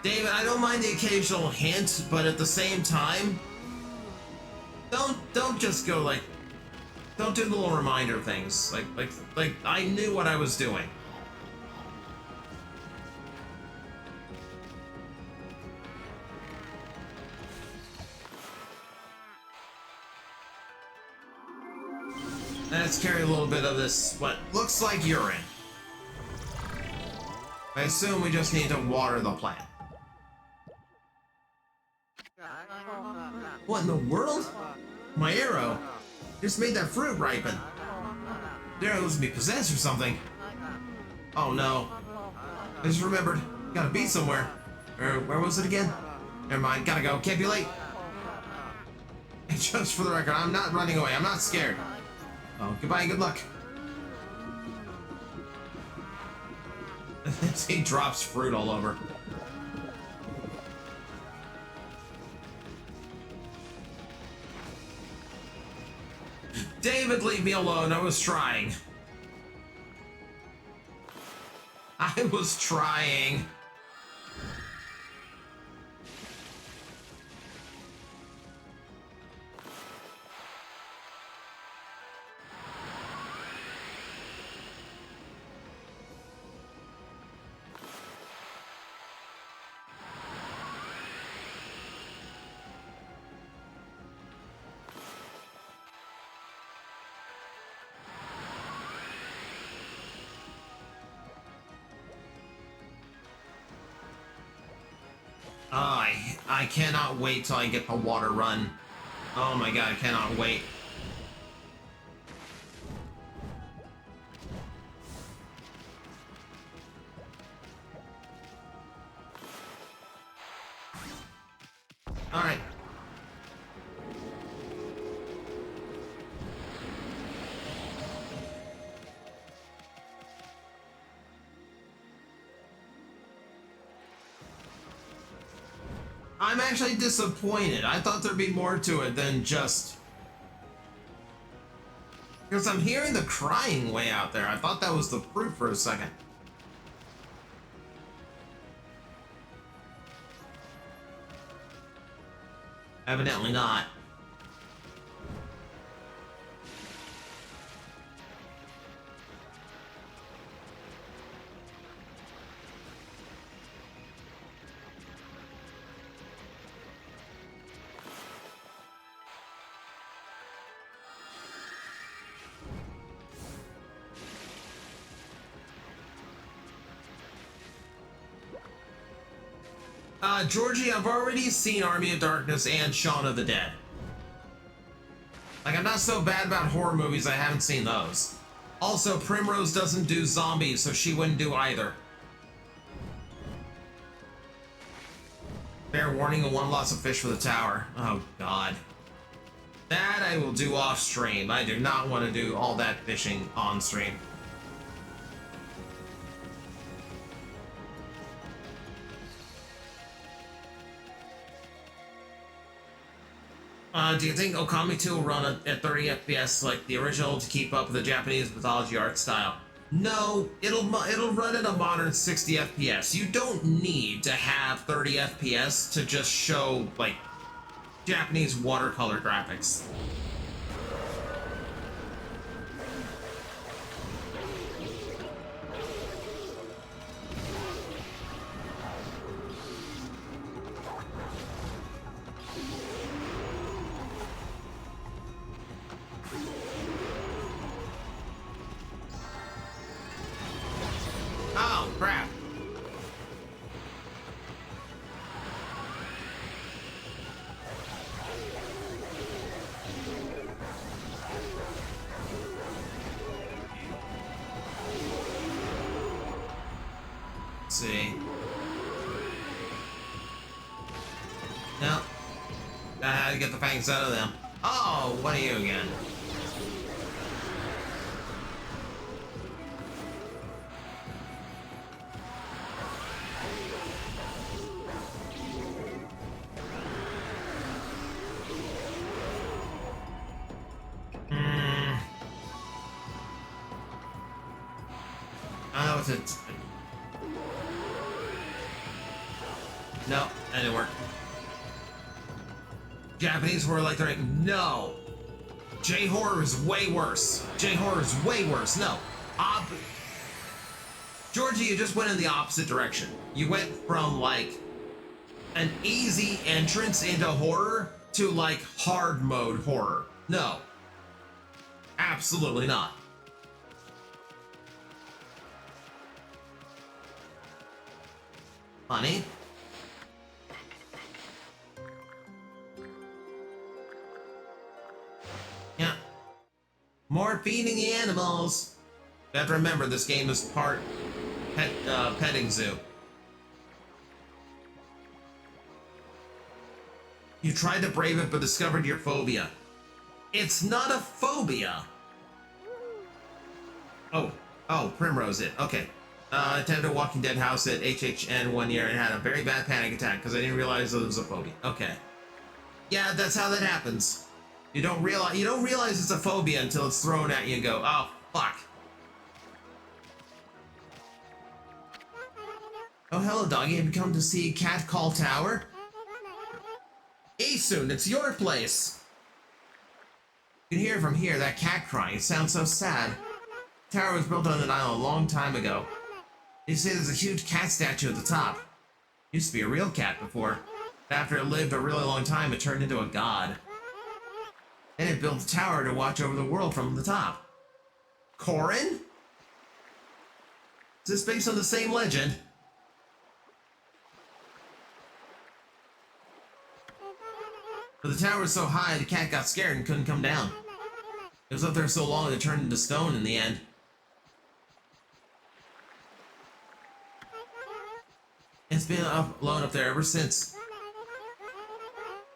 David, I don't mind the occasional hint, but at the same time, don't just go like, don't do the little reminder things. Like I knew what I was doing. Let's carry a little bit of this, what looks like urine. I assume we just need to water the plant. What in the world? My arrow just made that fruit ripen. The arrow must be possessed or something. Oh no. I just remembered. Gotta be somewhere. Where was it again? Never mind, gotta go. Can't be late. And just for the record, I'm not running away. I'm not scared. Oh, goodbye and good luck. He drops fruit all over. David, leave me alone. I was trying. I was trying. I cannot wait till I get the water run. Oh my god, I cannot wait. Alright. I'm actually disappointed. I thought there'd be more to it than just... Because I'm hearing the crying way out there. I thought that was the fruit for a second. Evidently not. Georgie, I've already seen Army of Darkness and Shaun of the Dead. Like, I'm not so bad about horror movies, I haven't seen those. Also, Primrose doesn't do zombies, so she wouldn't do either. Fair warning, and one loss of fish for the tower. Oh, God. That I will do off stream. I do not want to do all that fishing on stream. Do you think Okami 2 will run at 30 FPS like the original to keep up with the Japanese mythology art style? No, it'll run at a modern 60 FPS. You don't need to have 30 FPS to just show, like, Japanese watercolor graphics. Oh, crap. Let's see. No. I had to get the fangs out of them. Oh, what are you again? No, that didn't work. Japanese horror like they're like, no. J-horror is way worse. J-horror is way worse. No. Georgia, you just went in the opposite direction. You went from like an easy entrance into horror to like hard mode horror. No. Absolutely not. Honey? Yeah. More feeding the animals. You have to remember this game is part petting zoo. You tried to brave it but discovered your phobia. It's not a phobia. Oh, Primrose it. Okay. I attended a Walking Dead house at HHN one year and had a very bad panic attack because I didn't realize it was a phobia. Okay. Yeah, that's how that happens. You don't realize it's a phobia until it's thrown at you and go, oh, fuck. Oh, hello, doggy. Have you come to see Cat Call Tower? Soon, it's your place. You can hear from here, that cat crying. It sounds so sad. The tower was built on an island a long time ago. They say there's a huge cat statue at the top. Used to be a real cat before. After it lived a really long time, it turned into a god. Then it built a tower to watch over the world from the top. Corin? Is this based on the same legend? But the tower was so high, the cat got scared and couldn't come down. It was up there so long it turned into stone in the end. It's been alone up there ever since.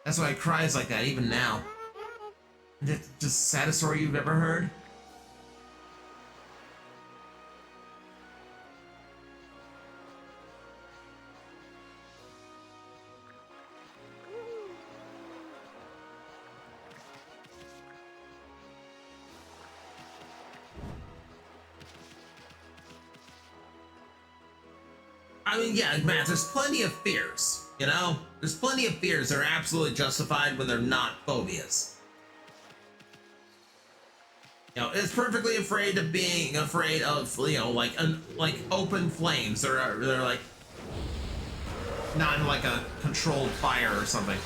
That's why it cries like that, even now. Is it just the saddest story you've ever heard? I mean, yeah, Matt, there's plenty of fears, you know? There's plenty of fears that are absolutely justified when they're not phobias. You know, it's perfectly afraid of being afraid of, you know, like open flames. They're like not in like a controlled fire or something.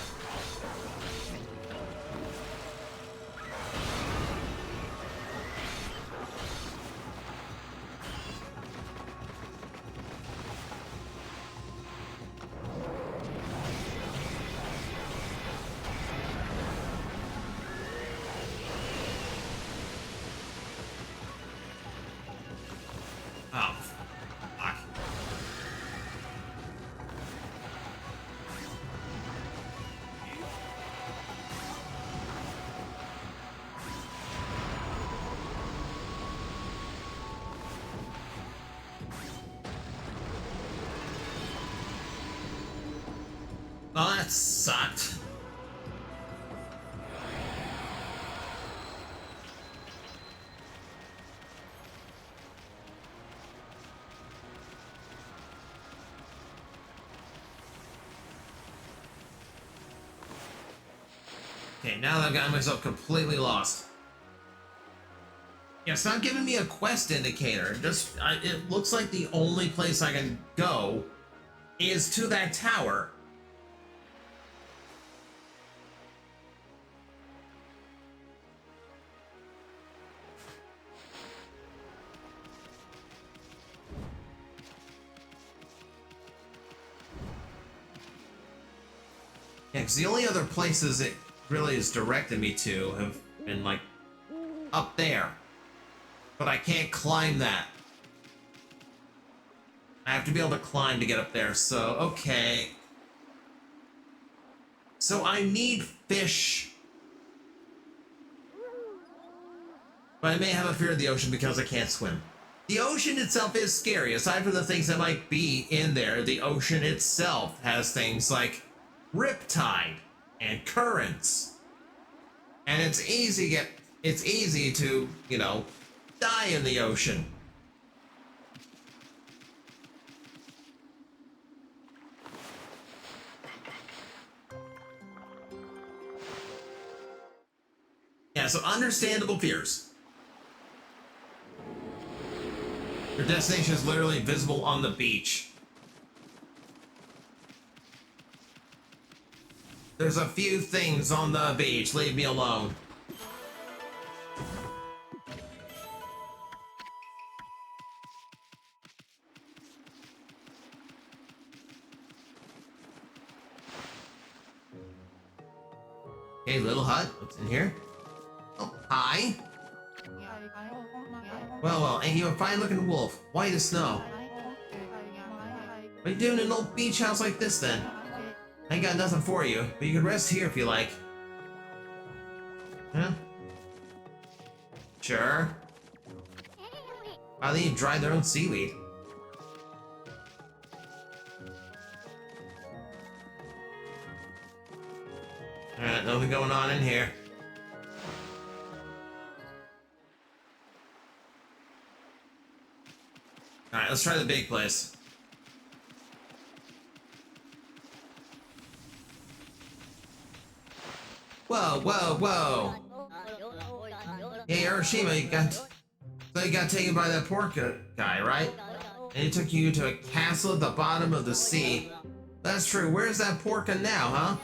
Oh, fuck. Well, that sucked. Okay, now that I've got myself completely lost. Yeah, it's not giving me a quest indicator. It looks like the only place I can go is to that tower. Yeah, because the only other places it really has directed me to have been, like, up there. But I can't climb that. I have to be able to climb to get up there, so, okay. So I need fish. But I may have a fear of the ocean because I can't swim. The ocean itself is scary. Aside from the things that might be in there, the ocean itself has things like riptide and currents. And it's easy to, you know, die in the ocean. Yeah, so understandable fears. Your destination is literally visible on the beach. There's a few things on the beach. Leave me alone. Hey, little hut. What's in here? Oh, hi. Well, ain't you a fine-looking wolf? White as snow. What are you doing in an old beach house like this, then? I ain't got nothing for you, but you can rest here if you like. Huh? Sure. Wow, they even dry their own seaweed. Alright, nothing going on in here. Alright, let's try the big place. Whoa, whoa, whoa! Hey, Hiroshima, you got taken by that pork guy, right? And he took you to a castle at the bottom of the sea. That's true. Where's that porka now, huh?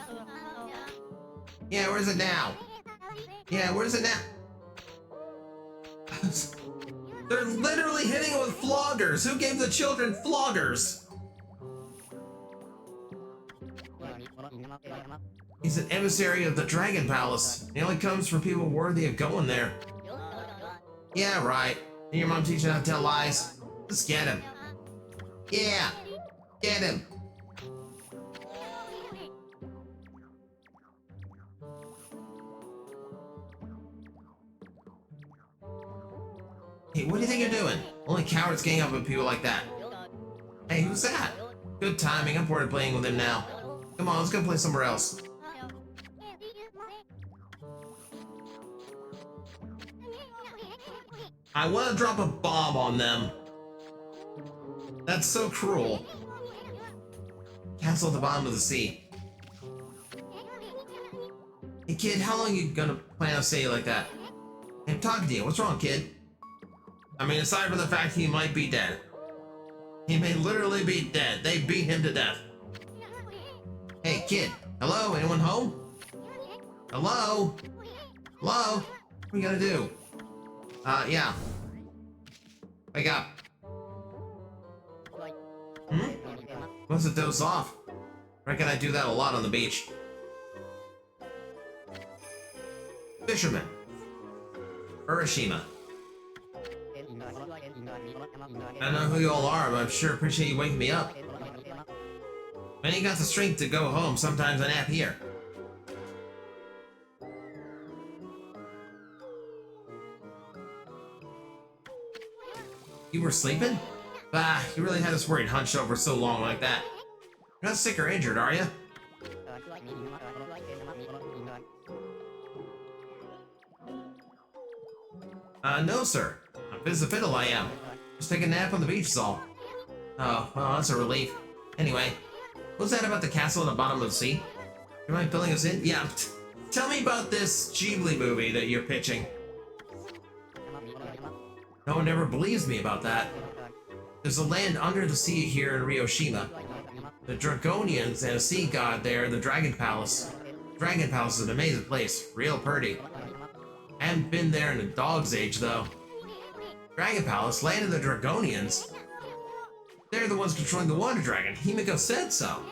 Yeah, where's it now? Yeah, where's it now? They're literally hitting it with floggers. Who gave the children floggers? He's an emissary of the Dragon Palace. He only comes for people worthy of going there. Yeah, right. And your mom teach you how to tell lies? Let's get him. Yeah, get him. Hey, what do you think you're doing? Only cowards gang up with people like that. Hey, who's that? Good timing. I'm bored of playing with him now. Come on, let's go play somewhere else. I want to drop a bomb on them. That's so cruel. Castle at the bottom of the sea. Hey kid, how long you gonna plan on staying like that? Hey, I'm talking to you. What's wrong, kid? I mean, aside from the fact he might be dead. He may literally be dead. They beat him to death. Hey kid, hello? Anyone home? Hello? Hello? What are we gonna do? Yeah. Wake up. Hmm? Must have dozed off. Reckon I do that a lot on the beach. Fisherman. Hiroshima. I don't know who you all are, but I'm sure appreciate you waking me up. When you got the strength to go home, sometimes I nap here. You were sleeping? Bah, you really had us worried hunched over so long like that. You're not sick or injured, are you? No, sir. I'm fit as a fiddle, I am. Just taking a nap on the beach is all. Oh, well, that's a relief. Anyway, what's that about the castle at the bottom of the sea? You mind filling us in? Yeah. Tell me about this Ghibli movie that you're pitching. No one ever believes me about that. There's a land under the sea here in Ryoshima. The Dragonians and a sea god there in the Dragon Palace. Dragon Palace is an amazing place. Real pretty. I haven't been there in a dog's age, though. Dragon Palace, land of the Dragonians? They're the ones controlling the water dragon. Himiko said so.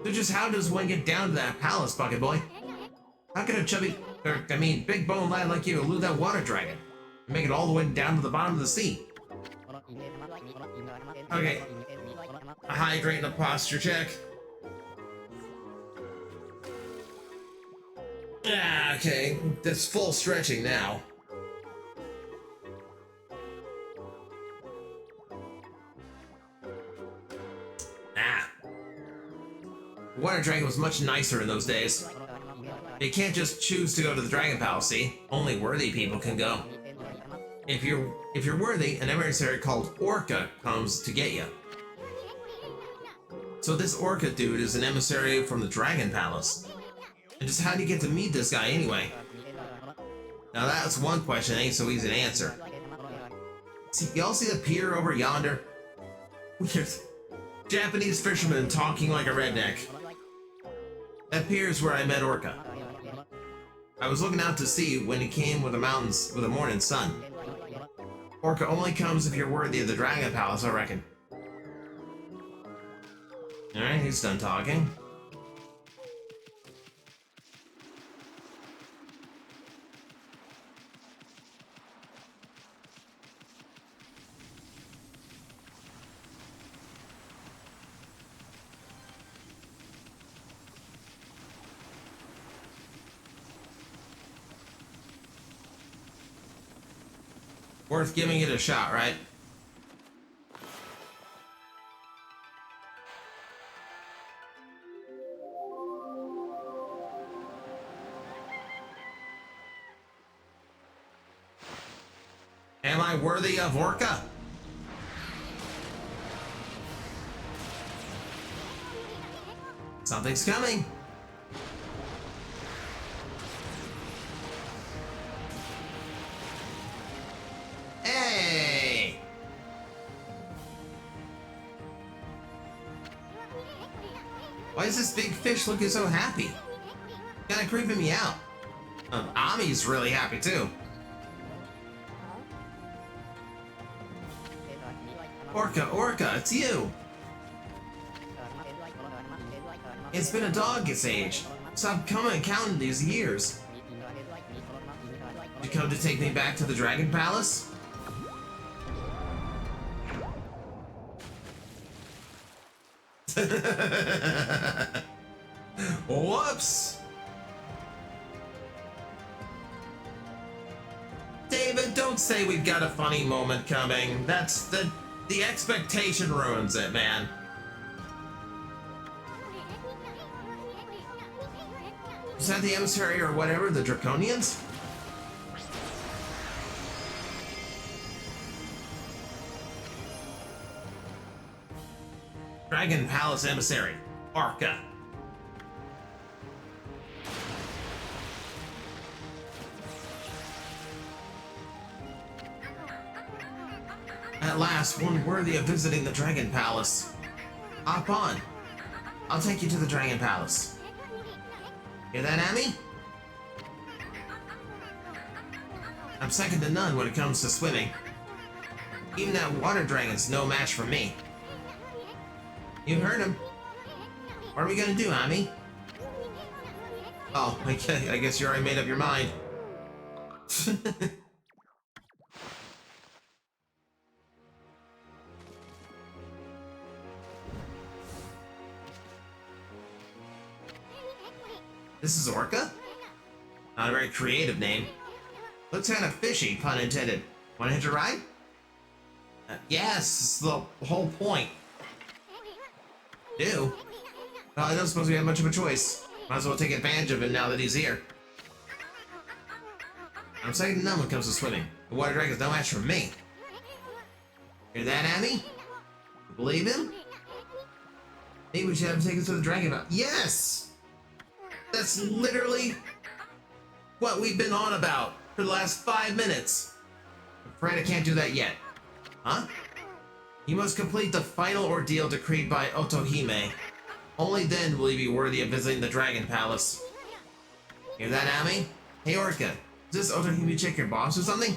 So just how does one get down to that palace, bucket boy? How can a chubby, big bone lad like you elude that water dragon? And make it all the way down to the bottom of the sea? Okay. A hydrate and a posture check. Ah, okay. That's full stretching now. The water dragon was much nicer in those days. You can't just choose to go to the Dragon Palace, see? Only worthy people can go. If you're worthy, an emissary called Orca comes to get you. So this Orca dude is an emissary from the Dragon Palace. And just how do you get to meet this guy anyway? Now that's one question that ain't so easy to answer. See, y'all see the pier over yonder? Weird. Japanese fisherman talking like a redneck. That pier is where I met Orca. I was looking out to sea when he came with the mountains with the morning sun. Orca only comes if you're worthy of the Dragon Palace, I reckon. Alright, he's done talking. Worth giving it a shot, right? Am I worthy of Orca? Something's coming. Hey! Why is this big fish looking so happy? Kinda creeping me out. Ami's really happy too. Orca, it's you! It's been a dog's age. Stop coming and counting these years. Did you come to take me back to the Dragon Palace? Whoops! David, don't say we've got a funny moment coming. That's the expectation ruins it, man. Is that the emissary or whatever, the Draconians? Dragon Palace emissary, Orca. At last, one worthy of visiting the Dragon Palace. Hop on. I'll take you to the Dragon Palace. Hear that, Amy? I'm second to none when it comes to swimming. Even that water dragon's no match for me. You heard him. What are we gonna do, Amy? Oh, okay, I guess you already made up your mind. This is Orca? Not a very creative name. Looks kind of fishy, pun intended. Wanna hitch a ride? Yes, it's the whole point. Do? Well, I don't suppose we have much of a choice. Might as well take advantage of him now that he's here. I'm second to none when it comes to swimming. The water dragon's no match for me. Hear that, Amy? You believe him? Maybe we should have him take us to the dragon. Yes! That's literally what we've been on about for the last 5 minutes. I'm afraid I can't do that yet. Huh? You must complete the final ordeal decreed by Otohime. Only then will you be worthy of visiting the Dragon Palace. Hear that, Amy? Hey, Orca. Is this Otohime chick your boss or something?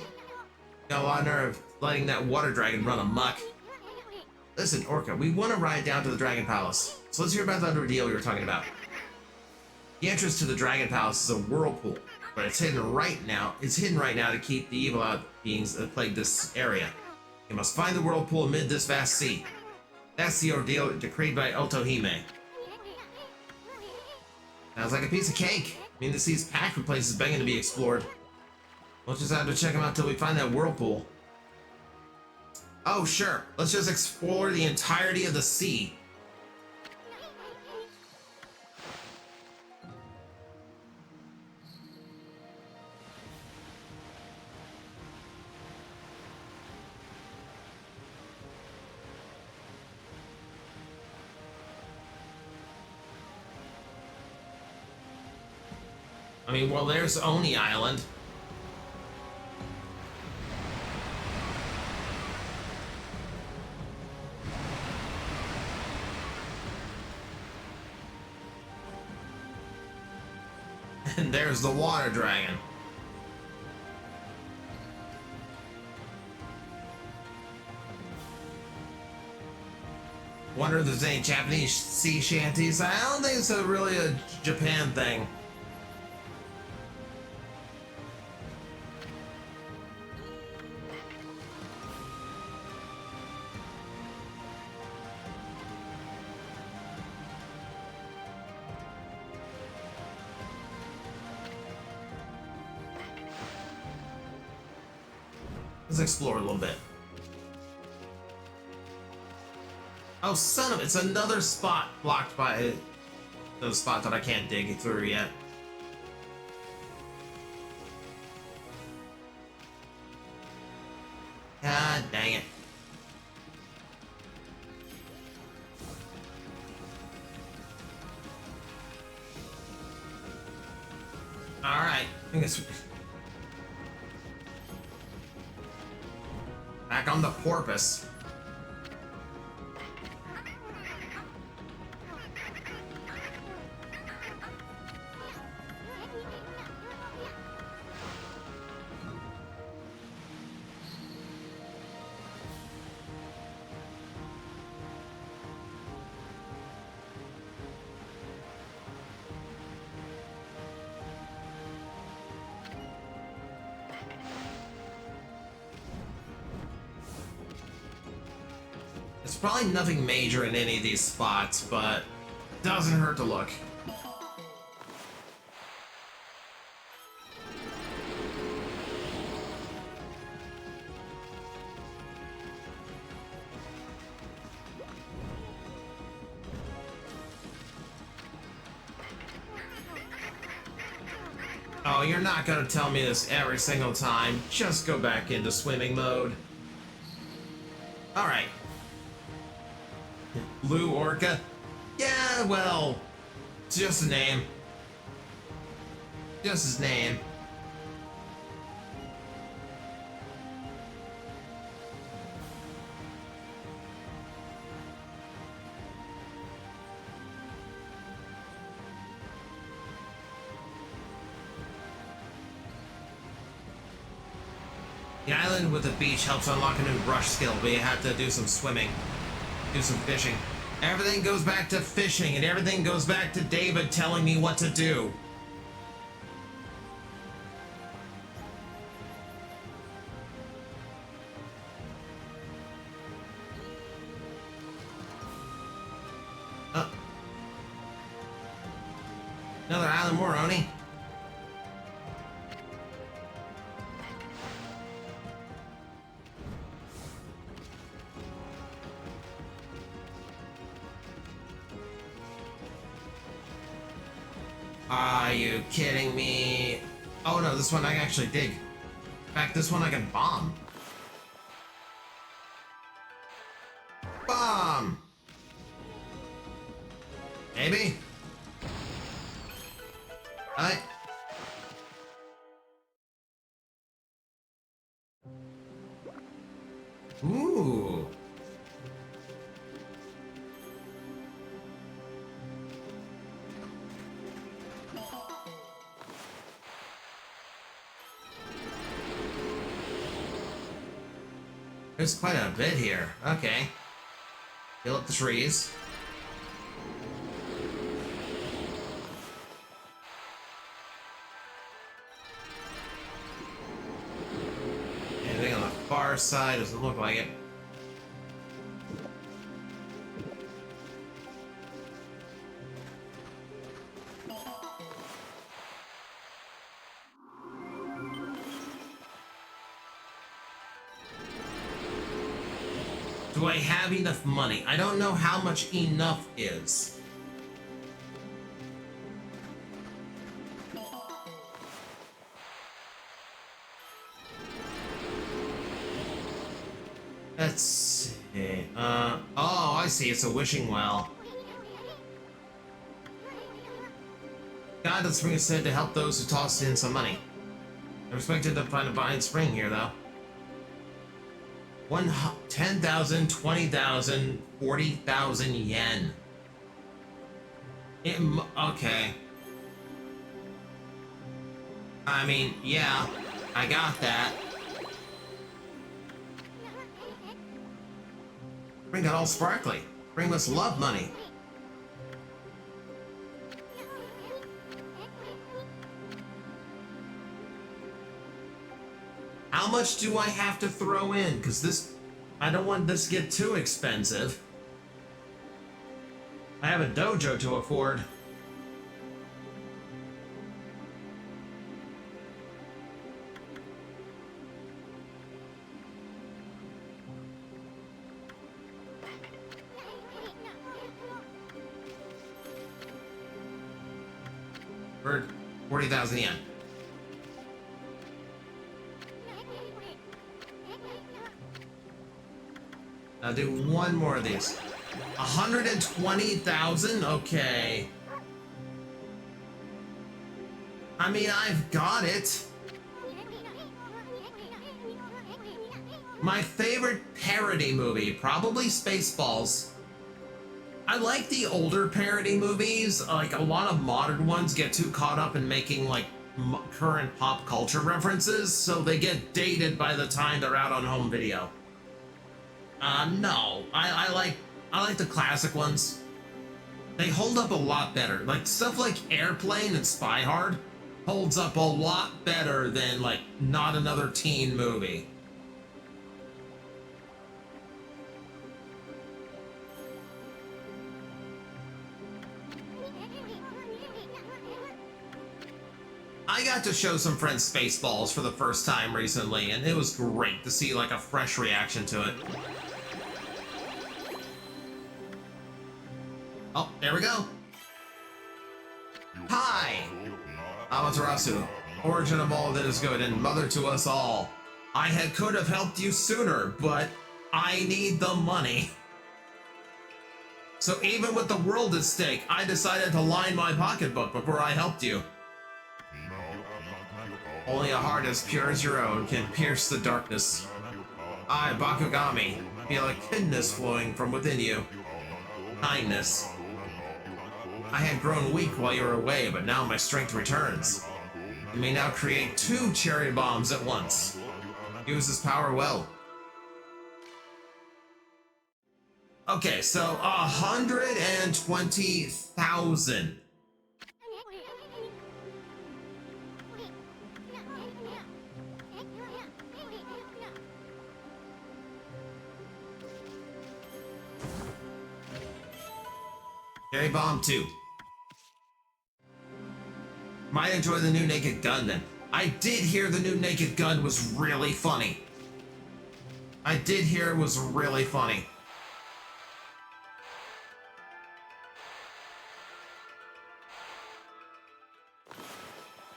Got a lot of nerve letting that water dragon run amok. Listen, Orca, we want to ride down to the Dragon Palace. So let's hear about that ordeal we were talking about. The entrance to the Dragon Palace is a whirlpool, but it's hidden right now. It's hidden right now to keep the evil beings that plague this area. You must find the whirlpool amid this vast sea. That's the ordeal decreed by Otohime. Sounds like a piece of cake. I mean, the sea's packed with places begging to be explored. We'll just have to check them out till we find that whirlpool. Oh, sure. Let's just explore the entirety of the sea. I mean, well, there's Oni Island. And there's the water dragon. Wonder if there's any Japanese sea shanties. I don't think it's really a Japan thing. Let's explore a little bit. Oh, son of it's another spot blocked by the spot that I can't dig through yet. God dang it. Alright, I guess back on the porpoise. There's probably nothing major in any of these spots, but doesn't hurt to look. Oh, you're not gonna tell me this every single time. Just go back into swimming mode. Alright. Blue Orca? Yeah, well, it's just a name. Just his name. The island with the beach helps unlock a new brush skill, but you have to do some swimming, do some fishing. Everything goes back to fishing, and everything goes back to David telling me what to do. Another island more, Oni. Are you kidding me? Oh no, this one I can actually dig. In fact, this one I can bomb. Bomb! Maybe? Alright. Ooh. There's quite a bit here. Okay. Fill up the trees. Anything on the far side? Doesn't look like it. Do I have enough money? I don't know how much enough is. Let's see. Oh, I see. It's a wishing well. God, the spring is said to help those who toss in some money. I'm expected to find a vine spring here, though. 10,000, 20,000, 40,000 yen. Okay. I mean, yeah, I got that. Ring got all sparkly. Ring must love money. How much do I have to throw in? Because this, I don't want this to get too expensive. I have a dojo to afford. For 40,000 yen. I'll do one more of these. 120,000? Okay. I mean, I've got it. My favorite parody movie, probably Spaceballs. I like the older parody movies. Like, a lot of modern ones get too caught up in making, like, current pop culture references, so they get dated by the time they're out on home video. No. I like the classic ones. They hold up a lot better. Like, stuff like Airplane and Spy Hard holds up a lot better than, like, Not Another Teen Movie. I got to show some friends Spaceballs for the first time recently, and it was great to see, like, a fresh reaction to it. Oh, there we go. Hi! Amaterasu, origin of all that is good and mother to us all. Could have helped you sooner, but I need the money. So even with the world at stake, I decided to line my pocketbook before I helped you. Only a heart as pure as your own can pierce the darkness. I, Bakugami, feel a kindness flowing from within you. Kindness. I had grown weak while you were away, but now my strength returns. You may now create 2 cherry bombs at once. Use this power well. Okay, so 120,000. Cherry bomb 2. Might enjoy the new Naked Gun then. I did hear the new Naked Gun was really funny. I did hear it was really funny.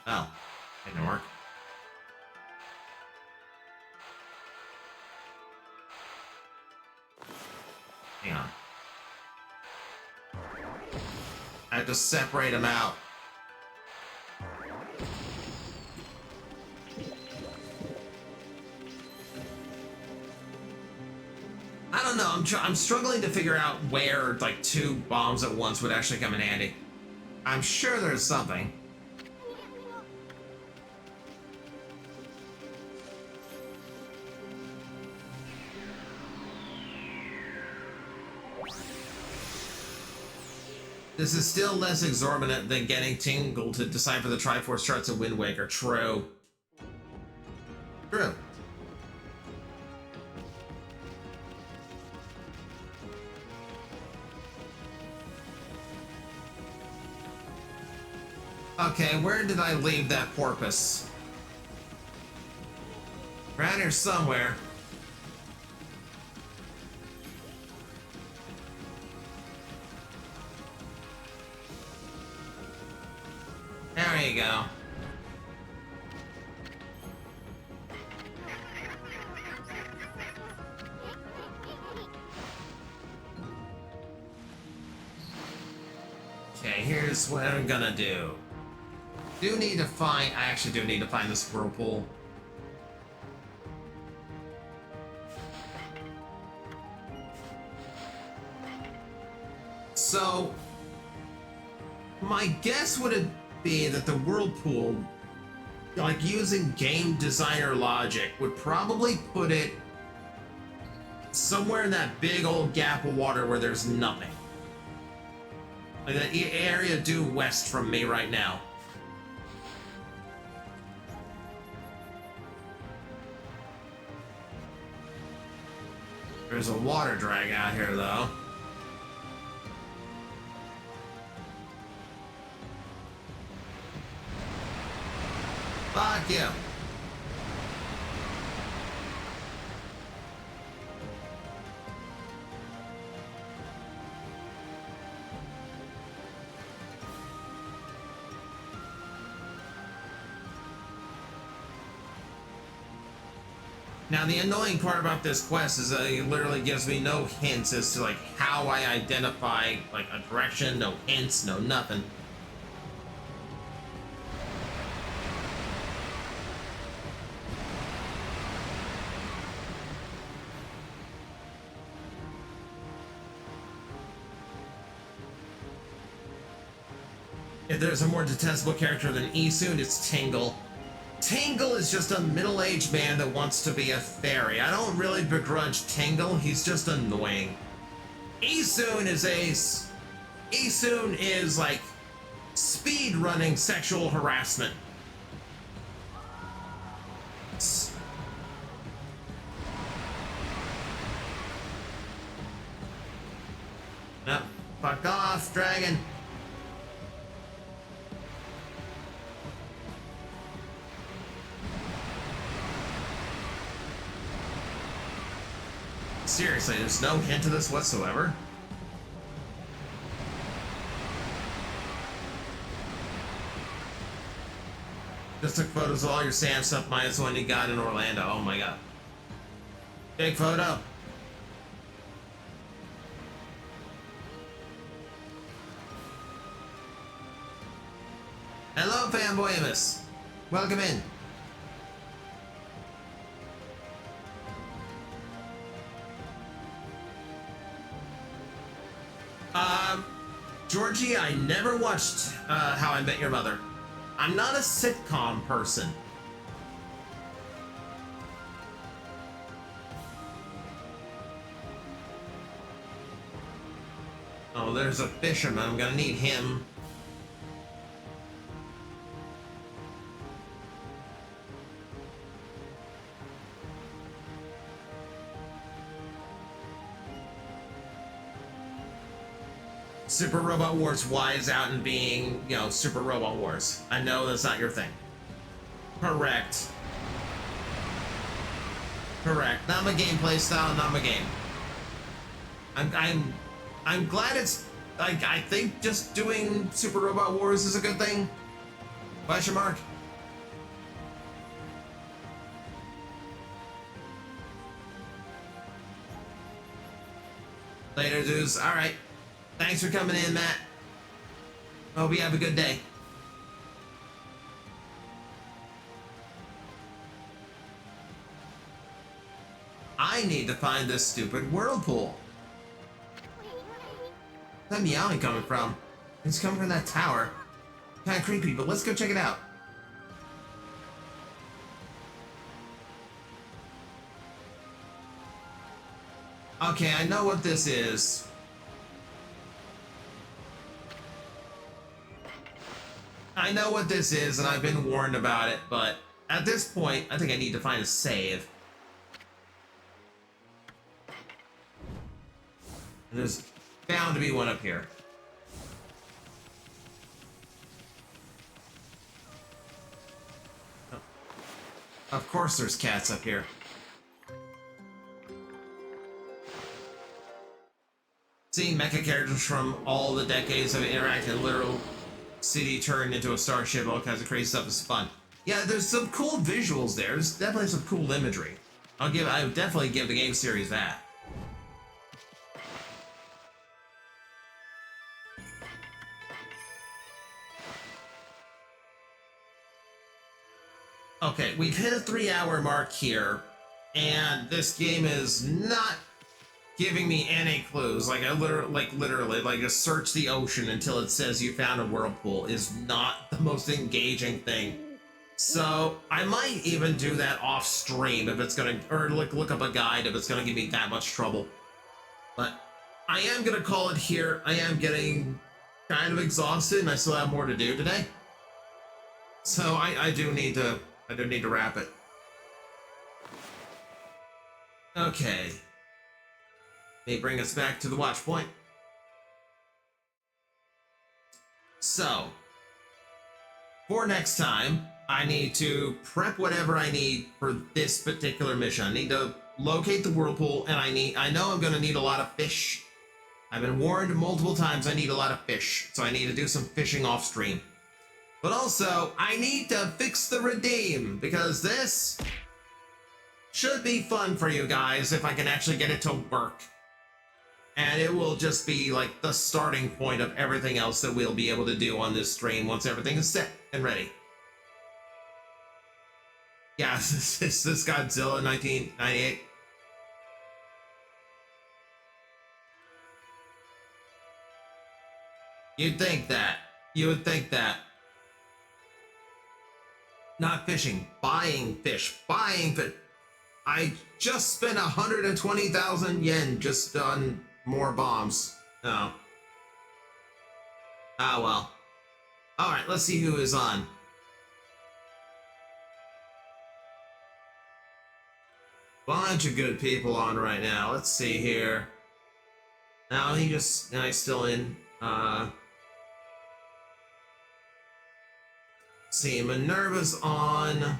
Oh, it didn't work. Hang on. I have to separate them out. I don't know. I'm struggling to figure out where, like, 2 bombs at once would actually come in handy. I'm sure there's something. This is still less exorbitant than getting Tingle to decipher the Triforce charts of Wind Waker. True. True. Okay, where did I leave that porpoise? Around here somewhere. There you go. Okay, here's what I'm gonna do. I actually do need to find this whirlpool. So, my guess would be that the whirlpool like using game designer logic would probably put it somewhere in that big old gap of water where there's nothing. Like that area due west from me right now. There's a water drag out here though. Fuck you. Now the annoying part about this quest is that it literally gives me no hints as to like how I identify like a direction, no hints, no nothing. If there's a more detestable character than Isun, it's Tingle. Tingle is just a middle-aged man that wants to be a fairy. I don't really begrudge Tingle, he's just annoying. Isun is like speed running sexual harassment. No, fuck off, dragon. Seriously, there's no hint of this whatsoever? Just took photos of all your Sam stuff minus the one you got in Orlando. Oh my god. Big photo. Hello, fanboyamus. Welcome in. Georgie, I never watched How I Met Your Mother. I'm not a sitcom person. Oh, there's a fisherman. I'm gonna need him. Super Robot Wars wise out and being, you know, Super Robot Wars. I know that's not your thing. Correct. Correct. Not my gameplay style, not my game. I'm glad it's like I think just doing Super Robot Wars is a good thing. Question mark. Later, dudes. Alright. Thanks for coming in, Matt. Hope you have a good day. I need to find this stupid whirlpool. Where's that meowing coming from? It's coming from that tower. Kinda creepy, but let's go check it out. Okay, I know what this is. I know what this is, and I've been warned about it, but at this point, I think I need to find a save. And there's bound to be one up here. Oh. Of course there's cats up here. Seeing mecha characters from all the decades of interacting literal city turned into a starship, all kinds of crazy stuff is fun. Yeah, there's some cool visuals there. There's definitely some cool imagery. I would definitely give the game series that. Okay, we've hit a 3-hour mark here, and this game is not giving me any clues. Like literally, just search the ocean until it says you found a whirlpool is not the most engaging thing So I might even do that off stream if it's gonna, or look up a guide if it's gonna give me that much trouble. But I am gonna call it here. I am getting kind of exhausted, and I still have more to do today. So I do need to wrap it. Okay. They bring us back to the watch point. So, for next time, I need to prep whatever I need for this particular mission. I need to locate the whirlpool, and I know I'm gonna need a lot of fish. I've been warned multiple times I need a lot of fish, so I need to do some fishing off stream. But also, I need to fix the redeem, because this should be fun for you guys if I can actually get it to work. And it will just be like the starting point of everything else that we'll be able to do on this stream once everything is set and ready. Yeah, this Godzilla 1998. You'd think that. You would think that. Not fishing, buying fish, buying fish. I just spent 120,000 yen just on more bombs. Oh. Ah, well. Alright, let's see who is on. Bunch of good people on right now. Let's see here. Now he's still in. See, Minerva's on. I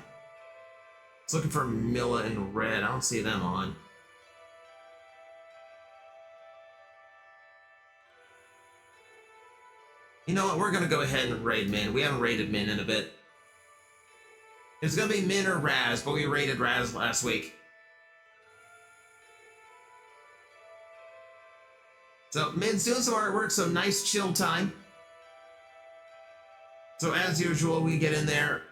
was looking for Milla and Red. I don't see them on. You know what? We're gonna go ahead and raid Min. We haven't raided Min in a bit. It's gonna be Min or Raz, but we raided Raz last week. So Min's doing some artwork, so nice chill time. So as usual, we get in there.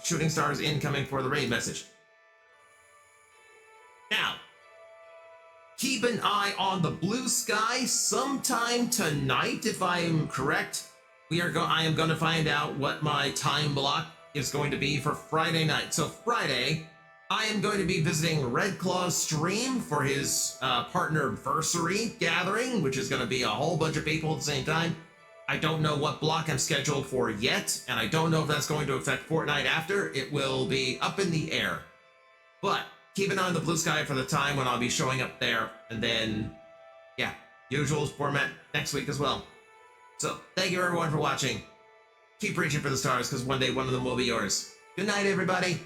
Shooting stars incoming for the raid message. Now, keep an eye on the blue sky sometime tonight, if I am correct. I am going to find out what my time block is going to be for Friday night. So Friday, I am going to be visiting Red Claw's stream for his partner-versary gathering, which is going to be a whole bunch of people at the same time. I don't know what block I'm scheduled for yet, and I don't know if that's going to affect Fortnite after. It will be up in the air. But keep an eye on the blue sky for the time when I'll be showing up there, and then, yeah, usual format next week as well. So, thank you everyone for watching. Keep reaching for the stars, because one day one of them will be yours. Good night, everybody.